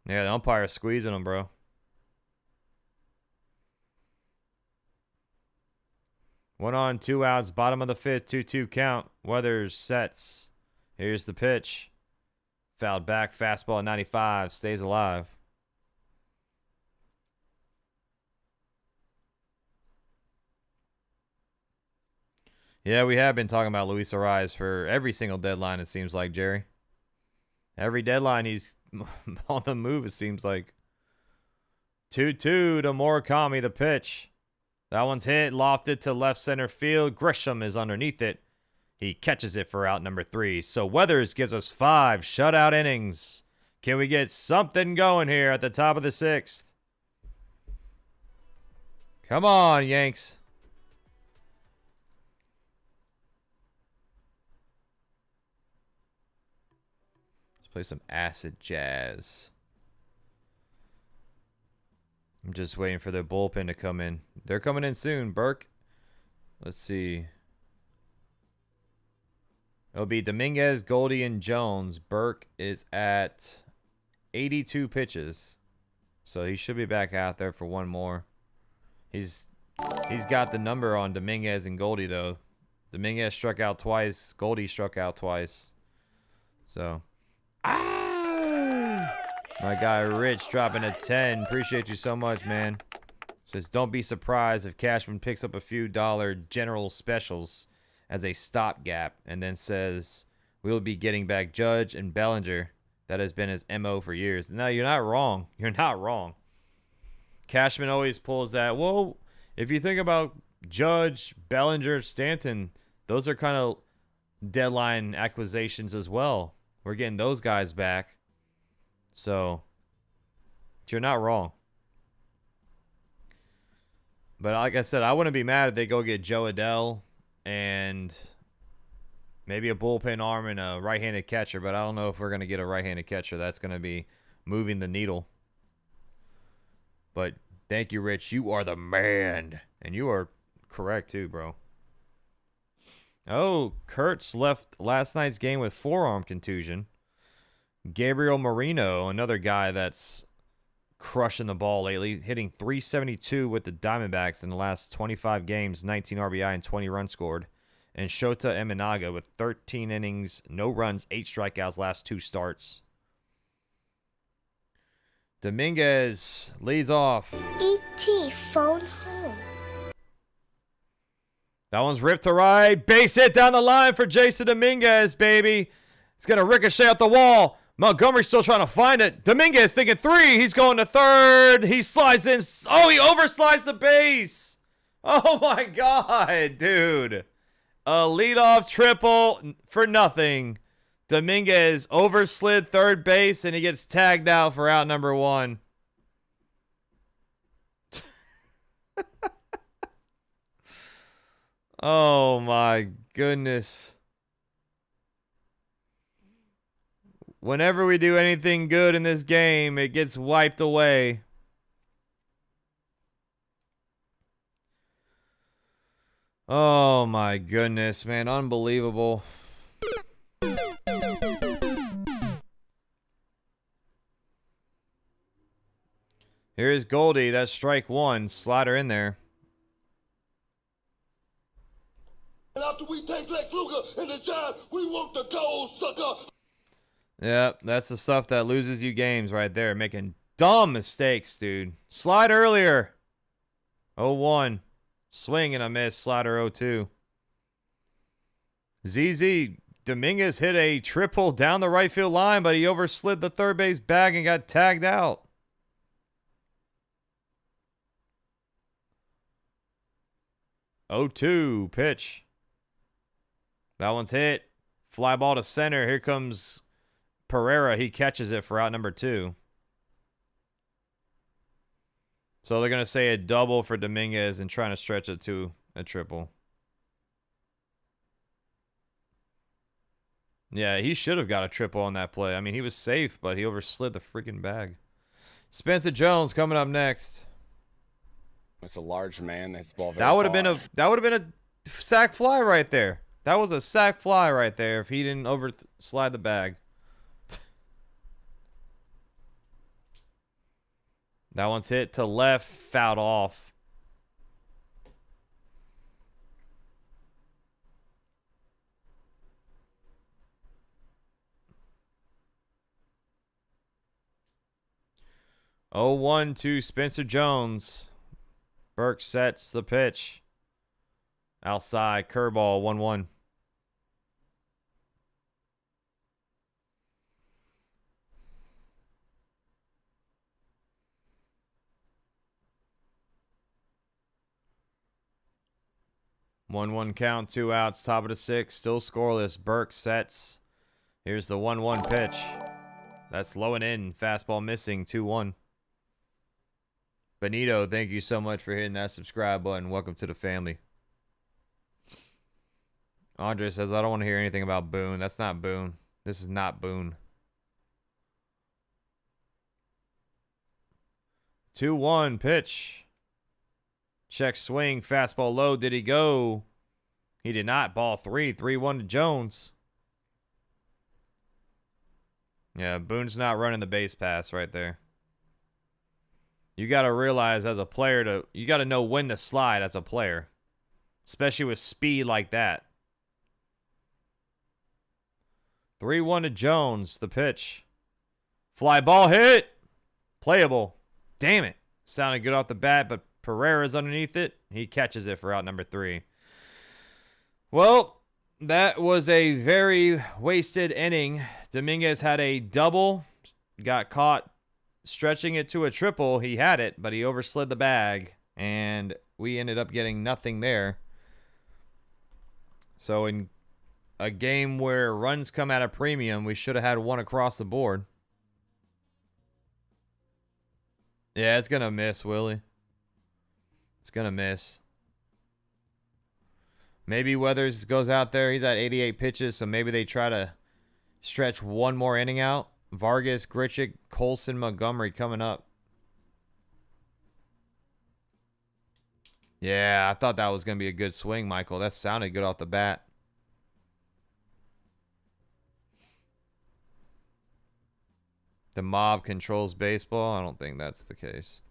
Yeah, the umpire's squeezing him, bro. 1 on, 2 outs. Bottom of the 5th. 2-2 count. Weathers sets. Here's the pitch. Fouled back. Fastball at 95. Stays alive. Yeah, we have been talking about Luis Ariz for every single deadline, it seems like, Jerry. Every deadline, he's on the move, it seems like. 2-2 to Murakami, the pitch. That one's hit, lofted to left center field. Grisham is underneath it. He catches it for out number 3. So Weathers gives us 5 shutout innings. Can we get something going here at the top of the 6th? Come on, Yanks. Play some acid jazz. I'm just waiting for the bullpen to come in. They're coming in soon, Burke. Let's see. It'll be Dominguez, Goldie, and Jones. Burke is at 82 pitches. So he should be back out there for 1 more. He's got the number on Dominguez and Goldie, though. Dominguez struck out twice. Goldie struck out twice. So... My guy Rich dropping a 10. Appreciate you so much, man. Says, don't be surprised if Cashman picks up a few dollar general specials as a stopgap. And then says, we'll be getting back Judge and Bellinger. That has been his MO for years. No, you're not wrong. You're not wrong. Cashman always pulls that. Well, if you think about Judge, Bellinger, Stanton, those are kind of deadline acquisitions as well. We're getting those guys back. So, you're not wrong. But like I said, I wouldn't be mad if they go get Joe Adele and maybe a bullpen arm and a right-handed catcher. But I don't know if we're going to get a right-handed catcher. That's going to be moving the needle. But thank you, Rich. You are the man. And you are correct, too, bro. Oh, Kurtz left last night's game with forearm contusion. Gabriel Marino, another guy that's crushing the ball lately, hitting .372 with the Diamondbacks in the last 25 games, 19 RBI and 20 runs scored. And Shota Eminaga with 13 innings, no runs, 8 strikeouts last 2 starts. Dominguez leads off. ET phone home. That one's ripped to right. Base hit down the line for Jasson Dominguez, baby. It's going to ricochet out the wall. Montgomery's still trying to find it. Dominguez thinking 3. He's going to third. He slides in. Oh, he overslides the base. Oh, my God, dude. A leadoff triple for nothing. Dominguez overslid third base, and he gets tagged out for out number 1. Oh, my goodness. Whenever we do anything good in this game, it gets wiped away. Oh, my goodness, man. Unbelievable. Here's Goldie. That's strike 1. Slider in there. And after we take Lex Luger and the Giants, we want the gold, sucker. Yep, that's the stuff that loses you games right there. Making dumb mistakes, dude. Slide earlier. 0-1. Swing and a miss. Slider 0-2. ZZ Dominguez hit a triple down the right field line, but he overslid the third base bag and got tagged out. Oh, 2 pitch. That one's hit. Fly ball to center. Here comes Pereira. He catches it for out number 2. So they're going to say a double for Dominguez and trying to stretch it to a triple. Yeah, he should have got a triple on that play. I mean, he was safe, but he overslid the freaking bag. Spencer Jones coming up next. It's a large man. That's ball very That would have far. been a sack fly right there. That was a sack fly right there if he didn't overslide the bag. That one's hit to left, fouled off. Oh, 1 to Spencer Jones. Burke sets the pitch. Outside, curveball, 1-1. One count, 2 outs, top of the 6th, still scoreless. Burke sets. Here's the 1-1 pitch. That's low and in. Fastball missing, 2-1. Benito, thank you so much for hitting that subscribe button. Welcome to the family. Andre says, I don't want to hear anything about Boone. That's not Boone. This is not Boone. 2-1 pitch. Check swing. Fastball low. Did he go? He did not. Ball 3. 3-1 to Jones. Yeah, Boone's not running the base pass right there. You got to realize as a player you got to know when to slide as a player. Especially with speed like that. 3-1 to Jones, the pitch. Fly ball hit. Playable. Damn it. Sounded good off the bat, but Pereira's underneath it. He catches it for out number 3. Well, that was a very wasted inning. Dominguez had a double. Got caught stretching it to a triple. He had it, but he overslid the bag. And we ended up getting nothing there. So in a game where runs come at a premium, we should have had 1 across the board. Yeah, it's going to miss, Willie. It's going to miss. Maybe Weathers goes out there. He's at 88 pitches, so maybe they try to stretch 1 more inning out. Vargas, Grichuk, Colson, Montgomery coming up. Yeah, I thought that was going to be a good swing, Michael. That sounded good off the bat. The mob controls baseball? I don't think that's the case.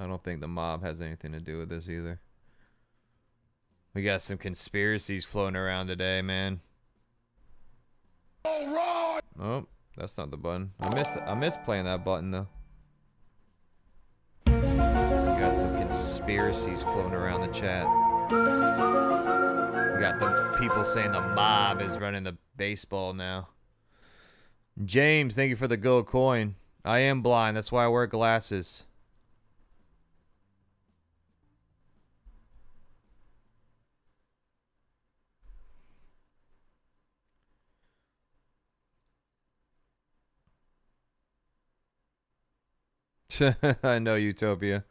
I don't think the mob has anything to do with this either. We got some conspiracies floating around today, man. All right. Oh, that's not the button. I missed playing that button though. We got some conspiracies floating around the chat. We got the people saying the mob is running the baseball now. James, thank you for the gold coin. I am blind, that's why I wear glasses. I know, Utopia.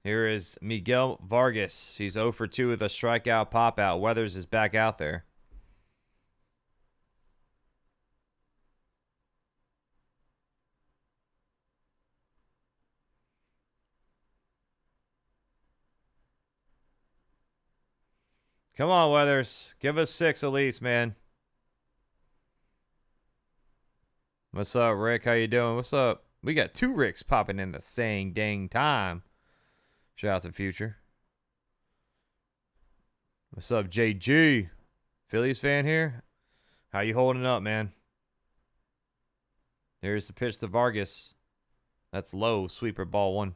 Here is Miguel Vargas. He's 0 for 2 with a strikeout pop out. Weathers is back out there. Come on, Weathers. Give us 6 at least, man. What's up, Rick? How you doing? What's up? We got 2 Ricks popping in the same dang time. Shout out to Future. What's up, JG? Phillies fan here? How you holding up, man? There's the pitch to Vargas. That's low. Sweeper, ball 1.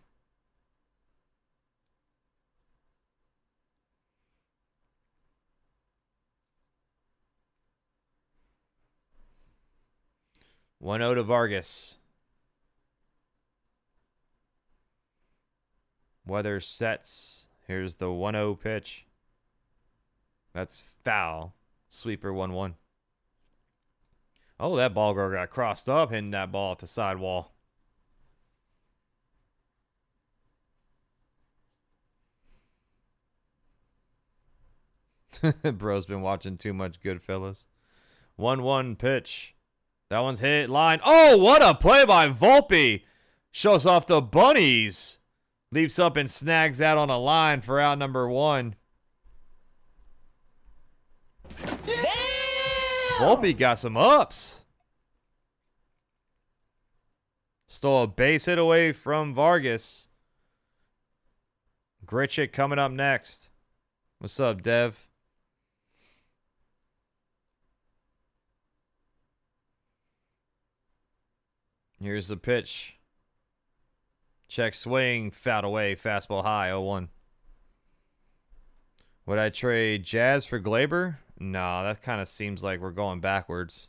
One 0 to Vargas. Weather sets. Here's the 1-0 pitch. That's foul. Sweeper 1-1. Oh, that ball girl got crossed up, hitting that ball at the sidewall. Bro's been watching too much Goodfellas. 1-1 pitch. That one's hit line. Oh, what a play by Volpe. Shows off the bunnies. Leaps up and snags out on a line for out number 1. Damn! Volpe got some ups. Stole a base hit away from Vargas. Grichuk coming up next. What's up, Dev? Here's the pitch. Check swing, fouled away, fastball high, 0-1. Would I trade Jazz for Glaber? No, that kind of seems like we're going backwards.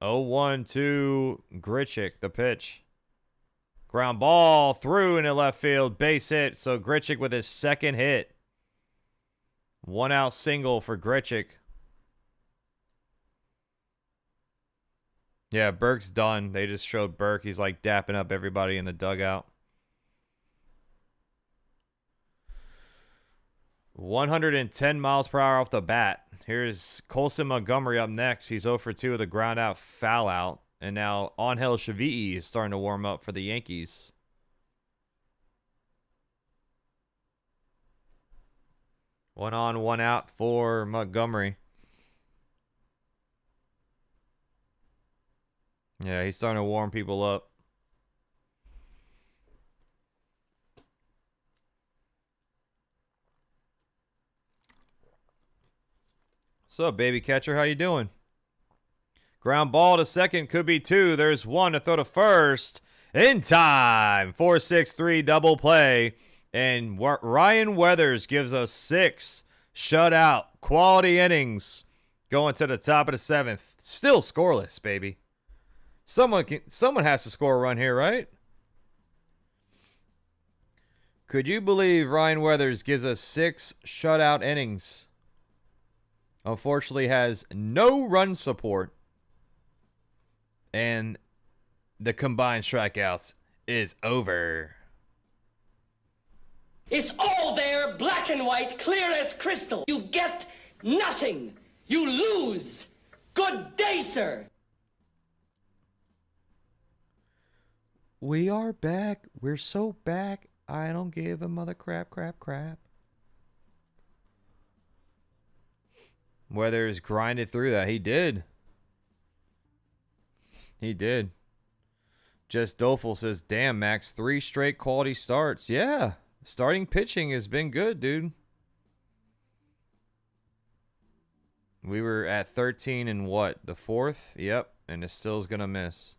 0-1 to Grichuk, the pitch. Ground ball through into left field, base hit. So Grichuk with his second hit. 1 out single for Grichuk. Yeah, Burke's done. They just showed Burke. He's like dapping up everybody in the dugout. 110 miles per hour off the bat. Here's Colson Montgomery up next. He's 0 for 2 with a ground out foul out. And now Angel Shavi'i is starting to warm up for the Yankees. One on, one out for Montgomery. Yeah, he's starting to warm people up. What's up, baby catcher? How you doing? Ground ball to second, could be 2. There's 1 to throw to first. In time. 4-6-3 double play. And Ryan Weathers gives us 6 shutout quality innings going to the top of the 7th. Still scoreless, baby. Someone has to score a run here, right? Could you believe Ryan Weathers gives us 6 shutout innings? Unfortunately has no run support. And the combined strikeouts is over. It's all there, black and white, clear as crystal. You get nothing. You lose. Good day, sir. We are back. We're so back. I don't give a mother crap. Weathers grinded through that. He did. He did. Just Doleful says, damn, Max, 3 straight quality starts. Yeah. Starting pitching has been good, dude. We were at 13 and what? The 4th? Yep. And it still is going to miss.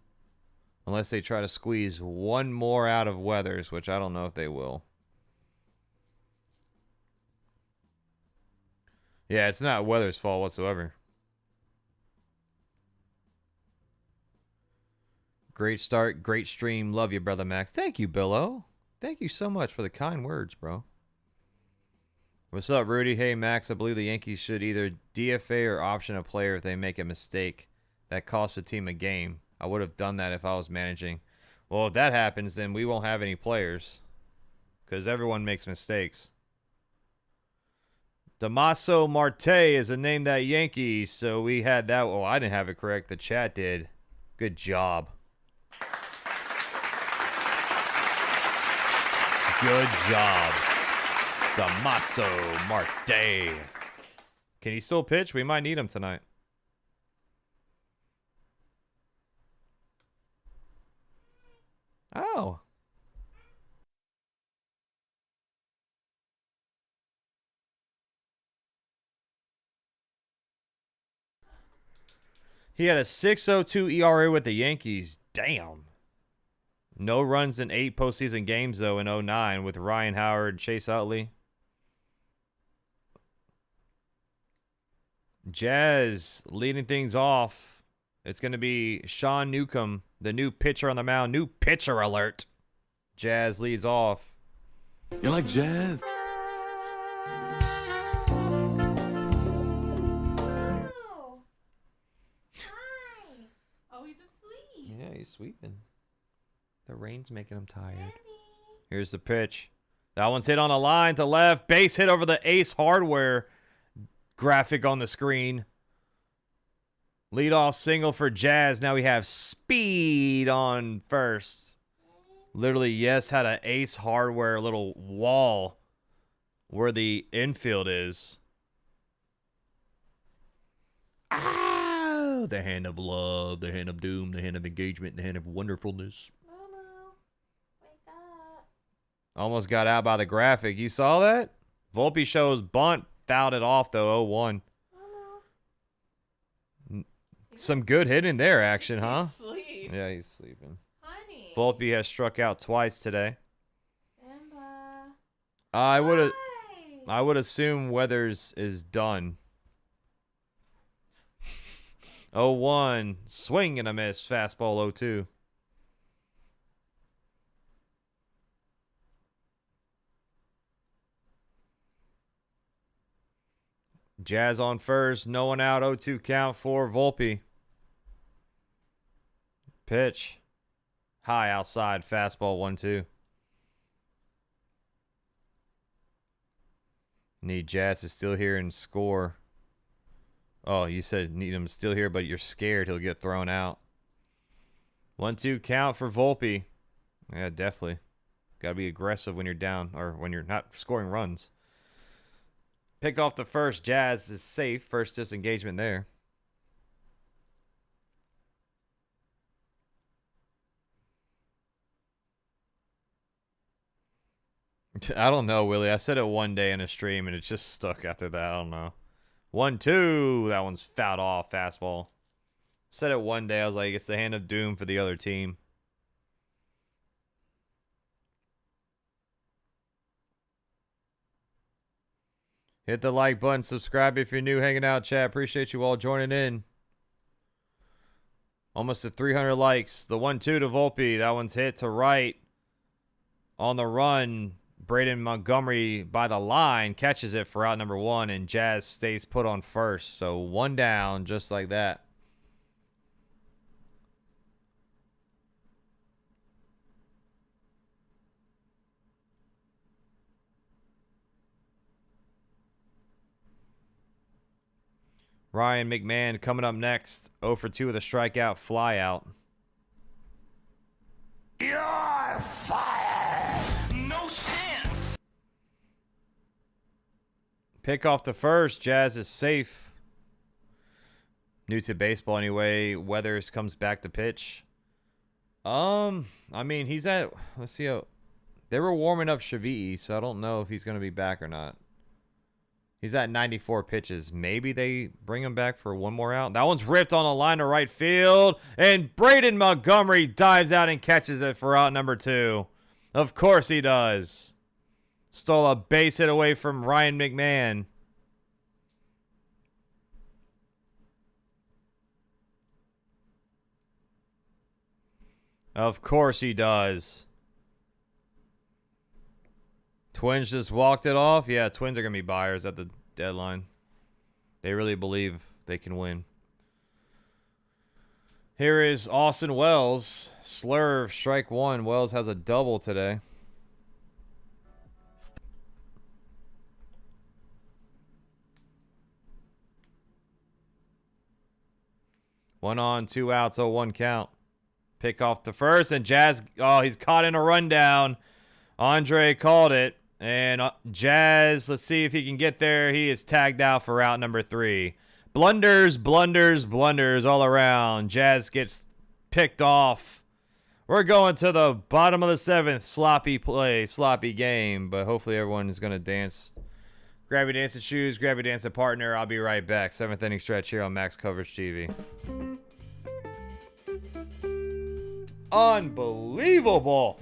Unless they try to squeeze one more out of Weathers, which I don't know if they will. Yeah, it's not Weathers' fault whatsoever. Great start, great stream. Love you, Brother Max. Thank you, Billo. Thank you so much for the kind words, bro. What's up, Rudy? Hey, Max, I believe the Yankees should either DFA or option a player if they make a mistake that costs the team a game. I would have done that if I was managing. Well, if that happens, then we won't have any players because everyone makes mistakes. Damaso Marte is a name that Yankees, so we had that. Oh, I didn't have it correct. The chat did. Good job. Good job. Damaso Marte. Can he still pitch? We might need him tonight. Oh. He had a 6.02 ERA with the Yankees. Damn. No runs in 8 postseason games, though, in 09 with Ryan Howard, Chase Utley. Jazz leading things off. It's going to be Sean Newcomb, the new pitcher on the mound. New pitcher alert. Jazz leads off. You like jazz? Yeah, he's sweeping. The rain's making him tired. Here's the pitch. That one's hit on a line to left. Base hit over the Ace Hardware graphic on the screen. Leadoff single for Jazz. Now we have speed on first. Literally, yes, had an Ace Hardware little wall where the infield is. Ah, the hand of love, the hand of doom, the hand of engagement, the hand of wonderfulness. Moo, wake up. Almost got out by the graphic. You saw that? Volpe shows bunt. Fouled it off, though, 0-1. Some good hitting there, action, huh? Sleep. Yeah, he's sleeping. Honey. Volpe has struck out twice today. Simba. I would Hi. assume Weathers is done. 0-1. Swing and a miss. Fastball 0-2. Jazz on first. No one out. 0-2 count for Volpe. Pitch. High outside. Fastball 1-2. Need Jazz to still here and score. Oh, you said need him still here, but you're scared he'll get thrown out. 1-2 count for Volpe. Yeah, definitely. Got to be aggressive when you're down or when you're not scoring runs. Pick off the first. Jazz is safe. First disengagement there. I don't know, Willie. I said it one day in a stream, and it just stuck after that. I don't know. 1-2. That one's fouled off. Fastball. Said it one day. I was like, it's the hand of doom for the other team. Hit the like button. Subscribe if you're new. Hanging out, chat. Appreciate you all joining in. Almost at 300 likes. The 1-2 to Volpe. That one's hit to right. On the run. Braden Montgomery by the line catches it for out number 1, and Jazz stays put on first. So 1 down, just like that. Ryan McMahon coming up next. 0 for 2 with a strikeout, fly out. Yeah! Pick off the first. Jazz is safe. New to baseball anyway. Weathers comes back to pitch. I mean, he's at... Let's see how... They were warming up Shavii, so I don't know if he's going to be back or not. He's at 94 pitches. Maybe they bring him back for one more out. That one's ripped on the line to right field. And Braden Montgomery dives out and catches it for out number 2. Of course he does. Stole a base hit away from Ryan McMahon. Of course he does. Twins just walked it off. Yeah, Twins are going to be buyers at the deadline. They really believe they can win. Here is Austin Wells. Slurve, strike 1. Wells has a double today. One on, 2 outs, 0-1 count. Pick off the first, and Jazz, oh, he's caught in a rundown. Andre called it, and Jazz, let's see if he can get there. He is tagged out for route number 3. Blunders, blunders, blunders all around. Jazz gets picked off. We're going to the bottom of the 7th. Sloppy play, sloppy game, but hopefully everyone is going to dance. Grab your dancing shoes, grab your dancing partner. I'll be right back. 7th inning stretch here on Max Coverage TV. Unbelievable.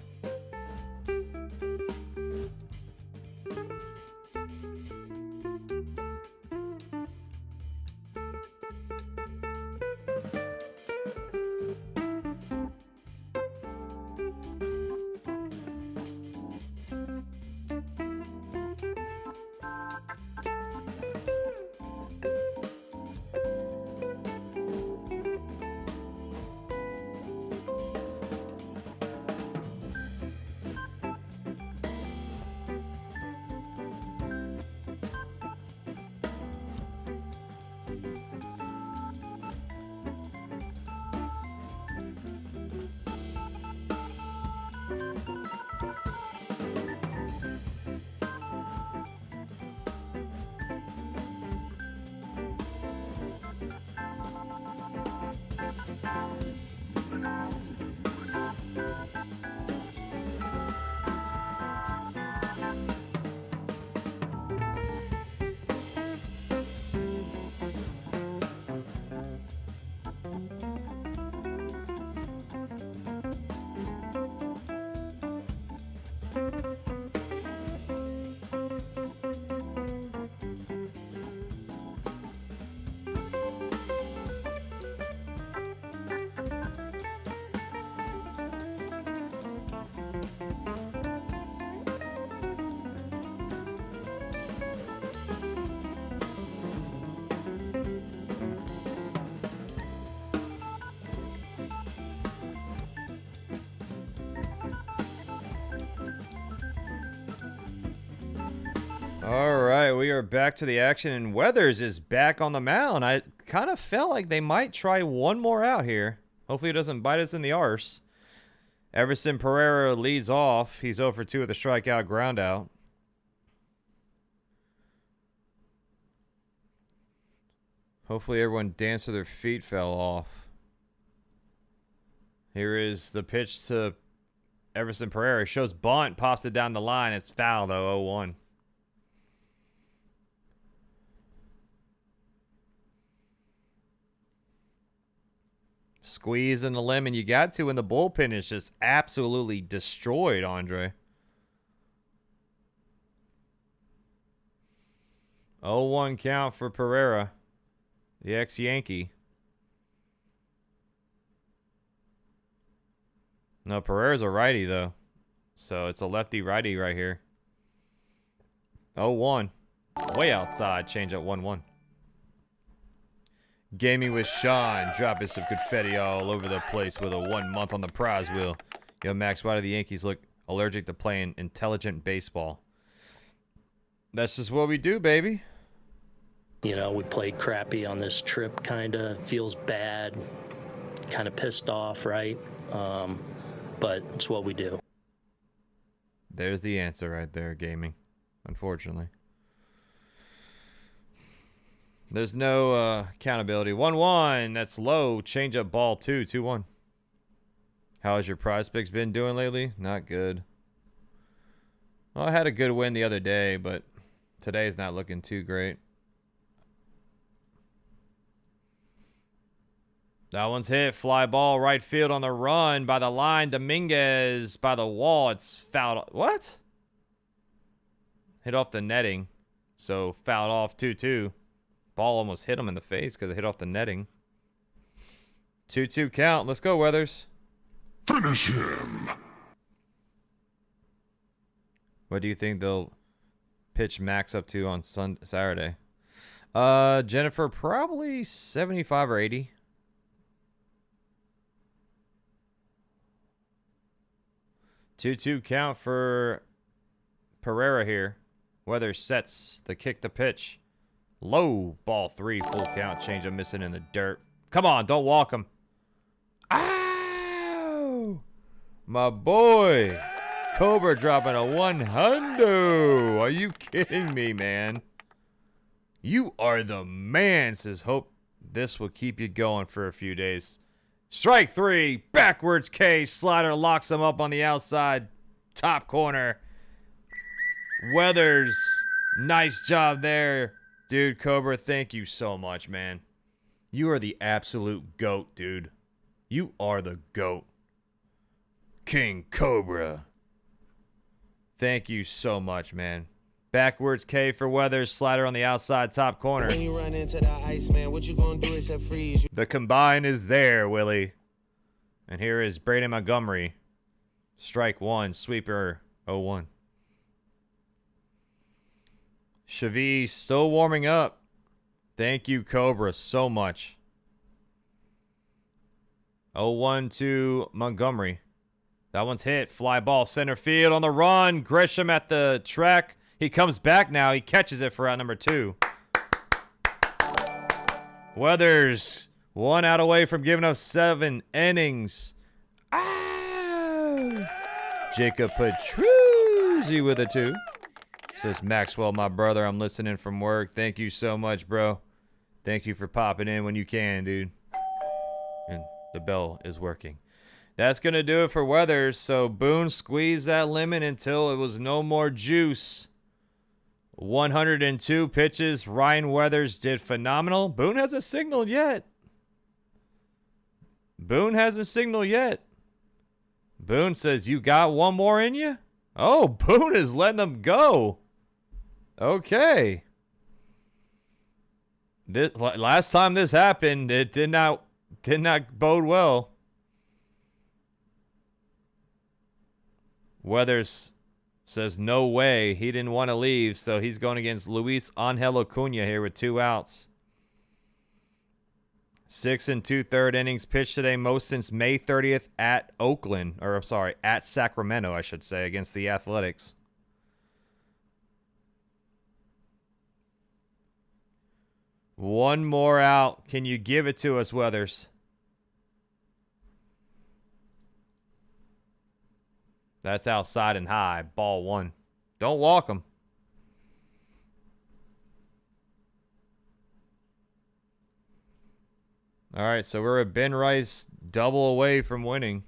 All right, we are back to the action, and Weathers is back on the mound. I kind of felt like they might try one more out here. Hopefully it doesn't bite us in the arse. Everson Pereira leads off. He's 0 for 2 with a strikeout ground out. Hopefully everyone danced to their feet fell off. Here is the pitch to Everson Pereira. Shows bunt, pops it down the line. It's foul, though, 0-1. Squeezing the lemon. You got to, and the bullpen is just absolutely destroyed, Andre. 0-1 count for Pereira, the ex-Yankee. No, Pereira's a righty, though. So it's a lefty-righty right here. 0-1. Way outside. Change at 1-1. Gaming with Sean. Dropping some confetti all over the place with a 1 month on the prize wheel. Yo, Max, why do the Yankees look allergic to playing intelligent baseball? That's just what we do, baby. You know, we played crappy on this trip, kind of. Feels bad. Kind of pissed off, right? But it's what we do. There's the answer right there, Gaming. Unfortunately. There's no accountability. 1-1. That's low. Change up ball 2. 2-1. How has your prize picks been doing lately? Not good. Well, I had a good win the other day, but today's not looking too great. That one's hit. Fly ball right field on the run by the line. Dominguez by the wall. It's fouled. What? Hit off the netting. So fouled off 2-2. Ball almost hit him in the face because it hit off the netting. 2-2 count. Let's go, Weathers. Finish him. What do you think they'll pitch Max up to on Saturday? Jennifer, probably 75 or 80. Two count for Pereira here. Weathers sets the kick the pitch. Low ball 3, full count. Change up missing in the dirt. Come on, don't walk him. Ow! My boy. Cobra dropping a 100. Are you kidding me, man? You are the man. Says, hope this will keep you going for a few days. Strike 3. Backwards K. Slider locks him up on the outside. Top corner. Weathers. Nice job there. Dude, Cobra, thank you so much, man. You are the absolute GOAT, dude. You are the GOAT. King Cobra. Thank you so much, man. Backwards K for Weathers. Slider on the outside top corner. When you run into the ice, man, what you gonna do except freeze? The combine is there, Willie. And here is Braden Montgomery. Strike 1. Sweeper 0-1. Chavy still warming up. Thank you, Cobra, so much. 0-1 to Montgomery. That one's hit. Fly ball center field on the run. Grisham at the track. He comes back now. He catches it for out number 2. Weathers 1 out away from giving up 7 innings. Ow! Jacob Petruzzi with a 2. Says Maxwell, my brother, I'm listening from work. Thank you so much, bro. Thank you for popping in when you can, dude. And the bell is working. That's going to do it for Weathers. So Boone squeezed that lemon until it was no more juice. 102 pitches. Ryan Weathers did phenomenal. Boone hasn't signaled yet. Boone hasn't signaled yet. Boone says, you got one more in you? Oh, Boone is letting him go. Okay. Last time this happened, it did not bode well. Weathers says no way. He didn't want to leave, so he's going against Luisangel Acuna here with 2 outs. 6 2/3 innings pitched today, most since May 30th at Oakland, or I'm sorry, at Sacramento, I should say, against the Athletics. One more out. Can you give it to us, Weathers? That's outside and high. Ball 1. Don't walk him. All right, so we're a Ben Rice double away from winning.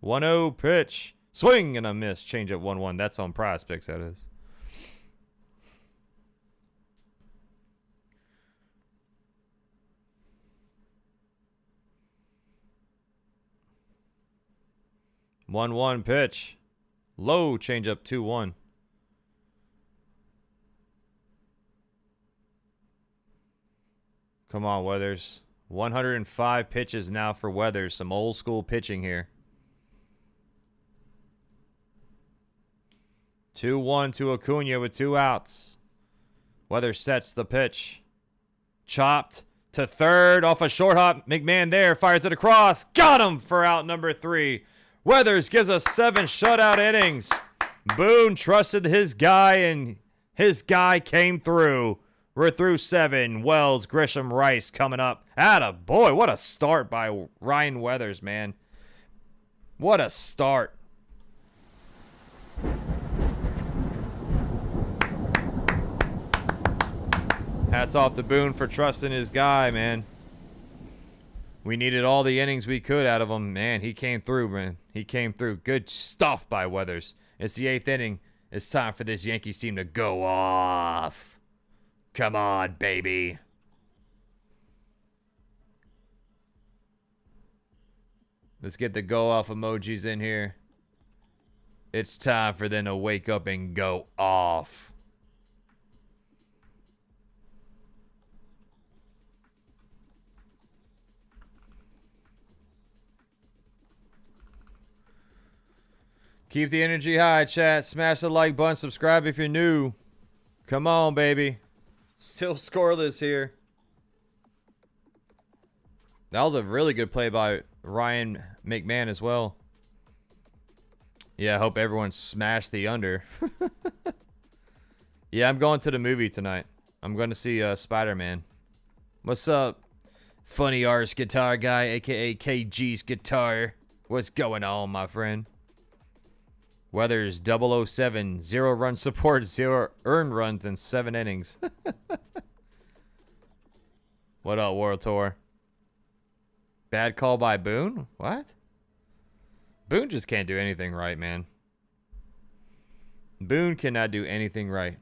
1-0 pitch. Swing and a miss. Change up 1-1. That's on Prize Picks, that is. One pitch. Low change up 2-1. Come on, Weathers. 105 pitches now for Weathers. Some old school pitching here. 2-1 to Acuna with 2 outs. Weathers sets the pitch. Chopped to third off a short hop. McMahon there fires it across. Got him for out number 3. Weathers gives us 7 shutout innings. Boone trusted his guy, and his guy came through. We're through 7. Wells, Grisham, Rice coming up. Atta boy, what a start by Ryan Weathers, man. What a start. Hats off to Boone for trusting his guy, man. We needed all the innings we could out of him. Man, he came through, man. He came through. Good stuff by Weathers. It's the 8th inning. It's time for this Yankees team to go off. Come on, baby. Let's get the go off emojis in here. It's time for them to wake up and go off. Keep the energy high, chat. Smash the like button. Subscribe if you're new. Come on, baby. Still scoreless here. That was a really good play by Ryan McMahon as well. Yeah, I hope everyone smashed the under. Yeah, I'm going to the movie tonight. I'm going to see Spider-Man. What's up, Funny R's guitar guy, a.k.a. KG's guitar? What's going on, my friend? Weathers 007, 0 run support, 0 earned runs in 7 innings. What up, World Tour? Bad call by Boone? What? Boone just can't do anything right, man. Boone cannot do anything right.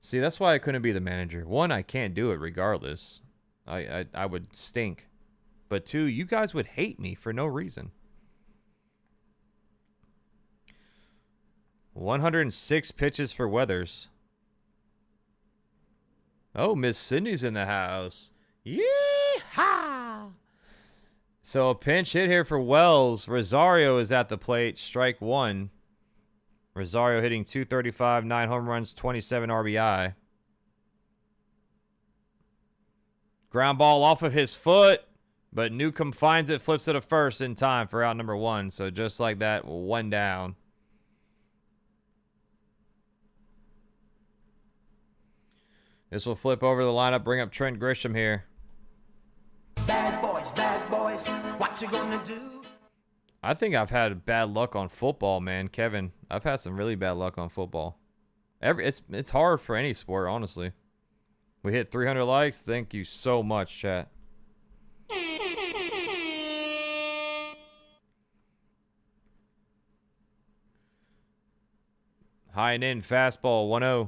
See, that's why I couldn't be the manager. 1, I can't do it regardless. I would stink. But 2, you guys would hate me for no reason. 106 pitches for Weathers. Oh, Miss Sydney's in the house. Yee-haw! So a pinch hit here for Wells. Rosario is at the plate. Strike 1. Rosario hitting .235, 9 home runs, 27 RBI. Ground ball off of his foot. But Newcomb finds it, flips it to first in time for out number 1. So just like that, 1 down. This will flip over the lineup, bring up Trent Grisham here. Bad boys, what you gonna do? I think I've had bad luck on football, man, Kevin. I've had some really bad luck on football. It's hard for any sport, honestly. We hit 300 likes. Thank you so much, chat. High and in, fastball, 1-0.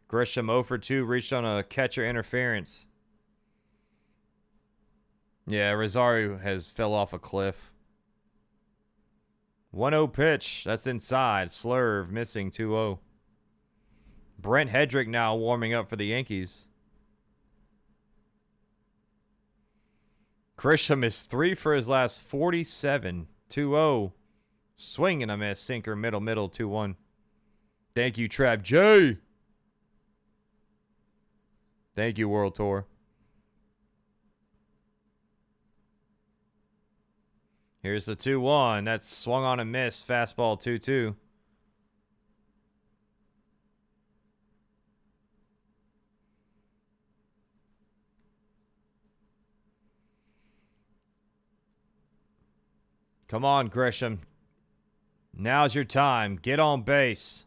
Grisham 0 for 2, reached on a catcher interference. Yeah, Rosario has fell off a cliff. 1-0 pitch, that's inside. Slurve missing 2-0. Brent Hedrick now warming up for the Yankees. Grisham is 3 for his last 47. 2-0. Swing and a miss. Sinker, middle, 2-1. Thank you, Trap J. Thank you, World Tour. Here's the 2-1. That's swung on and missed. Fastball 2-2. Come on, Grisham. Now's your time. Get on base.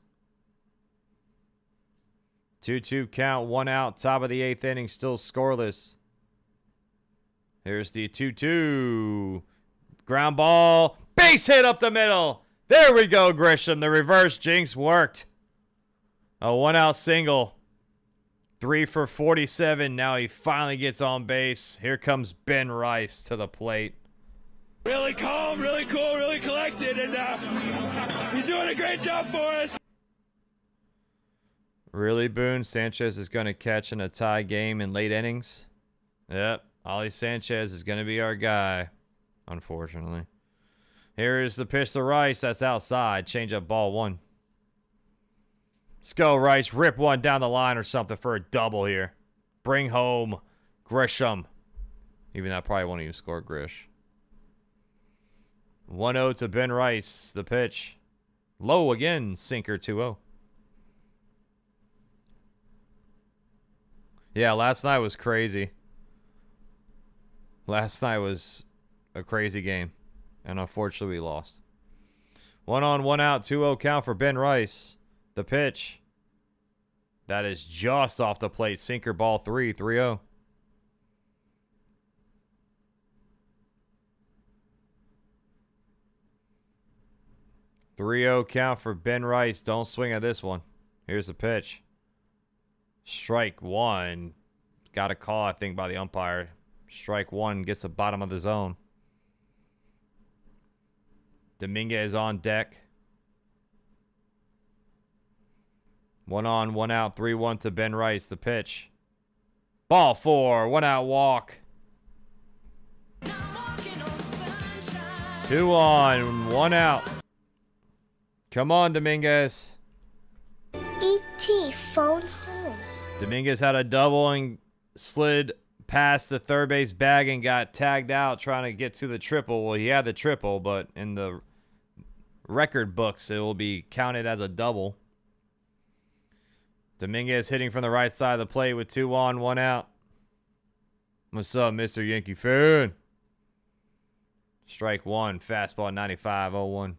2-2 count, 1 out. Top of the 8th inning, still scoreless. Here's the 2-2. Ground ball. Base hit up the middle. There we go, Grisham. The reverse jinx worked. A 1-out single. 3 for 47. Now he finally gets on base. Here comes Ben Rice to the plate. Really calm, really cool, really collected, and he's doing a great job for us. Really, Boone? Sanchez is going to catch in a tie game in late innings? Yep. Ollie Sanchez is going to be our guy, unfortunately. Here is the pitch to Rice. That's outside. Change up ball 1. Let's go, Rice. Rip one down the line or something for a double here. Bring home Grisham. Even that probably won't even score Grish. 1-0 to Ben Rice. The pitch. Low again. Sinker 2-0. Yeah, last night was crazy. Last night was a crazy game. And unfortunately, we lost. 1 on, 1 out, 2-0 count for Ben Rice. The pitch. That is just off the plate. Sinker ball 3, 3-0. Count for Ben Rice. Don't swing at this one. Here's the pitch. Strike 1. Got a call, I think, by the umpire. Strike 1 gets the bottom of the zone. Dominguez on deck. 1 on, 1 out, 3-1 to Ben Rice. The pitch. Ball 4. 1 out walk. 2 on, 1 out. Come on, Dominguez. E.T. phone home. Dominguez had a double and slid past the third base bag and got tagged out trying to get to the triple. Well, he had the triple, but in the record books, it will be counted as a double. Dominguez hitting from the right side of the plate with 2 on, 1 out. What's up, Mr. Yankee fan? Strike 1, fastball 95, 0-1.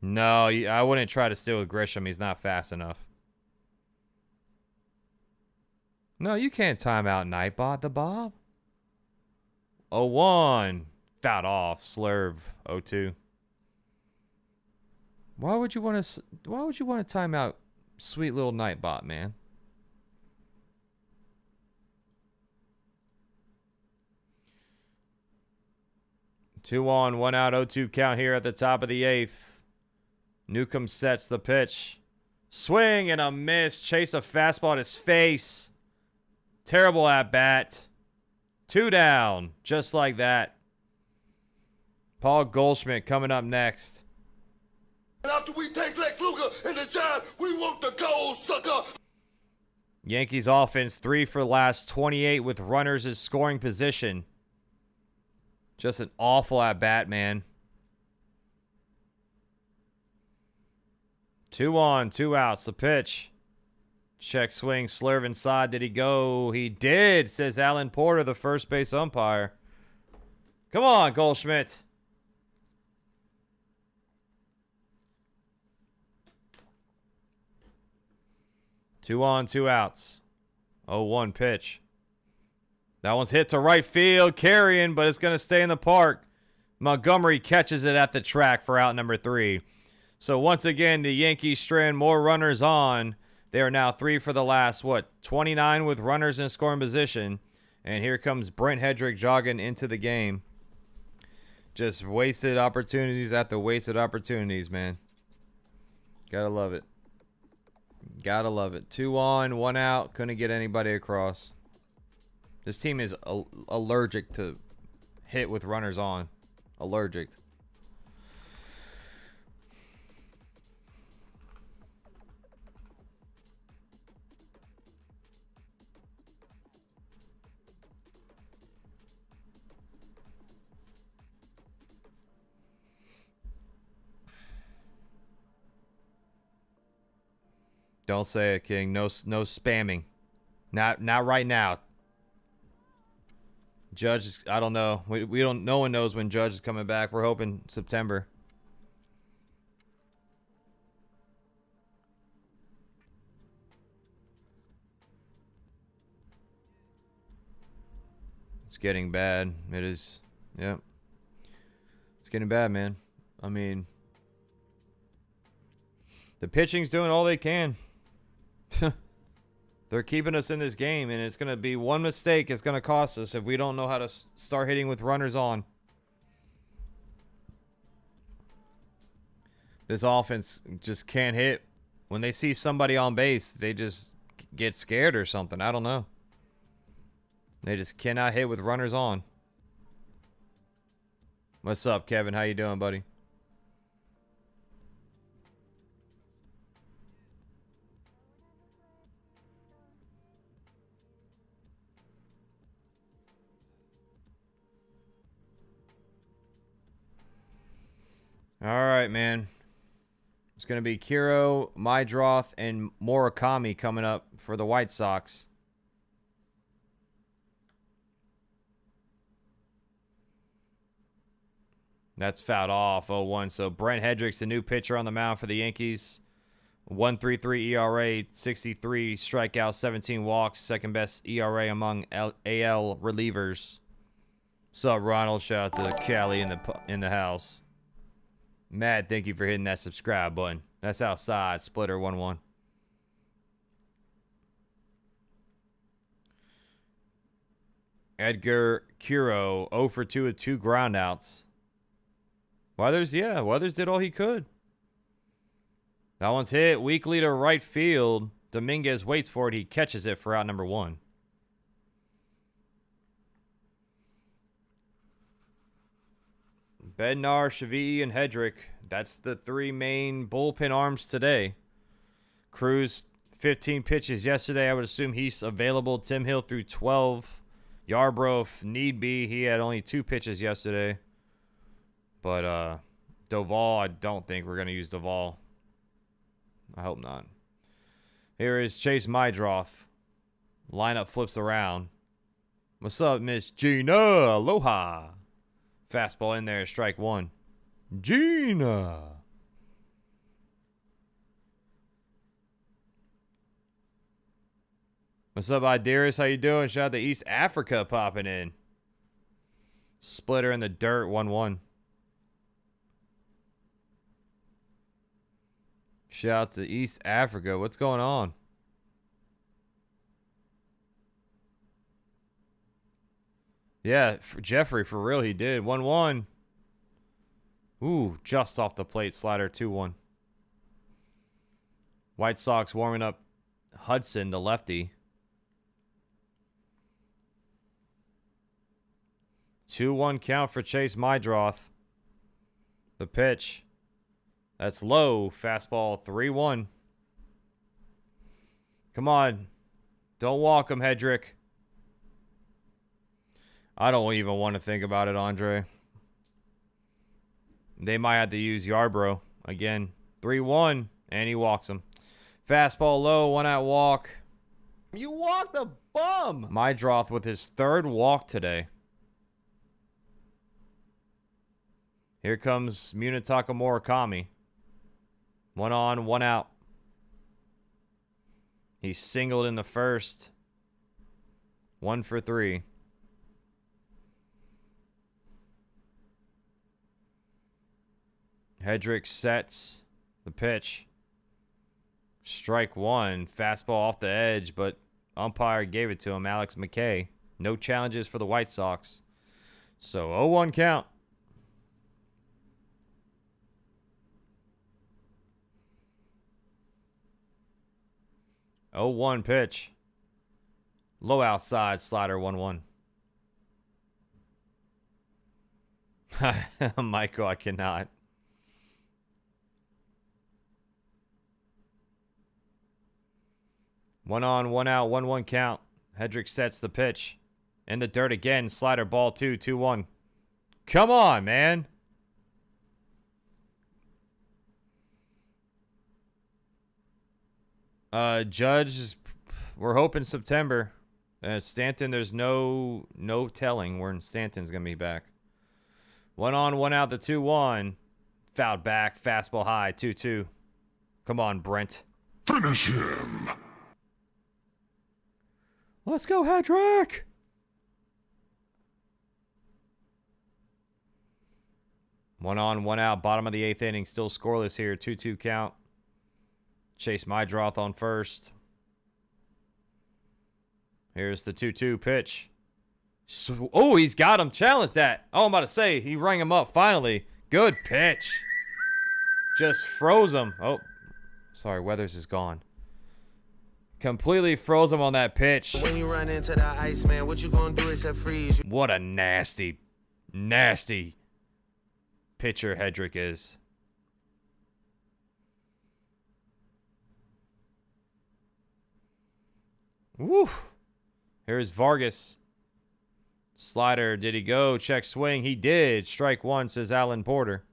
No, I wouldn't try to steal with Grisham. He's not fast enough. No, you can't time out Nightbot the Bob. 0-1. Fouled off. Slurve. 0-2. Why would you want to time out sweet little Nightbot, man? Two on, 1 out, 0-2 count here at the top of the 8th. Newcomb sets the pitch. Swing and a miss. Chase a fastball at his face. Terrible at bat. 2 down. Just like that. Paul Goldschmidt coming up next. After we take Lex Luger in the job, we want the gold, sucker. Yankees offense 3 for the last 28 with runners in scoring position. Just an awful at bat, man. 2 on, 2 outs. The pitch. Check swing. Slurve inside. Did he go? He did, says Alan Porter, the first base umpire. Come on, Goldschmidt. Two on, 2 outs. 0-1 pitch. That one's hit to right field. Carrying, but it's going to stay in the park. Montgomery catches it at the track for out number 3. So once again, the Yankees strand more runners on. They are now 3 for the last, 29 with runners in scoring position. And here comes Brent Hedrick jogging into the game. Just wasted opportunities after wasted opportunities, man. Gotta love it. Gotta love it. 2 on, 1 out. Couldn't get anybody across. This team is allergic to hit with runners on. Allergic. Don't say it, King. No spamming. Not right now. Judge is, I don't know. We don't. No one knows when Judge is coming back. We're hoping September. It's getting bad. It is. Yep. It's getting bad, man. I mean, the pitching's doing all they can. They're keeping us in this game, and it's going to be one mistake. It's going to cost us if we don't know how to start hitting with runners on. This offense just can't hit. When they see somebody on base, they just get scared or something. I don't know. They just cannot hit with runners on. What's up, Kevin? How you doing, buddy? All right, man. It's going to be Quero, Meidroth, and Murakami coming up for the White Sox. That's fouled off. 0-1. So Brent Hedrick's the new pitcher on the mound for the Yankees. 1.33 ERA, 63 strikeouts, 17 walks. Second best ERA among AL relievers. What's up, Ronald? Shout out to Callie in the house. Matt, thank you for hitting that subscribe button. That's outside. Splitter 1-1. Edgar Quero 0 for 2 with 2 groundouts. Weathers did all he could. That one's hit weakly to right field. Dominguez waits for it. He catches it for out number 1. Bednar, Shavii, and Hedrick. That's the 3 main bullpen arms today. Cruz, 15 pitches yesterday. I would assume he's available. Tim Hill threw 12. Yarbrough, if need be, he had only 2 pitches yesterday. But Doval, I don't think we're going to use Doval. I hope not. Here is Chase Meidroth. Lineup flips around. What's up, Miss Gina? Aloha. Fastball in there, strike 1. Gina. What's up, Idaris? How you doing? Shout out to East Africa popping in. Splitter in the dirt, 1-1. Shout out to East Africa. What's going on? Yeah, for Jeffrey, for real, he did. 1-1. Ooh, just off the plate. Slider, 2-1. White Sox warming up Hudson, the lefty. 2-1 count for Chase Meidroth. The pitch. That's low. Fastball 3-1. Come on. Don't walk him, Hedrick. I don't even want to think about it, Andre. They might have to use Yarbrough again. 3-1, and he walks him. Fastball low, 1-out walk. You walked a bum. Meidroth with his 3rd walk today. Here comes Munetaka Murakami. 1 on, 1 out. He singled in the first. 1 for 3. Hedrick sets the pitch. Strike 1. Fastball off the edge, but umpire gave it to him, Alex McKay. No challenges for the White Sox. So 0-1 count. Oh, 1 pitch. Low outside, slider 1-1. Michael, I cannot. One on, 1 out, 1-1 count. Hedrick sets the pitch. In the dirt again. Slider ball 2, 2-1. Come on, man. Judge, we're hoping September. Stanton, there's no telling when Stanton's going to be back. 1 on, 1 out, the 2-1. Fouled back, fastball high, 2-2. Come on, Brent. Finish him. Let's go, Hedrick. One on, 1 out, bottom of the 8th inning, still scoreless here, 2-2 count. Chase Meidroth on first. Here's the 2-2 pitch. Oh, he's got him. Challenge that. Oh, I'm about to say, he rang him up finally. Good pitch. Just froze him. Oh, sorry, Weathers is gone. Completely froze him on that pitch. When you run into the ice, man, what you gonna do except freeze? What a nasty, nasty pitcher Hedrick is. Woo. Here's Vargas. Slider, did he go? Check swing. He did. Strike 1, says Alan Porter.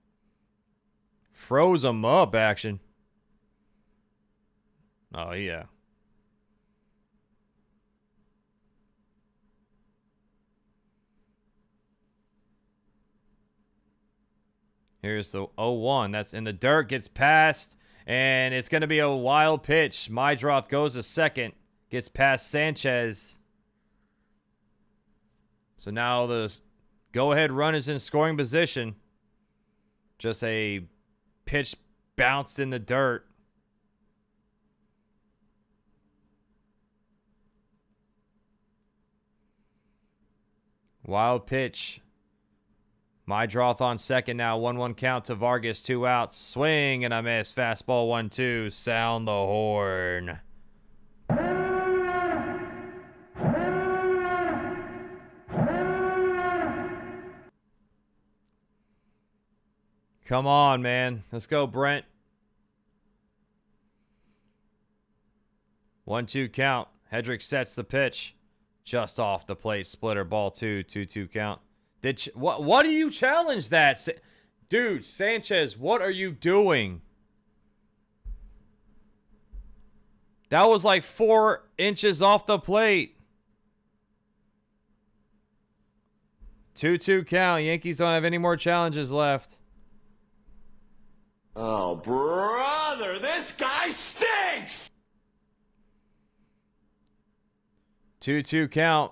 Froze him up, action. Oh, yeah. Here's the 0-1. That's in the dirt. Gets past. And it's going to be a wild pitch. Meidroth goes to second. Gets past Sanchez. So now the go-ahead run is in scoring position. Just a pitch bounced in the dirt. Wild pitch. Meidroth on second now. 1-1 count to Vargas. 2 outs. Swing and a miss. Fastball 1-2. Sound the horn. Come on, man. Let's go, Brent. 1-2 count. Hedrick sets the pitch. Just off the plate. Splitter. Ball 2. 2-2 count. What do you challenge that? Dude, Sanchez, what are you doing? That was like 4 inches off the plate. 2-2 count. Yankees don't have any more challenges left. Oh, brother, this guy stinks! 2-2 count.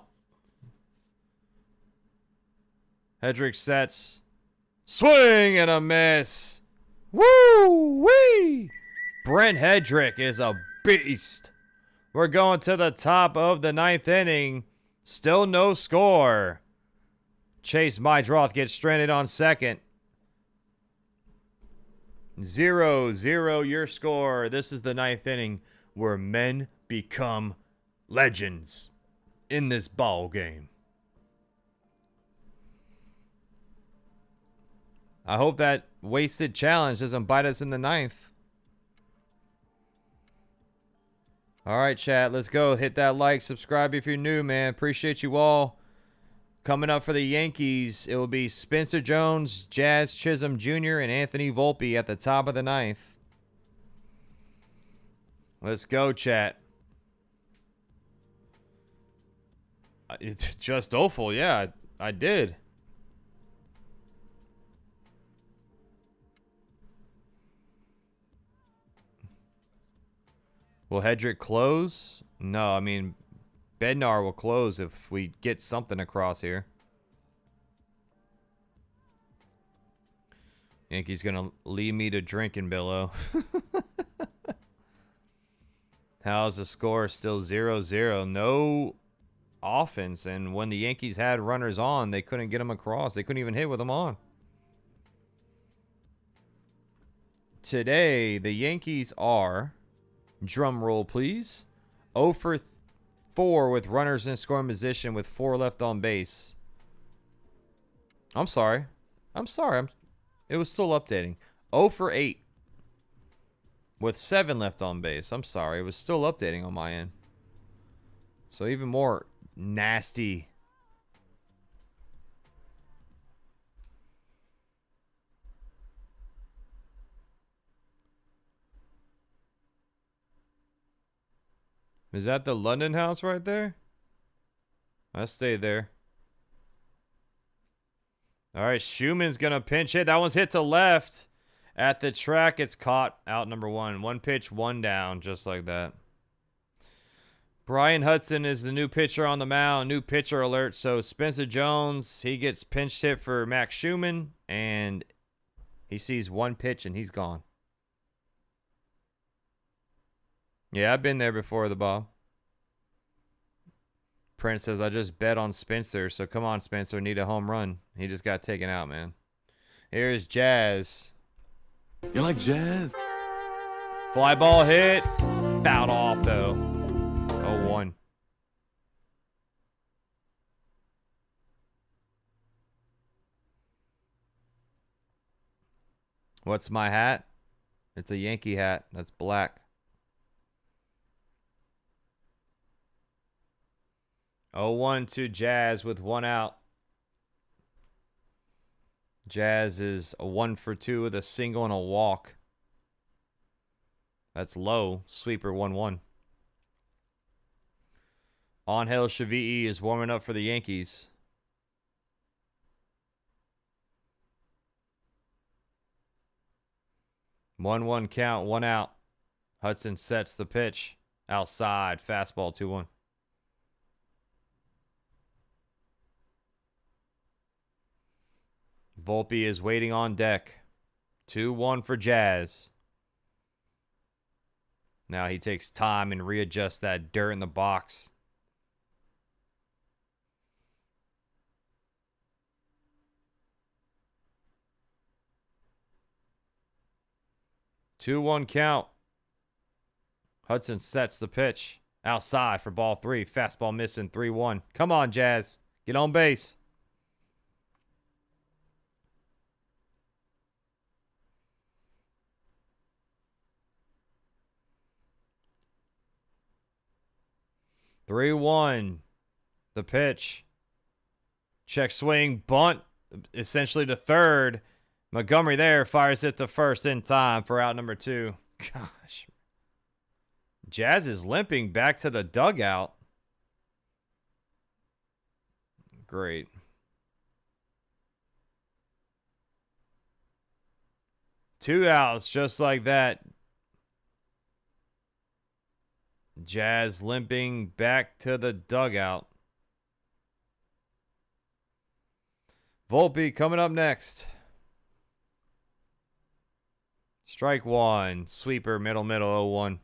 Hedrick sets. Swing and a miss. Woo-wee! Brent Hedrick is a beast. We're going to the top of the 9th inning. Still no score. Chase Meidroth gets stranded on second. 0-0 your score. This is the 9th inning where men become legends in this ball game. I hope that wasted challenge doesn't bite us in the 9th. All right, chat. Let's go. Hit that like. Subscribe if you're new, man. Appreciate you all. Coming up for the Yankees, it will be Spencer Jones, Jazz Chisholm Jr., and Anthony Volpe at the top of the 9th. Let's go, chat. It's just awful. Yeah, I did. Will Hedrick close? No, I mean, Bednar will close if we get something across here. Yankees gonna lead me to drinking, Billo. How's the score still 0-0? No offense, and when the Yankees had runners on, they couldn't get them across. They couldn't even hit with them on. Today, the Yankees are, drum roll please, 0 for 4 with runners in scoring position with 4 left on base. I'm sorry. It was still updating. 0 for 8 with 7 left on base. I'm sorry. It was still updating on my end. So even more nasty. Is that the London house right there? I stay there. All right, Schumann's going to pinch hit. That one's hit to left. At the track, it's caught out number 1. 1 pitch, 1 down, just like that. Brian Hudson is the new pitcher on the mound. New pitcher alert. So Spencer Jones, he gets pinch hit for Max Schumann, and he sees 1 pitch, and he's gone. Yeah, I've been there before, the Bob. Prince says, I just bet on Spencer, so come on, Spencer, need a home run. He just got taken out, man. Here's Jazz. You like jazz? Fly ball hit. Fouled off, though. 0-1. What's my hat? It's a Yankee hat. That's black. 0-1 to Jazz with 1 out. Jazz is a 1 for 2 with a single and a walk. That's low. Sweeper 1-1. Angel Shavi'i is warming up for the Yankees. 1-1 count, 1 out. Hudson sets the pitch. Outside, fastball 2-1. Volpe is waiting on deck. 2-1 for Jazz. Now he takes time and readjusts that dirt in the box. Two-one count. Hudson sets the pitch. Outside for ball 3. Fastball missing, 3-1. Come on, Jazz. Get on base. Three one, the pitch. Check swing, bunt, essentially to third. Montgomery there fires it to first in time for out number 2. Gosh. Jazz is limping back to the dugout. Great. Two outs just like that. Jazz limping back to the dugout. Volpe coming up next. Strike 1. Sweeper, middle, 0-1.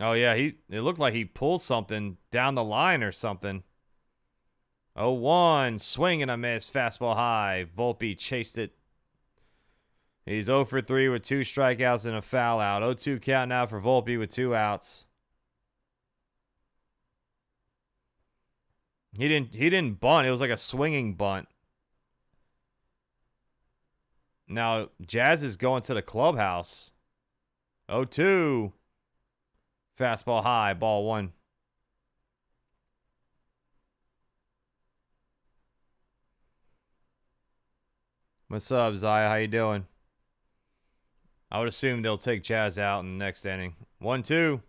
Oh, yeah, it looked like he pulled something down the line or something. 0-1. Swing and a miss. Fastball high. Volpe chased it. He's 0 for 3 with 2 strikeouts and a foul out. 0-2 count now for Volpe with 2 outs. He didn't bunt. It was like a swinging bunt. Now, Jazz is going to the clubhouse. 0-2. Fastball high, ball 1. What's up, Zaya? How you doing? I would assume they'll take Jazz out in the next inning. 1-2.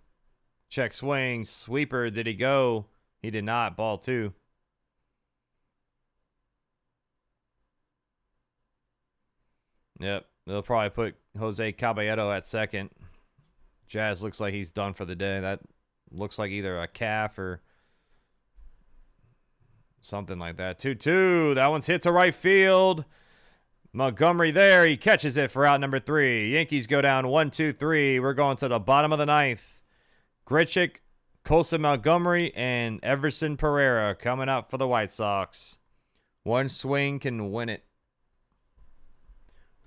Check swing. Sweeper. Did he go? He did not. Ball 2. Yep. They'll probably put Jose Caballero at second. Jazz looks like he's done for the day. That looks like either a calf or something like that. 2-2. That one's hit to right field. Montgomery there. He catches it for out number 3. Yankees go down 1-2-3. We're going to the bottom of the 9th. Grichuk, Colson Montgomery, and Everson Pereira coming up for the White Sox. One swing can win it.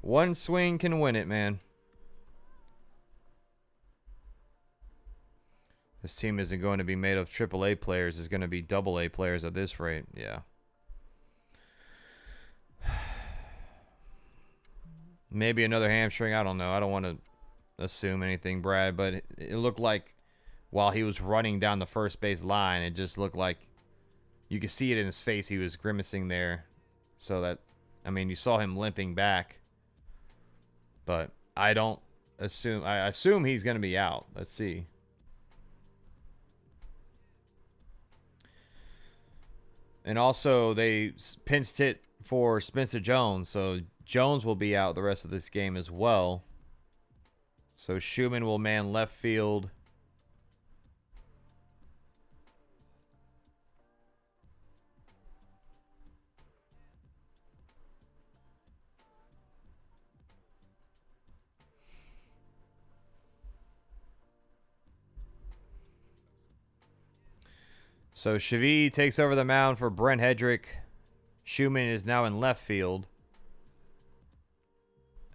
One swing can win it, man. This team isn't going to be made of AAA players. It's going to be AA players at this rate. Yeah. Maybe another hamstring. I don't know. I don't want to assume anything, Brad, but it looked like while he was running down the first base line, it just looked like you could see it in his face. He was grimacing there. So that, I mean, you saw him limping back. But I don't assume. I assume he's going to be out. Let's see. And also, they pinched hit for Spencer Jones. So Jones will be out the rest of this game as well. So Schumann will man left field. So Chevy takes over the mound for Brent Hedrick. Schumann is now in left field.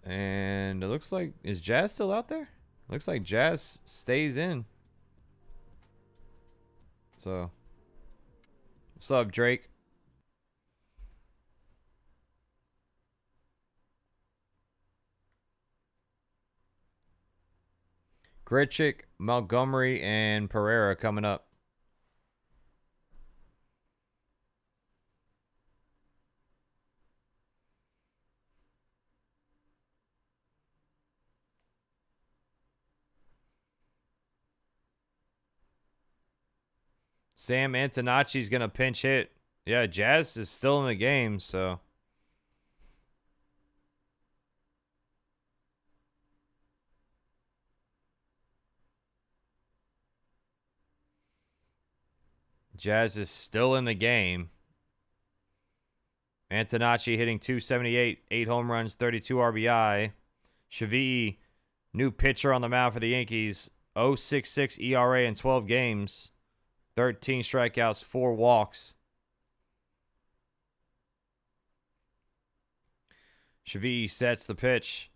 And it looks like, is Jazz still out there? Looks like Jazz stays in. So, what's up, Drake? Grichuk, Montgomery, and Pereira coming up. Sam Antonacci's going to pinch hit. Yeah, Jazz is still in the game, so Jazz is still in the game. Antonacci hitting .278, 8 home runs, 32 RBI. Shavii, new pitcher on the mound for the Yankees, .066 ERA in 12 games, 13 strikeouts, 4 walks. Shavii sets the pitch.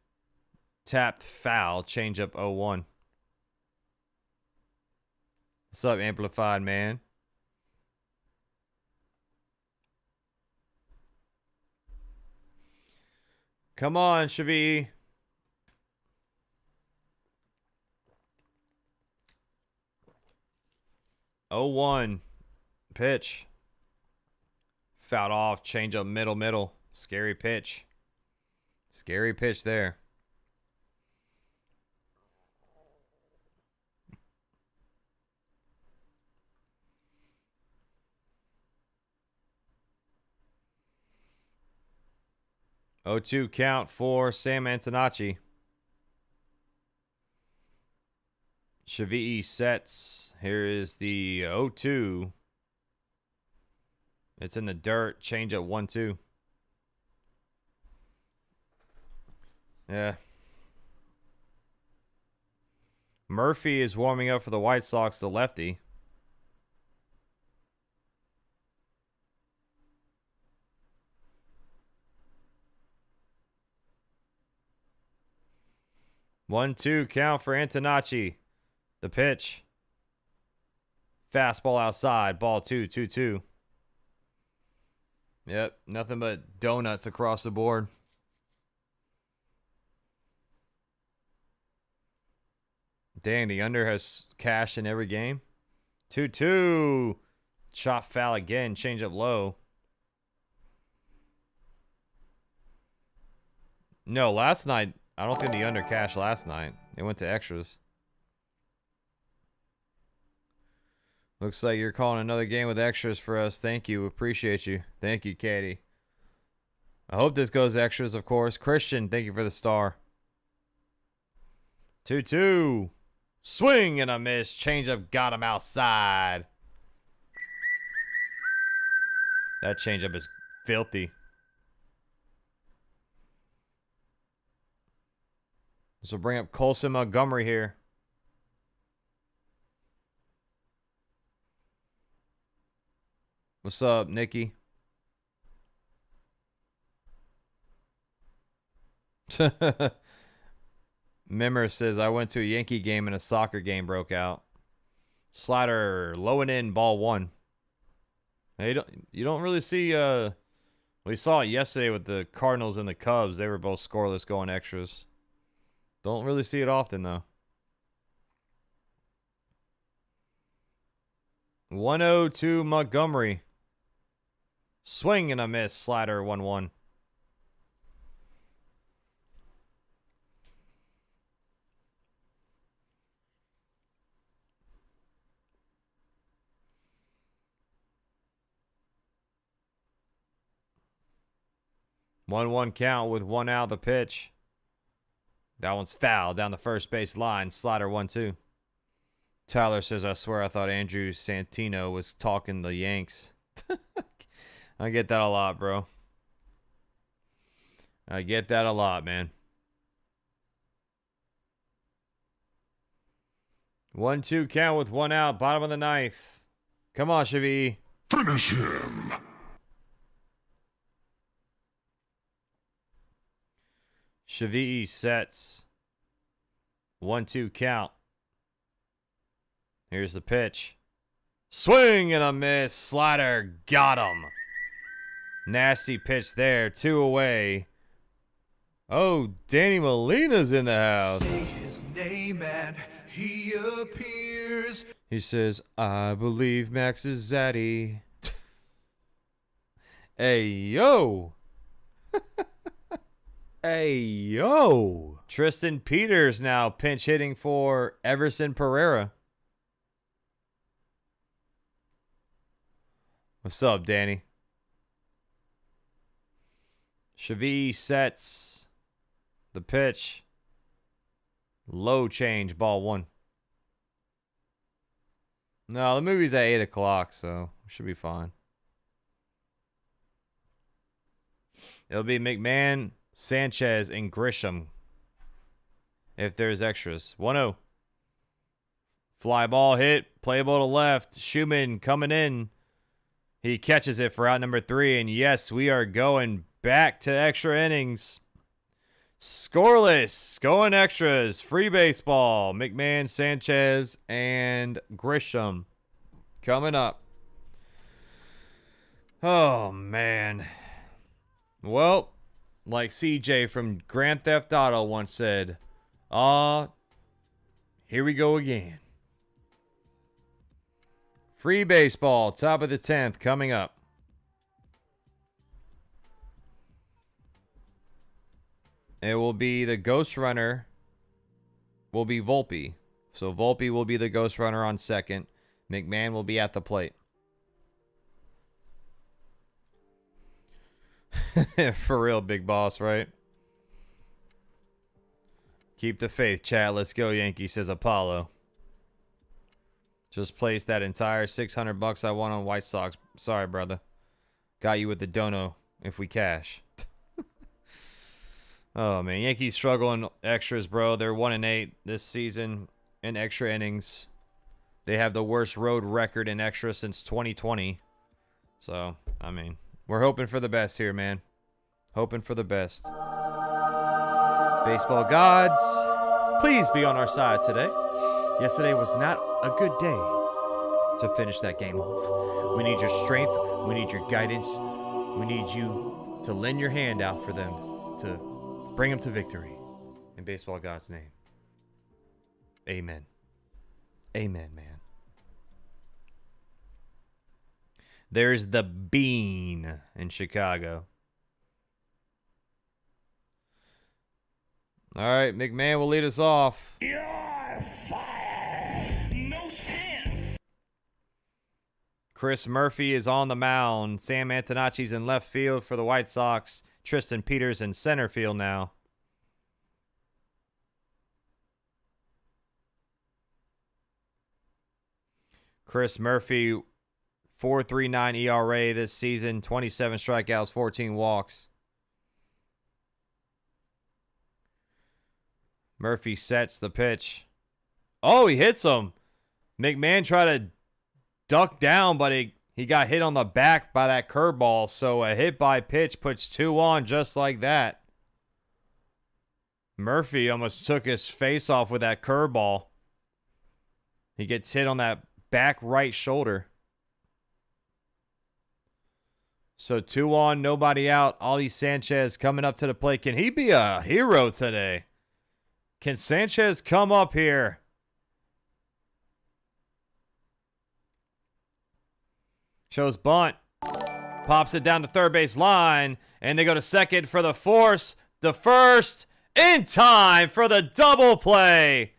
Tapped foul, changeup 0-1. What's up, Amplified Man? Come on, Shavii. Oh, 1 pitch. Fouled off, changeup middle. Scary pitch. Scary pitch there. Oh, 2 count for Sam Antonacci. Shavii sets. Here is the 0-2. It's in the dirt. Change at 1-2. Yeah. Murphy is warming up for the White Sox, the lefty. One, 2 count for Antonacci. The pitch. Fastball outside. Ball 2-2-2. Yep, nothing but donuts across the board. Dang, the under has cash in every game. 2-2. Chop foul again. Change up low. No, last night, I don't think the under cashed last night. It went to extras. Looks like you're calling another game with extras for us. Thank you. Appreciate you. Thank you, Katie. I hope this goes extras, of course. Christian, thank you for the star. 2-2. Swing and a miss. Changeup got him outside. That changeup is filthy. This will bring up Colson Montgomery here. What's up, Nikki? Memmer says, I went to a Yankee game and a soccer game broke out. Slider low and in, ball 1. Hey, you don't really see we saw it yesterday with the Cardinals and the Cubs. They were both scoreless going extras. Don't really see it often though. 1-0 Montgomery. Swing and a miss. Slider 1-1. One count with 1 out of the pitch. That one's foul down the first base line. Slider 1-2. Tyler says, I swear I thought Andrew Santino was talking the Yanks. I get that a lot, bro. I get that a lot, man. 1-2 count with 1 out. Bottom of the 9th. Come on, Shavii. Finish him. Shavii sets. 1-2 count. Here's the pitch. Swing and a miss. Slider got him. Nasty pitch there. 2 away. Oh, Danny Molina's in the house. Say his name and he appears. He says, I believe Max is zaddy. Hey, yo. Hey, yo. Tristan Peters now pinch hitting for Everson Pereira. What's up, Danny? Shavii sets the pitch. Low change, ball 1. No, the movie's at 8 o'clock, so should be fine. It'll be McMahon, Sanchez, and Grisham if there's extras. 1-0. Fly ball hit. Play ball to left. Schumann coming in. He catches it for out number 3. And yes, we are going back to extra innings. Scoreless. Going extras. Free baseball. McMahon, Sanchez, and Grisham coming up. Oh, man. Well, like CJ from Grand Theft Auto once said, here we go again. Free baseball, top of the 10th, coming up. It will be the ghost runner will be Volpe. So Volpe will be the ghost runner on second. McMahon will be at the plate. For real, big boss, right? Keep the faith, chat. Let's go, Yankees, says Apollo. Just placed that entire $600 I won on White Sox. Sorry, brother. Got you with the dono if we cash. Oh, man. Yankees struggling extras, bro. They're 1-8 this season in extra innings. They have the worst road record in extra since 2020. So, I mean, we're hoping for the best here, man. Hoping for the best. Baseball gods, please be on our side today. Yesterday was not a good day to finish that game off. We need your strength. We need your guidance. We need you to lend your hand out for them to bring them to victory. In baseball God's name. Amen. Amen, man. There's the Bean in Chicago. All right, McMahon will lead us off. You're fired. No chance. Chris Murphy is on the mound. Sam Antonacci's in left field for the White Sox. Tristan Peters in center field now. Chris Murphy, 4.39 ERA this season, 27 strikeouts, 14 walks. Murphy sets the pitch. Oh, he hits him. McMahon tried to duck down, but he got hit on the back by that curveball. So a hit by pitch puts 2 on just like that. Murphy almost took his face off with that curveball. He gets hit on that back right shoulder. So 2 on, nobody out. Ollie Sanchez coming up to the plate. Can he be a hero today? Can Sanchez come up here? Shows bunt. Pops it down to third base line. And they go to second for the force. The first in time for the double play.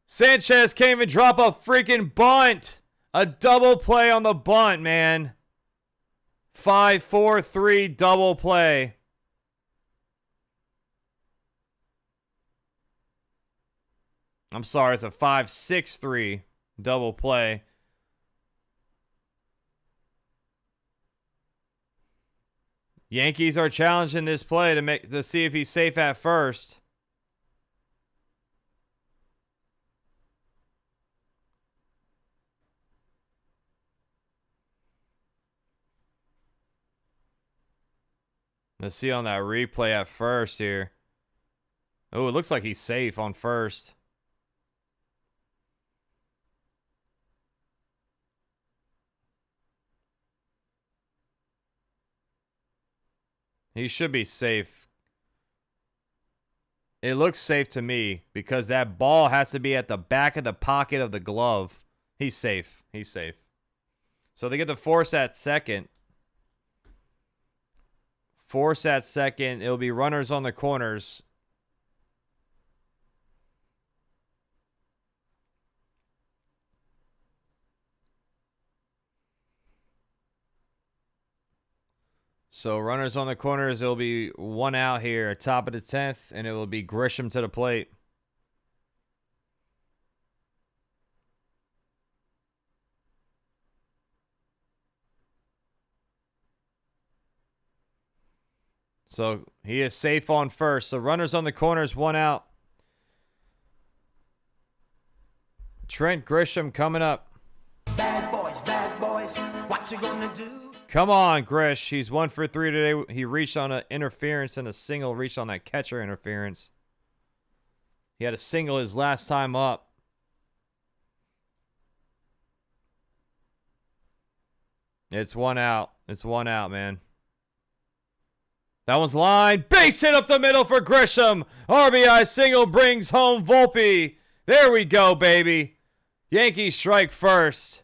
Sanchez can't even drop a freaking bunt. A double play on the bunt, man. 5-4-3 double play. I'm sorry, it's a 5-6-3 double play. Yankees are challenging this play to see if he's safe at first. Let's see on that replay at first here. Oh, it looks like he's safe on first. He should be safe. It looks safe to me because that ball has to be at the back of the pocket of the glove. He's safe. He's safe. So they get the force at second. Force at second. It'll be runners on the corners. So runners on the corners, it'll be 1 out here, top of the 10th, and it will be Grisham to the plate. So he is safe on first. So runners on the corners, 1 out. Trent Grisham coming up. Bad boys, what you gonna do? Come on, Grish. He's 1 for 3 today. He reached on an interference and a single, reached on that catcher interference. He had a single his last time up. It's 1 out. It's 1 out, man. That one's line. Base hit up the middle for Grisham. RBI single brings home Volpe. There we go, baby. Yankees strike first.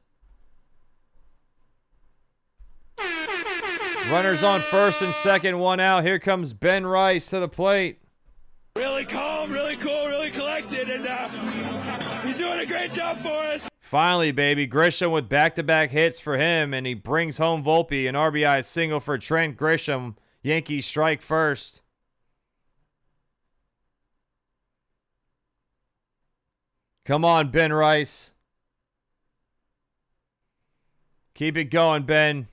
Runners on first and second, 1 out. Here comes Ben Rice to the plate. Really calm, really cool, really collected, and he's doing a great job for us. Finally, baby. Grisham with back-to-back hits for him, and he brings home Volpe. An RBI single for Trent Grisham. Yankees strike first. Come on, Ben Rice. Keep it going, Ben.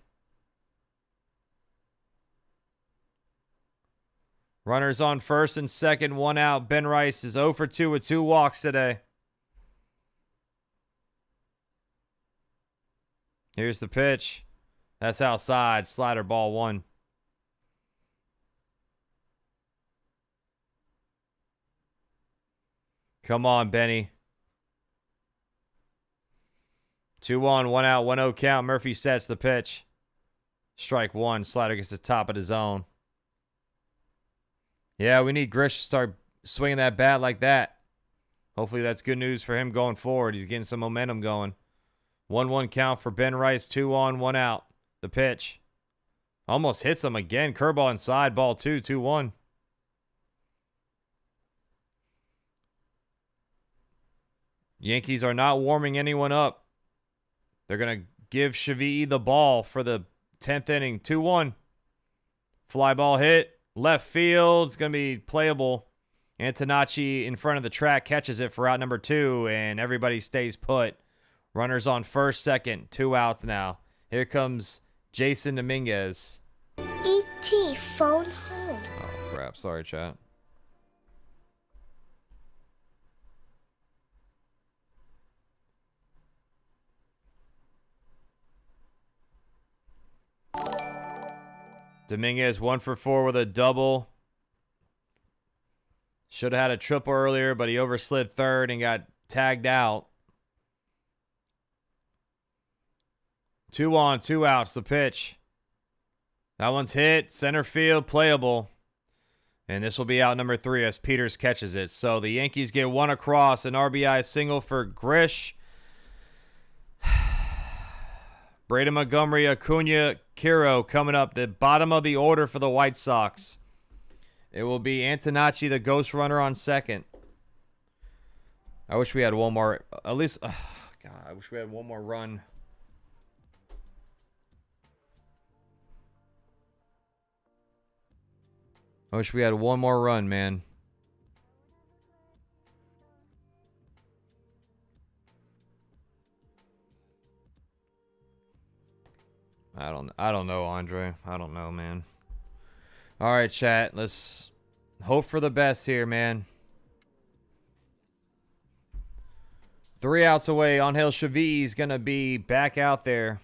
Runners on first and second, 1 out. Ben Rice is 0 for 2 with 2 walks today. Here's the pitch. That's outside. Slider ball 1. Come on, Benny. 2 on, 1 out, 1-0 count. Murphy sets the pitch. Strike 1. Slider gets the top of the zone. Yeah, we need Grish to start swinging that bat like that. Hopefully that's good news for him going forward. He's getting some momentum going. 1-1 count for Ben Rice. 2 on, 1 out. The pitch. Almost hits him again. Curveball inside. Ball 2. 2-1. Yankees are not warming anyone up. They're going to give Shavi'i the ball for the 10th inning. 2-1. Fly ball hit. Left field. It's going to be playable. Antonacci in front of the track catches it for out number 2, and everybody stays put. Runners on first, second. 2 outs now. Here comes Jasson Dominguez. E.T. phone home. Oh, crap. Sorry, chat. Dominguez 1 for 4 with a double. Should have had a triple earlier, but he overslid third and got tagged out. 2 on, 2 outs. The pitch. That one's hit. Center field, playable. And this will be out number 3 as Peters catches it. So the Yankees get 1 across. An RBI single for Grish. Braden Montgomery, Acuna, Quero coming up. The bottom of the order for the White Sox. It will be Antonacci, the ghost runner, on second. I wish we had one more. At least, God, I wish we had one more run. I wish we had one more run, man. I don't know, Andre. I don't know, man. All right, chat. Let's hope for the best here, man. 3 outs away. Angel Shavi'i's going to be back out there.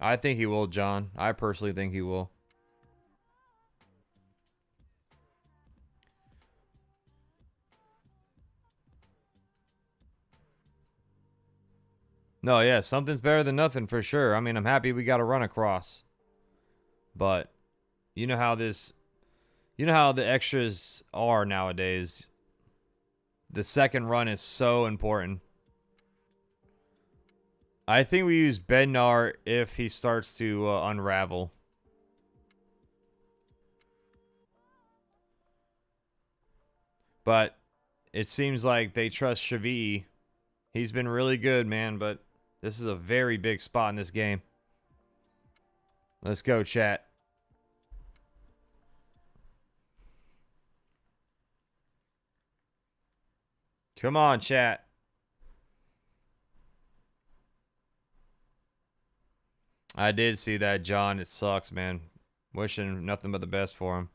I think he will, John. I personally think he will. No, yeah, something's better than nothing for sure. I mean, I'm happy we got a run across. But you know how the extras are nowadays. The second run is so important. I think we use Bednar if he starts to unravel. But it seems like they trust Shavi'i. He's been really good, man, but this is a very big spot in this game. Let's go, chat. Come on, chat. I did see that, John. It sucks, man. Wishing nothing but the best for him.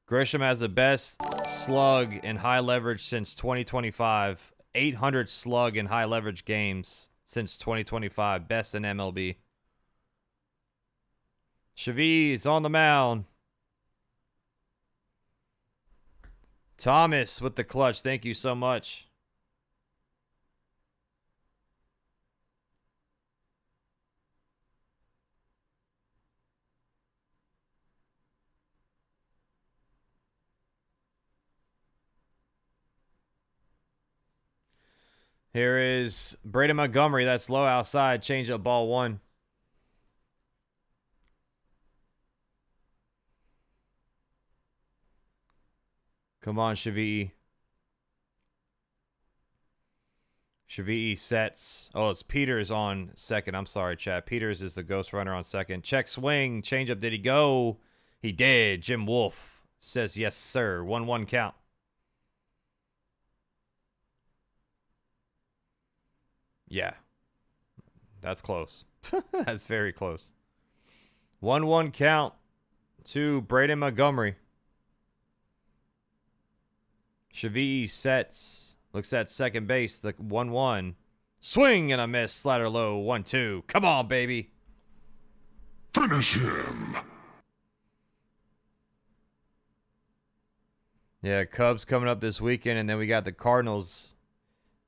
Grisham has the best slug in high leverage since 2025. 800 slug in high leverage games since 2025. Best in MLB. Chavez on the mound. Thomas with the clutch. Thank you so much. Here is Braden Montgomery. That's low outside. Change up ball 1. Come on, Chavez. Chavez sets. Oh, it's Peters on second. I'm sorry, chat. Peters is the ghost runner on second. Check swing. Change up. Did he go? He did. Jim Wolf says yes, sir. 1-1 count. Yeah. That's close. That's very close. 1-1 count to Braden Montgomery. Chavez sets. Looks at second base. The 1-1. Swing and a miss. Slider low. 1-2. Come on, baby. Finish him. Yeah, Cubs coming up this weekend, and then we got the Cardinals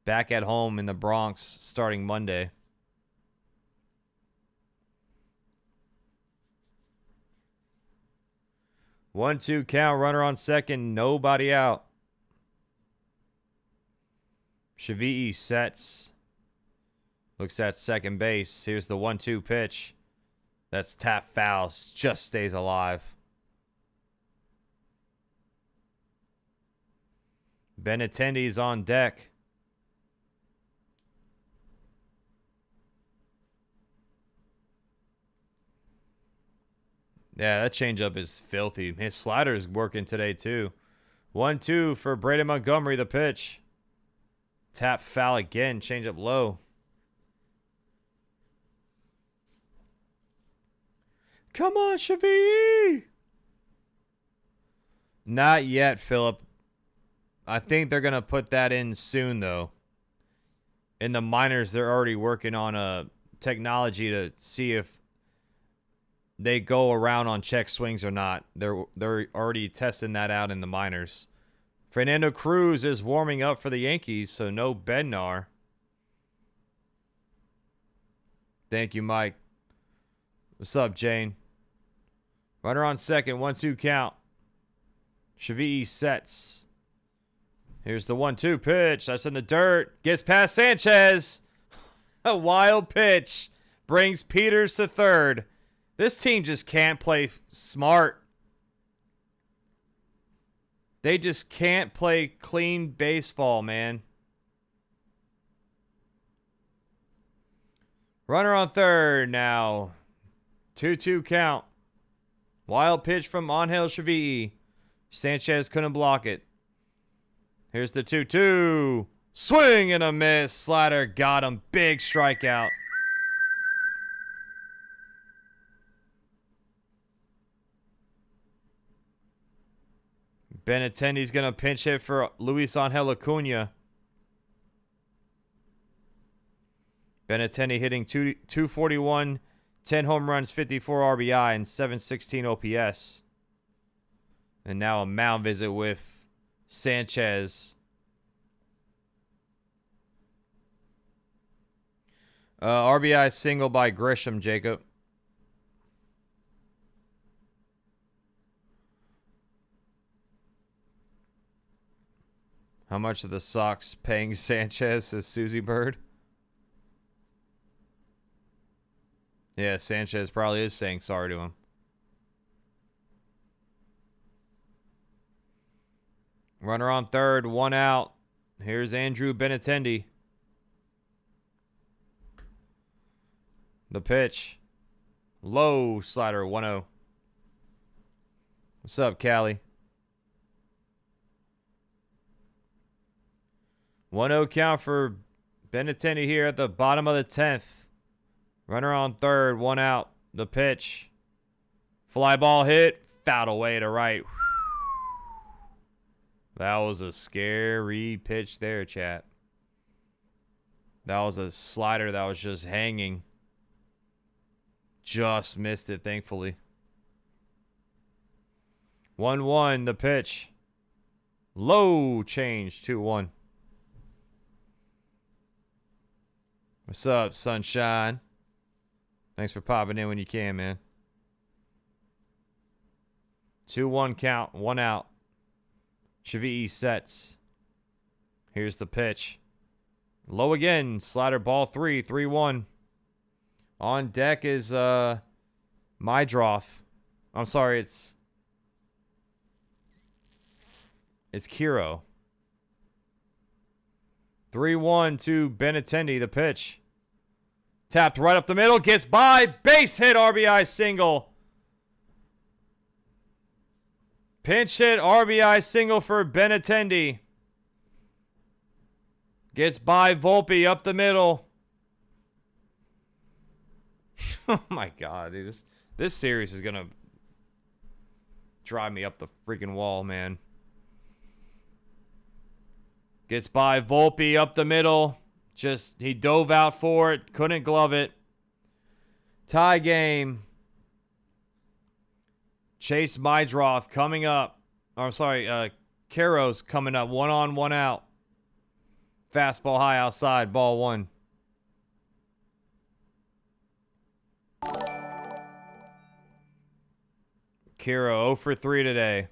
back at home in the Bronx starting Monday. One-two count. Runner on second. Nobody out. Chavez sets. Looks at second base. Here's the 1-2 pitch. That's tap foul. Just stays alive. Benintendi's on deck. Yeah, that changeup is filthy. His slider's working today, too. 1-2 for Braden Montgomery, the pitch. Tap foul again. Changeup low. Come on, Chavez! Not yet, Philip. I think they're going to put that in soon, though. In the minors, they're already working on a technology to see if they go around on check swings or not. They're already testing that out in the minors. Fernando Cruz is warming up for the Yankees, so no Bednar. Thank you, Mike. What's up, Jane? Runner on second, 1-2 count. Chavez sets. Here's the 1-2 pitch. That's in the dirt. Gets past Sanchez. A wild pitch. Brings Peters to third. This team just can't play smart. They just can't play clean baseball, man. Runner on third now. 2-2 count. Wild pitch from Angel Chavez. Sanchez couldn't block it. Here's the 2-2. Swing and a miss. Slider got him. Big strikeout. Benintendi's going to pinch hit for Luisangel Acuna. Benintendi hitting 241, 10 home runs, 54 RBI, and 716 OPS. And now a mound visit with Sanchez. RBI single by Grisham, Jacob. How much are the Sox paying Sanchez, says Susie Bird? Yeah, Sanchez probably is saying sorry to him. Runner on third, 1 out. Here's Andrew Benintendi. The pitch. Low slider, 1-0. What's up, Callie? 1-0 count for Benintendi here at the bottom of the 10th. Runner on third, 1 out. The pitch. Fly ball hit. Fouled away to right. That was a scary pitch there, chat. That was a slider that was just hanging. Just missed it, thankfully. 1-1, the pitch. Low change, 2-1. What's up, sunshine? Thanks for popping in when you can, man. 2-1 count, 1 out. Shavi'i sets. Here's the pitch. Low again. Slider ball 3. 3-1. On deck is Meidroth. I'm sorry, it's Quero. 3-1 to Benintendi, the pitch. Tapped right up the middle. Gets by. Base hit. RBI single. Pinch hit. RBI single for Benintendi. Gets by Volpe up the middle. Oh my God, dude. This series is going to drive me up the freaking wall, man. Gets by Volpe up the middle. Just, he dove out for it. Couldn't glove it. Tie game. Chase Meidroth coming up. Oh, I'm sorry. Quero's coming up. 1 on, 1 out. Fastball high outside. Ball 1. Quero 0 for 3 today.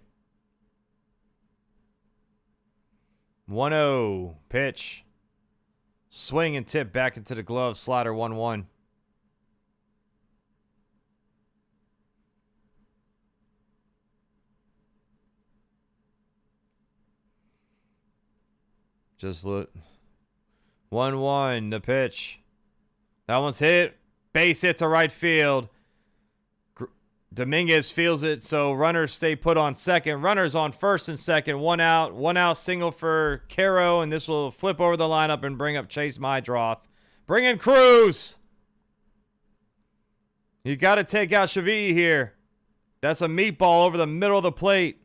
1-0. Pitch. Swing and tip back into the glove. Slider 1-1. Just look. 1-1. The pitch. That one's hit. Base hit to right field. Dominguez feels it, so runners stay put on second. Runners on first and second. 1 out. 1 out single for Quero, and this will flip over the lineup and bring up Chase Meidroth. Bring in Cruz. You got to take out Shavi'i here. That's a meatball over the middle of the plate.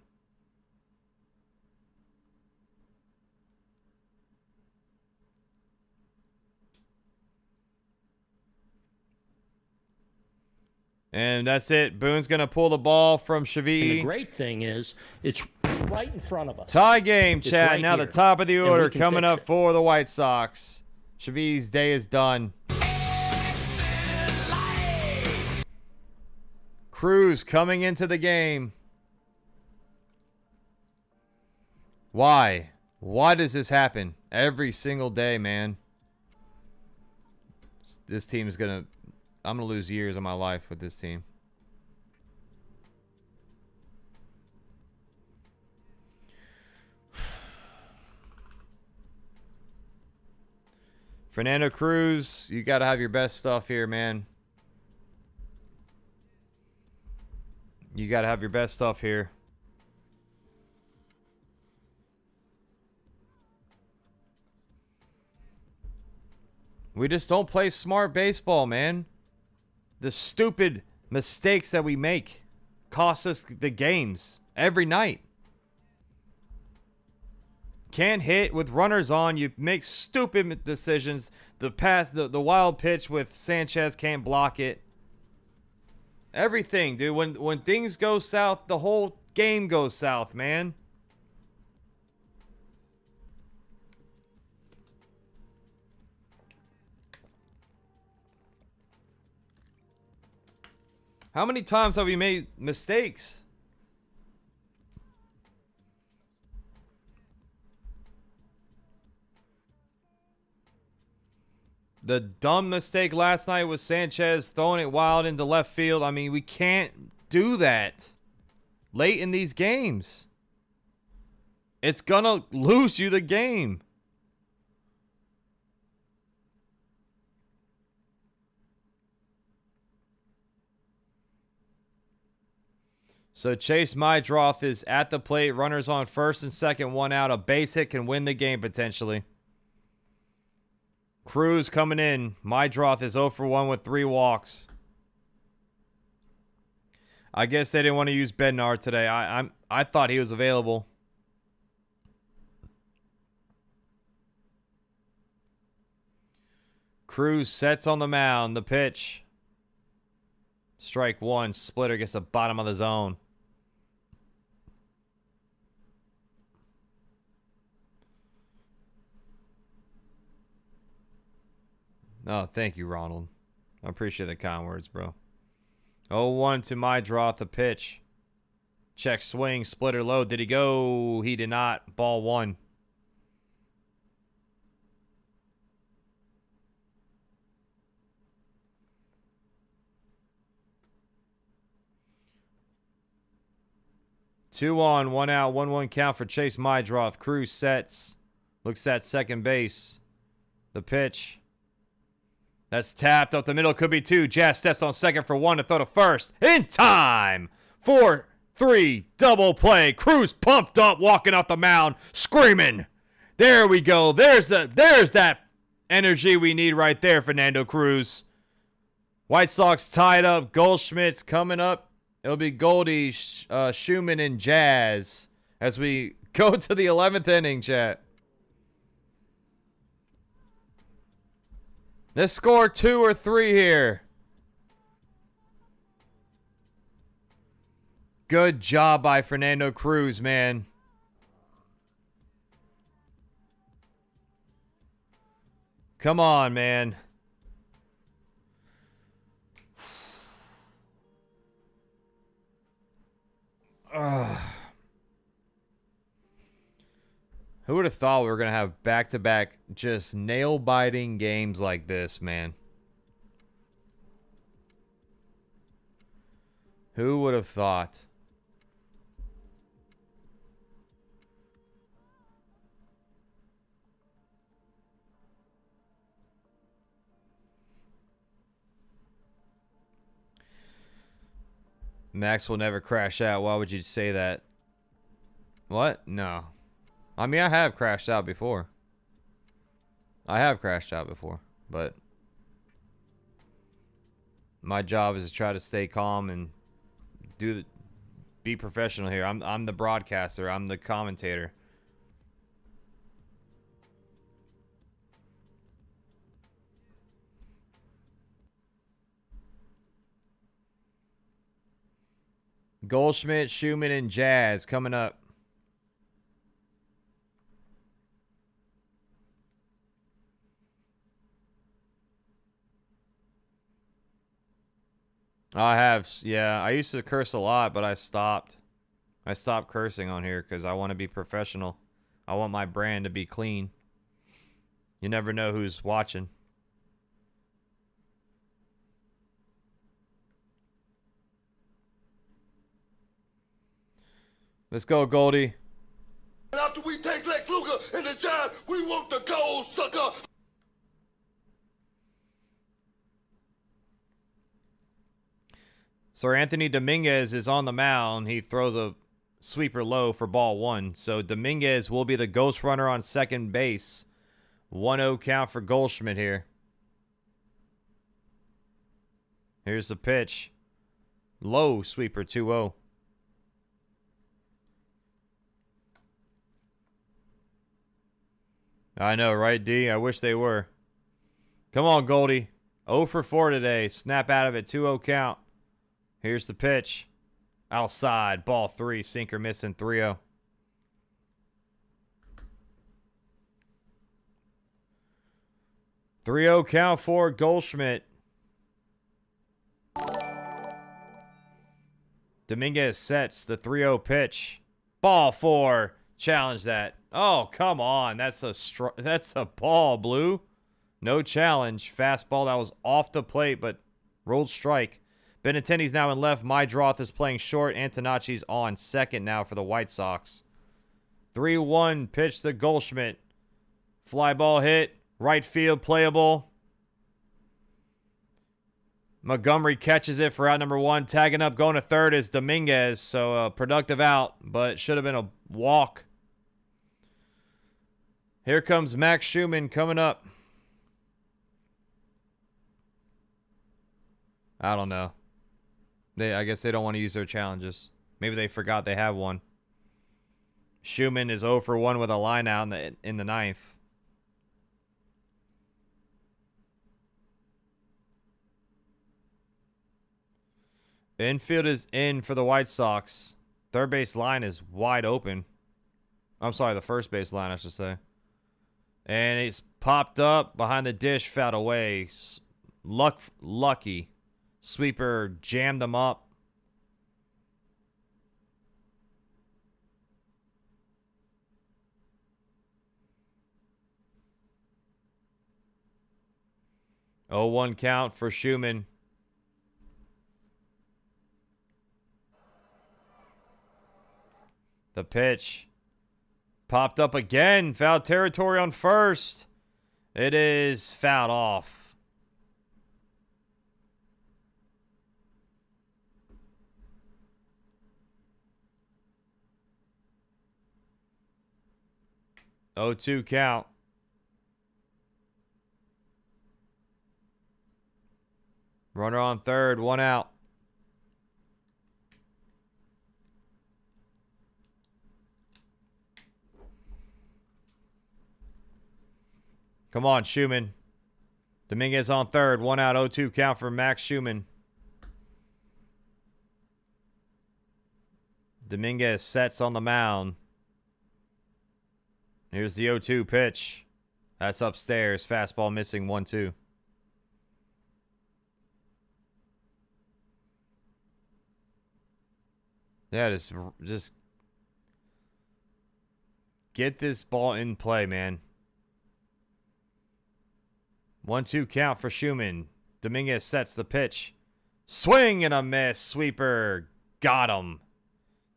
And that's it. Boone's going to pull the ball from Shavi'i. And the great thing is, it's right in front of us. Tie game, chat. Right now here. the top of the order coming up it. for the White Sox. Shavi'i's day is done. Cruz coming into the game. Why? Why does this happen? Every single day, man. This team is going to... I'm going to lose years of my life with this team. Fernando Cruz, you got to have your best stuff here, man. You got to have your best stuff here. We just don't play smart baseball, man. The stupid mistakes that we make cost us the games every night. Can't hit with runners on. You make stupid decisions. The wild pitch with Sanchez can't block it. Everything, dude. When things go south, the whole game goes south, man. How many times have we made mistakes? The dumb mistake last night was Sanchez throwing it wild into left field. I mean, we can't do that late in these games. It's gonna lose you the game. So Chase Meidroth is at the plate. Runners on first and second, 1 out. A base hit can win the game potentially. Cruz coming in. Meidroth is 0 for 1 with 3 walks. I guess they didn't want to use Bednar today. I thought he was available. Cruz sets on the mound. The pitch. Strike one. Splitter gets the bottom of the zone. Oh, thank you, Ronald. I appreciate the kind words, bro. 0-1 to Meidroth, the pitch. Check swing, splitter low. Did he go? He did not. Ball one. Two on, one out, 1-1 count for Chase Meidroth. Cruz sets. Looks at second base. The pitch. That's tapped up the middle. Could be two. Jazz steps on second for one to throw to first. In time. 4-3 double play. Cruz pumped up, walking off the mound, screaming. There we go. There's that energy we need right there, Fernando Cruz. White Sox tied up. Goldschmidt's coming up. It'll be Goldie, Schumann, and Jazz as we go to the 11th inning, chat. Let's score 2 or 3 here. Good job by Fernando Cruz, man. Come on, man. Who would have thought we were going to have back-to-back just nail-biting games like this, man? Who would have thought? Max will never crash out. Why would you say that? What? No. I mean, I have crashed out before. But my job is to try to stay calm and be professional here. I'm the broadcaster. I'm the commentator. Goldschmidt, Schumann, and Jazz coming up. Yeah, I used to curse a lot, but I stopped. I stopped cursing on here because I want to be professional. I want my brand to be clean. You never know who's watching. Let's go, Goldie. After we take Lex Luger and the Giants, we want the gold, sucker. Sir Anthony Dominguez is on the mound. He throws a sweeper low for ball one. So Dominguez will be the ghost runner on second base. 1-0 count for Goldschmidt here. Here's the pitch. Low sweeper 2-0. I know, right, D? I wish they were. Come on, Goldie. 0 for 4 today. Snap out of it. 2-0 count. Here's the pitch. Outside. Ball 3. Sinker missing. 3-0. (3-0) count for Goldschmidt. Dominguez sets the 3-0 pitch. Ball 4. Challenge that. Oh, come on. That's a ball, Blue. No challenge. Fastball that was off the plate, but rolled strike. Benintendi's now in left. Meidroth is playing short. Antonacci's on second now for the White Sox. 3-1 pitch to Goldschmidt. Fly ball hit. Right field playable. Montgomery catches it for out number 1. Tagging up, going to third is Dominguez. So productive out, but should have been a walk. Here comes Max Schumann coming up. I don't know. I guess they don't want to use their challenges. Maybe they forgot they have one. Schumann is 0 for 1 with a line out in the ninth. Infield is in for the White Sox. Third base line is wide open. I'm sorry, the first base line, I should say. And it's popped up behind the dish, fouled away. Lucky. Sweeper jammed them up. Oh, 1 count for Schumann. The pitch. Popped up again. Foul territory on first. It is fouled off. Oh, 2 count. Runner on third, 1 out. Come on, Schumann. Dominguez on third. 1 out, 0-2 count for Max Schumann. Dominguez sets on the mound. Here's the 0-2 pitch. That's upstairs. Fastball missing, 1-2. Yeah, just get this ball in play, man. 1-2 count for Schumann. Dominguez sets the pitch. Swing and a miss. Sweeper. Got him.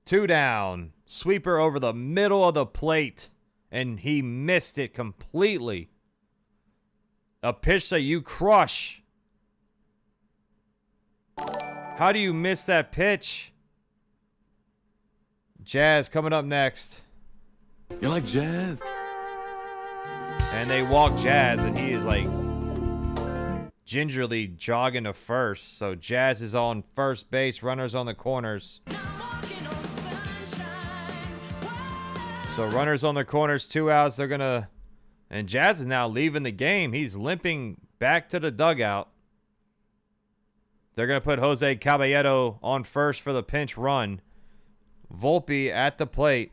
2 down. Sweeper over the middle of the plate. And he missed it completely. A pitch that you crush. How do you miss that pitch? Jazz coming up next. You like Jazz? And they walk Jazz, and he is like gingerly jogging to first. So Jazz is on first base, runners on the corners. So runners on the corners, 2 outs. They're going to... And Jazz is now leaving the game. He's limping back to the dugout. They're going to put Jose Caballero on first for the pinch run. Volpe at the plate.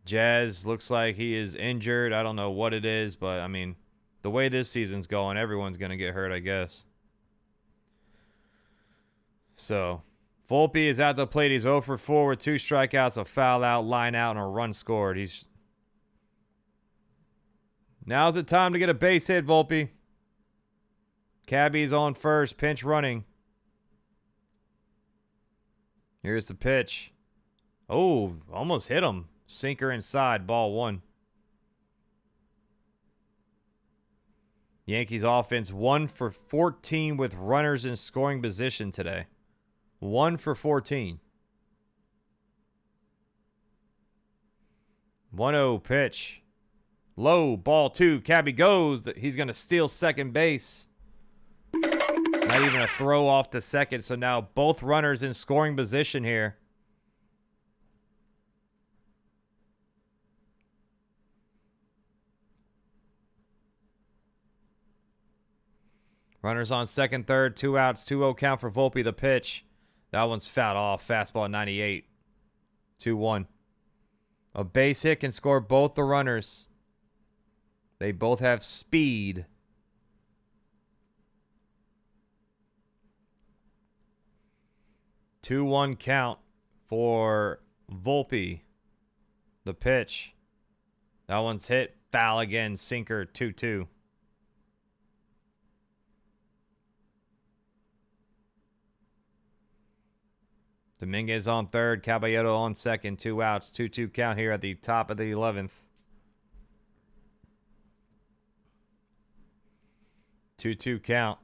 Jazz looks like he is injured. I don't know what it is, but, I mean, the way this season's going, everyone's going to get hurt, I guess. So, Volpe is at the plate. He's 0 for 4 with 2 strikeouts, a foul out, line out, and a run scored. Now's the time to get a base hit, Volpe. Cabby's on first, pinch running. Here's the pitch. Oh, almost hit him. Sinker inside, ball 1. Yankees offense 1 for 14 with runners in scoring position today. 1 for 14. 1-0 pitch. Low, ball 2. Cabby goes. He's going to steal second base. Not even a throw off the second. So now both runners in scoring position here. Runners on second, third, 2 outs, 2-0 count for Volpe. The pitch. That one's fouled off. Fastball at 98. 2-1. A base hit can score both the runners. They both have speed. Two-one count for Volpe. The pitch. That one's hit. Foul again. Sinker. 2-2. Dominguez on third. Caballero on second. 2 outs. 2-2 count here at the top of the 11th. 2-2 count.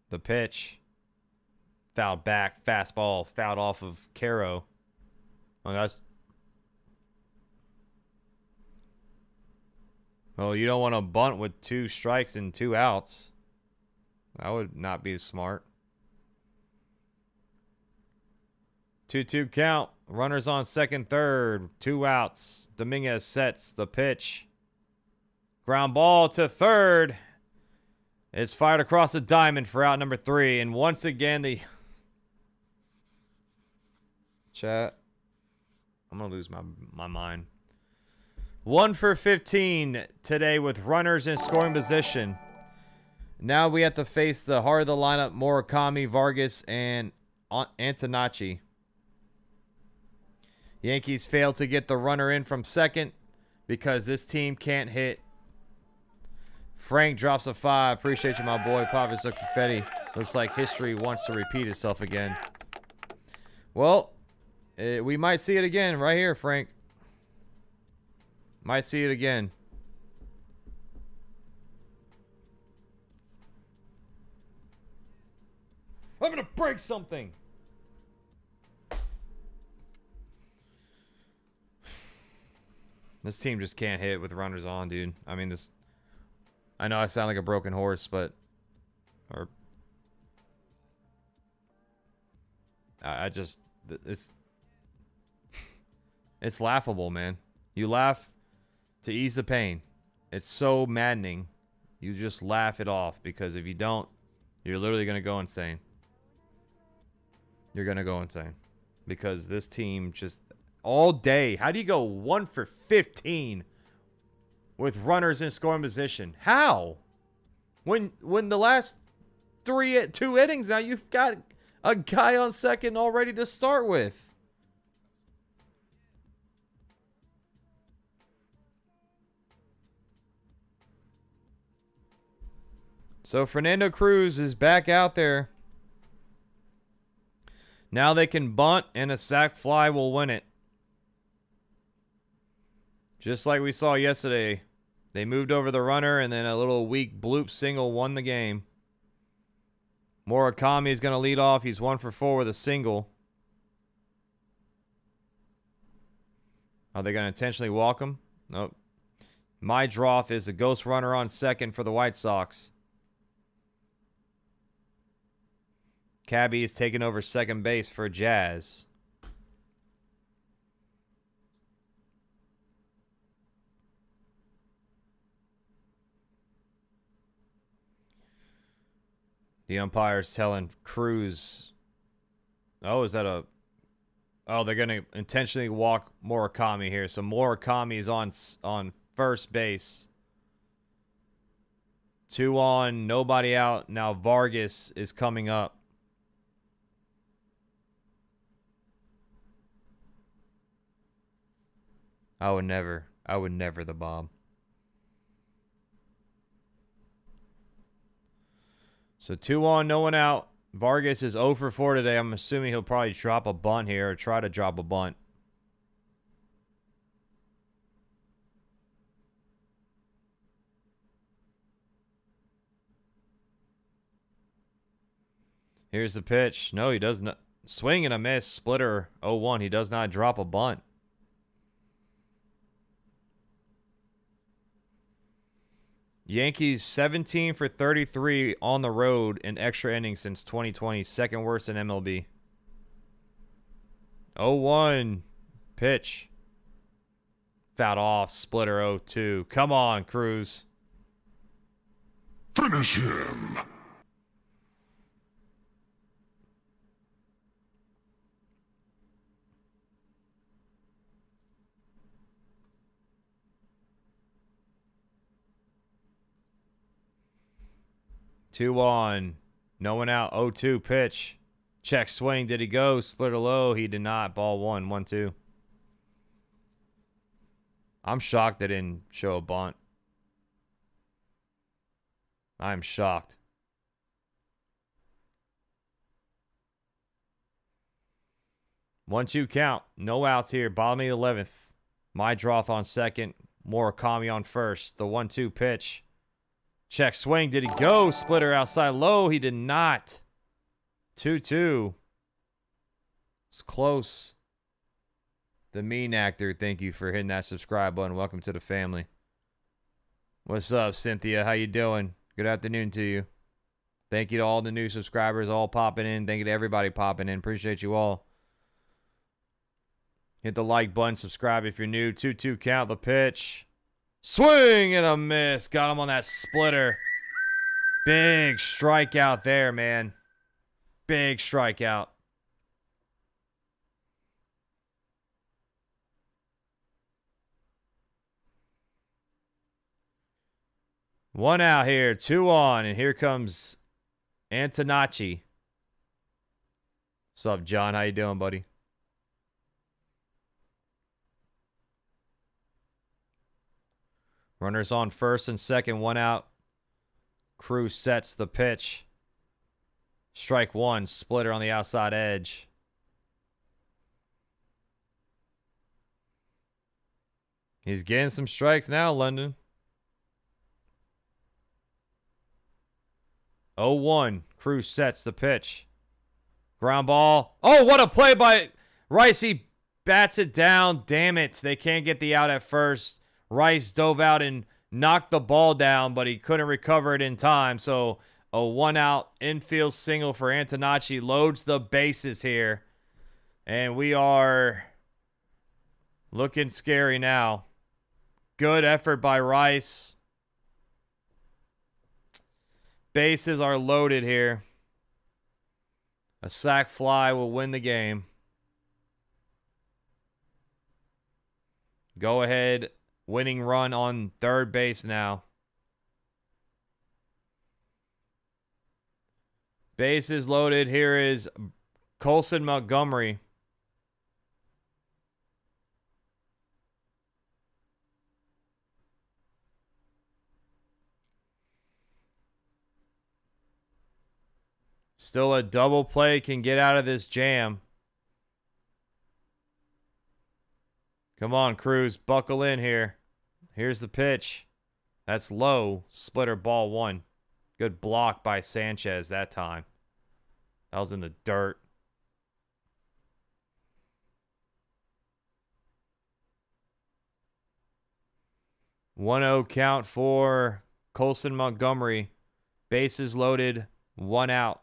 The pitch. Fouled back. Fastball. Fouled off of Quero. Oh, that's... Oh, you don't want to bunt with 2 strikes and 2 outs. That would not be smart. 2-2 count. Runners on second, third. 2 outs. Dominguez sets the pitch. Ground ball to third. It's fired across the diamond for out number 3. And once again, the... Chat. I'm going to lose my mind. 1 for 15 today with runners in scoring position. Now we have to face the heart of the lineup, Murakami, Vargas, and Antonacci. Yankees failed to get the runner in from second because this team can't hit. Frank drops a 5. Appreciate you, my boy. Poppers of confetti. Looks like history wants to repeat itself again. Well, we might see it again right here, Frank. Might see it again. I'm gonna break something. This team just can't hit with runners on, dude. I mean, this... I know I sound like a broken horse, but... I just... It's laughable, man. You laugh to ease the pain. It's so maddening. You just laugh it off, because if you don't, you're literally going to go insane. You're going to go insane. Because this team just... all day. How do you go 1 for 15 with runners in scoring position? How? When the last 2 innings now, you've got a guy on second already to start with. So Fernando Cruz is back out there. Now they can bunt, and a sac fly will win it. Just like we saw yesterday. They moved over the runner, and then a little weak bloop single won the game. Murakami is going to lead off. He's 1 for 4 with a single. Are they going to intentionally walk him? Nope. Meidroth is a ghost runner on second for the White Sox. Cabby is taking over second base for Jazz. The umpire's telling Cruz. Oh, is that a... Oh, they're going to intentionally walk Murakami here. So Murakami is on first base. 2 on, nobody out. Now Vargas is coming up. I would never the bomb. So 2 on, no one out. Vargas is 0 for 4 today. I'm assuming he'll probably drop a bunt here or try to drop a bunt. Here's the pitch. No, he does not. Swing and a miss. Splitter 0-1. He does not drop a bunt. Yankees 17 for 33 on the road in extra innings since 2020. Second worst in MLB. 0-1. Pitch. Fouled off. Splitter 0-2. Come on, Cruz. Finish him. Two on. No one out. 0-2 pitch. Check swing. Did he go? Splitter low. He did not. Ball 1. 1-2. I'm shocked they didn't show a bunt. I'm shocked. One-two count. No outs here. Bottom of the 11th. Meidroth on second. Murakami on first. The 1-2 pitch. Check swing. Did he go? Splitter outside low. He did not. 2-2. It's close. The Mean Actor, thank you for hitting that subscribe button. Welcome to the family. What's up, Cynthia? How you doing? Good afternoon to you. Thank you to all the new subscribers all popping in. Thank you to everybody popping in. Appreciate you all. Hit the like button. Subscribe if you're new. 2-2 count. The pitch. Swing and a miss. Got him on that splitter. Big strikeout there, man. Big strikeout. One out here, 2 on, and here comes Antonacci. What's up, John? How you doing, buddy? Runners on first and second, 1 out. Cruz sets the pitch. Strike 1, splitter on the outside edge. He's getting some strikes now, London. 0-1. Cruz sets the pitch. Ground ball. Oh, what a play by Rice. He bats it down. Damn it. They can't get the out at first. Rice dove out and knocked the ball down, but he couldn't recover it in time. So a 1-out infield single for Antonacci loads the bases here. And we are looking scary now. Good effort by Rice. Bases are loaded here. A sac fly will win the game. Go ahead. Winning run on third base now. Bases loaded. Here is Colson Montgomery. Still a double play can get out of this jam. Come on, Cruz. Buckle in here. Here's the pitch. That's low. Splitter, ball 1. Good block by Sanchez that time. That was in the dirt. One-0 count for Colson Montgomery. Bases loaded. 1 out.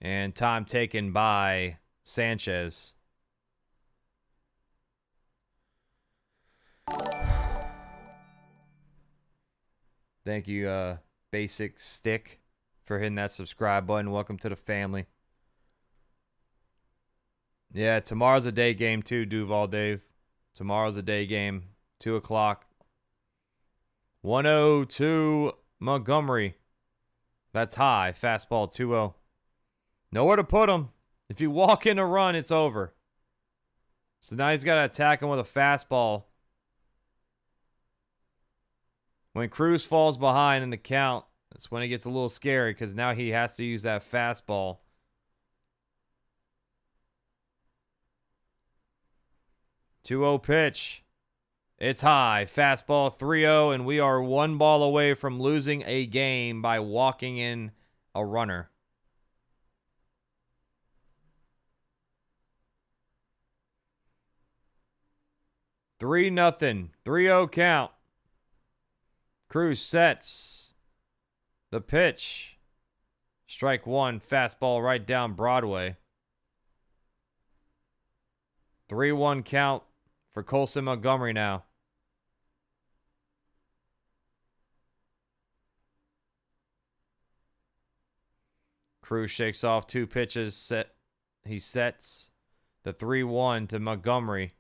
And time taken by Sanchez. Thank you, Basic Stick, for hitting that subscribe button. Welcome to the family. Yeah, tomorrow's a day game too, Duval Dave. Tomorrow's a day game. 2 o'clock. 1-0 Montgomery. That's high. Fastball 2-0. Nowhere to put him. If you walk in a run, it's over. So now he's got to attack him with a fastball. When Cruz falls behind in the count, that's when it gets a little scary because now he has to use that fastball. Two-0 pitch. It's high. Fastball 3-0, and we are 1 ball away from losing a game by walking in a runner. 3-0. 3-0 count. Cruz sets the pitch. Strike 1. Fastball right down Broadway. 3-1 count for Colson Montgomery now. Cruz shakes off 2 pitches. He sets the 3-1 to Montgomery.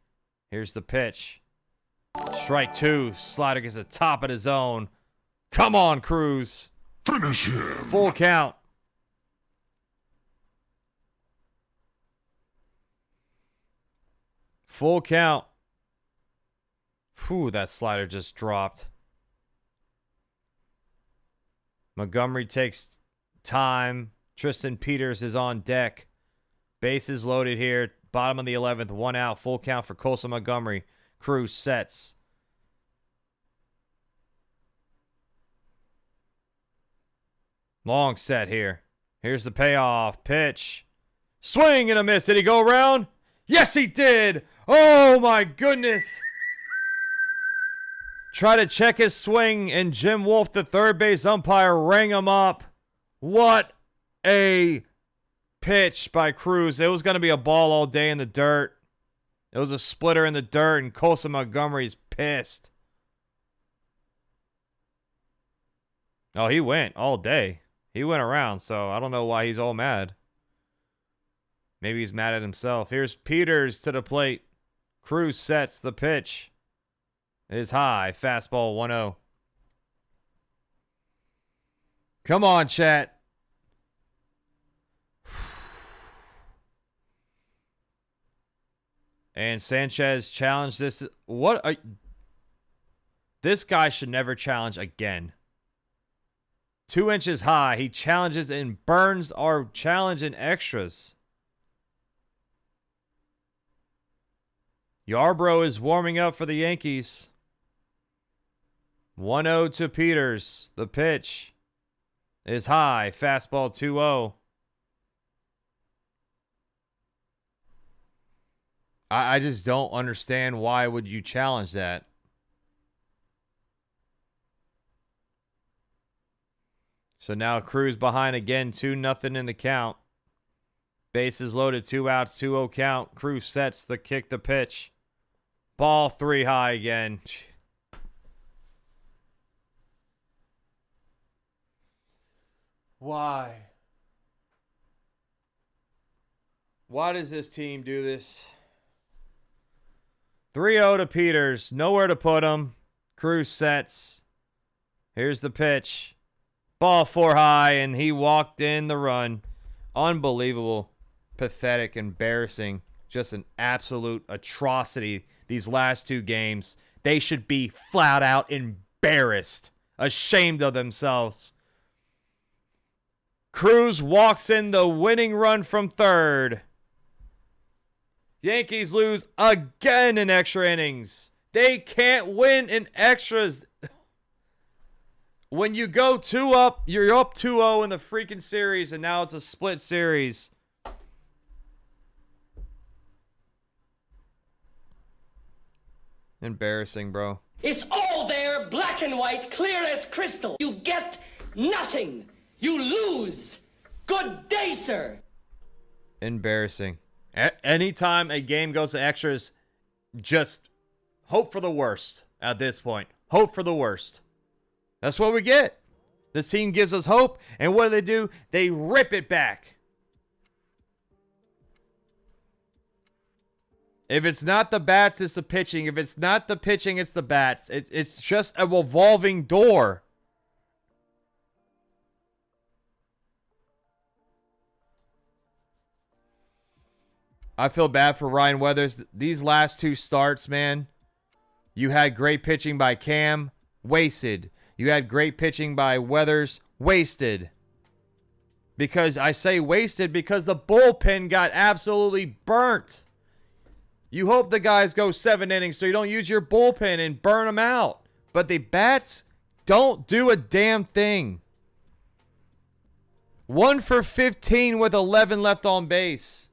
Here's the pitch. Strike 2. Slider gets the top of the zone. Come on, Cruz. Finish him. Full count. Full count. Whew, that slider just dropped. Montgomery takes time. Tristan Peters is on deck. Bases loaded here. Bottom of the 11th. 1 out. Full count for Colson Montgomery. Cruz sets. Long set here. Here's the payoff. Pitch. Swing and a miss. Did he go around? Yes, he did. Oh, my goodness. Try to check his swing, and Jim Wolf, the third base umpire, rang him up. What a pitch by Cruz. It was going to be a ball all day in the dirt. It was a splitter in the dirt, and Colson Montgomery's pissed. Oh, he went all day. He went around, so I don't know why he's all mad. Maybe he's mad at himself. Here's Peters to the plate. Cruz sets the pitch. It is high. Fastball 1-0. Come on, chat. And Sanchez challenged this. This guy should never challenge again. 2 inches high. He challenges and burns our challenge in extras. Yarbrough is warming up for the Yankees. 1-0 to Peters. The pitch is high. Fastball 2-0. I just don't understand why would you challenge that. So now Cruz behind again, 2-0 in the count. Bases loaded, 2 outs, 2-0 count. Cruz sets the kick, the pitch. Ball 3 high again. Why? Why does this team do this? 3-0 to Peters. Nowhere to put him. Cruz sets. Here's the pitch. Ball 4 high, and he walked in the run. Unbelievable. Pathetic. Embarrassing. Just an absolute atrocity these last 2 games. They should be flat out embarrassed. Ashamed of themselves. Cruz walks in the winning run from third. Yankees lose again in extra innings. They can't win in extras. When you go 2 up, you're up 2-0 in the freaking series, and now it's a split series. Embarrassing, bro. It's all there, black and white, clear as crystal. You get nothing. You lose. Good day, sir. Embarrassing. Anytime a game goes to extras, just hope for the worst at this point. Hope for the worst. That's what we get. This team gives us hope, and what do? They rip it back. If it's not the bats, it's the pitching. If it's not the pitching, it's the bats. It's just a revolving door. I feel bad for Ryan Weathers. These last 2 starts, man, you had great pitching by Cam, wasted. You had great pitching by Weathers, wasted. Because I say wasted because the bullpen got absolutely burnt. You hope the guys go 7 innings so you don't use your bullpen and burn them out. But the bats don't do a damn thing. 1 for 15 with 11 left on base.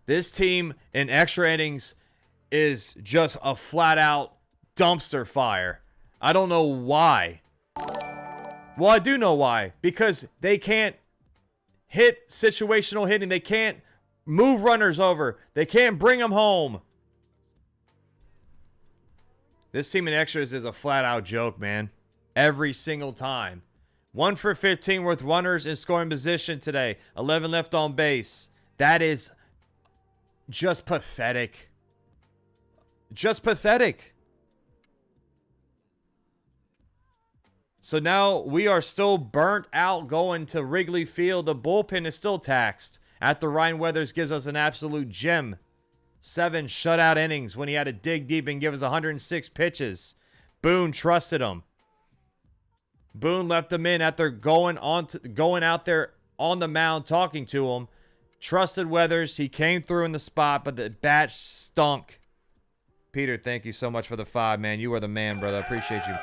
This team in extra innings is just a flat-out dumpster fire. I don't know why. Well, I do know why. Because they can't hit situational hitting. They can't move runners over. They can't bring them home. This team in extras is a flat-out joke, man. Every single time. 1 for 15 with runners in scoring position today. 11 left on base. That is just pathetic. Just pathetic. So now we are still burnt out going to Wrigley Field. The bullpen is still taxed after Ryan Weathers gives us an absolute gem. 7 shutout innings when he had to dig deep and give us 106 pitches. Boone trusted him. Boone left him in after going out there on the mound talking to him. Trusted Weathers. He came through in the spot, but the bat stunk. Peter, thank you so much for the 5, man. You are the man, brother. I appreciate you.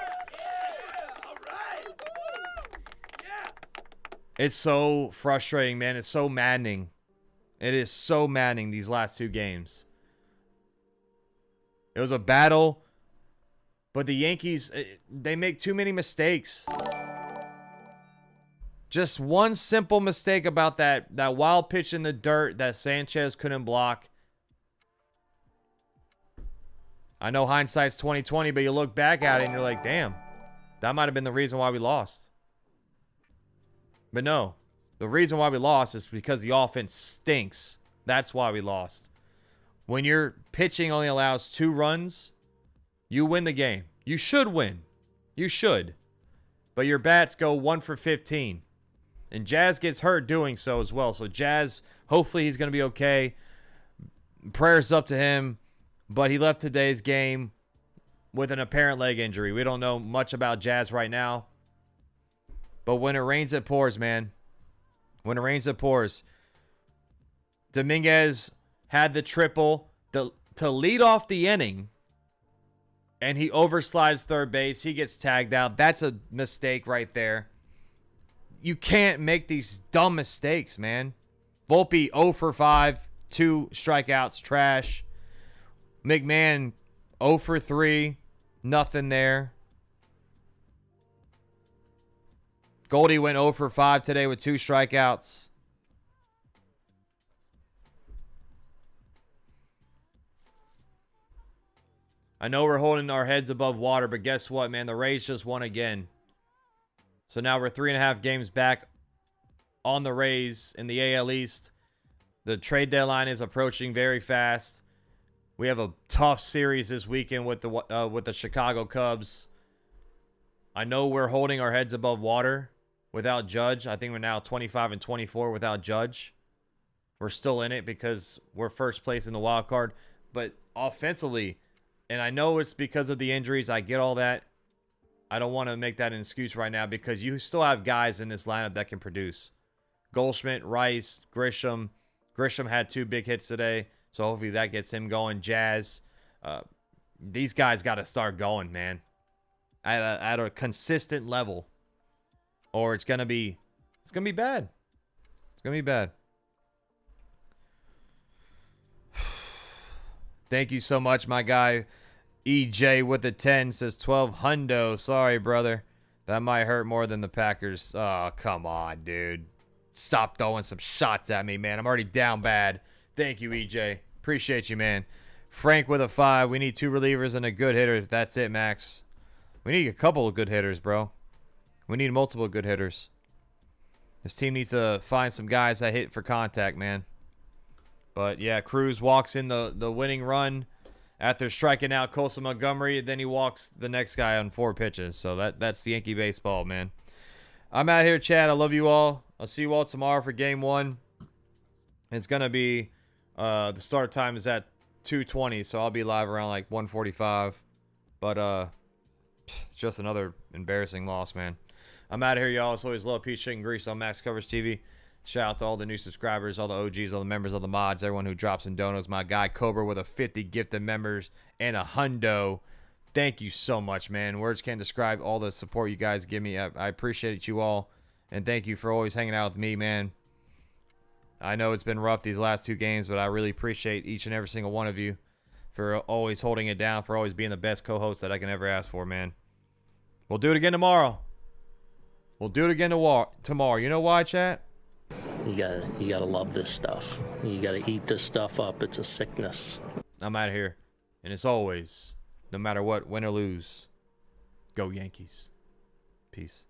It's so frustrating, man. It's so maddening. It is so maddening, these last 2 games. It was a battle, but the Yankees, they make too many mistakes. Just one simple mistake about that wild pitch in the dirt that Sanchez couldn't block. I know hindsight's 20/20, but you look back at it and you're like, damn, that might have been the reason why we lost. But no, the reason why we lost is because the offense stinks. That's why we lost. When your pitching only allows 2 runs, you win the game. You should win. You should. But your bats go 1 for 15. And Jazz gets hurt doing so as well. So Jazz, hopefully he's going to be okay. Prayers up to him. But he left today's game with an apparent leg injury. We don't know much about Jazz right now. But when it rains, it pours, man. When it rains, it pours. Dominguez had the triple to lead off the inning. And he overslides third base. He gets tagged out. That's a mistake right there. You can't make these dumb mistakes, man. Volpe 0 for 5. 2 strikeouts. Trash. McMahon 0 for 3. Nothing there. Goldie went 0 for 5 today with 2 strikeouts. I know we're holding our heads above water, but guess what, man? The Rays just won again. So now we're 3.5 games back on the Rays in the AL East. The trade deadline is approaching very fast. We have a tough series this weekend with the Chicago Cubs. I know we're holding our heads above water without Judge. I think we're now 25-24 without Judge. We're still in it because we're first place in the wild card. But offensively, and I know it's because of the injuries. I get all that. I don't want to make that an excuse right now because you still have guys in this lineup that can produce. Goldschmidt, Rice, Grisham. Grisham had 2 big hits today, so hopefully that gets him going. Jazz. These guys got to start going, man, at a consistent level, or it's gonna be bad. It's gonna be bad. Thank you so much, my guy. EJ with the 10 says 12 hundo. Sorry, brother. That might hurt more than the Packers. Oh, come on, dude. Stop throwing some shots at me, man. I'm already down bad. Thank you, EJ. Appreciate you, man. Frank with a 5. We need 2 relievers and a good hitter. That's it, Max. We need a couple of good hitters, bro. We need multiple good hitters. This team needs to find some guys that hit for contact, man. But, yeah, Cruz walks in the winning run after striking out Colson Montgomery. Then he walks the next guy on 4 pitches. So that's Yankee baseball, man. I'm out here, Chad. I love you all. I'll see you all tomorrow for Game 1. It's going to be the start time is at 2:20, so I'll be live around like 1:45. But just another embarrassing loss, man. I'm out of here, y'all. It's always love, peace, shit, and grease on Max Covers TV. Shout out to all the new subscribers, all the OGs, all the members, all the mods, everyone who drops in donos. My guy Cobra with a 50 gifted members and a hundo. Thank you so much, man. Words can't describe all the support you guys give me. I appreciate you all, and thank you for always hanging out with me, man. I know it's been rough these last 2 games, but I really appreciate each and every single one of you for always holding it down, for always being the best co-host that I can ever ask for, man. We'll do it again tomorrow. We'll do it again tomorrow. You know why, chat? You gotta love this stuff. You gotta eat this stuff up. It's a sickness. I'm out of here. And as always, no matter what, win or lose, go Yankees. Peace.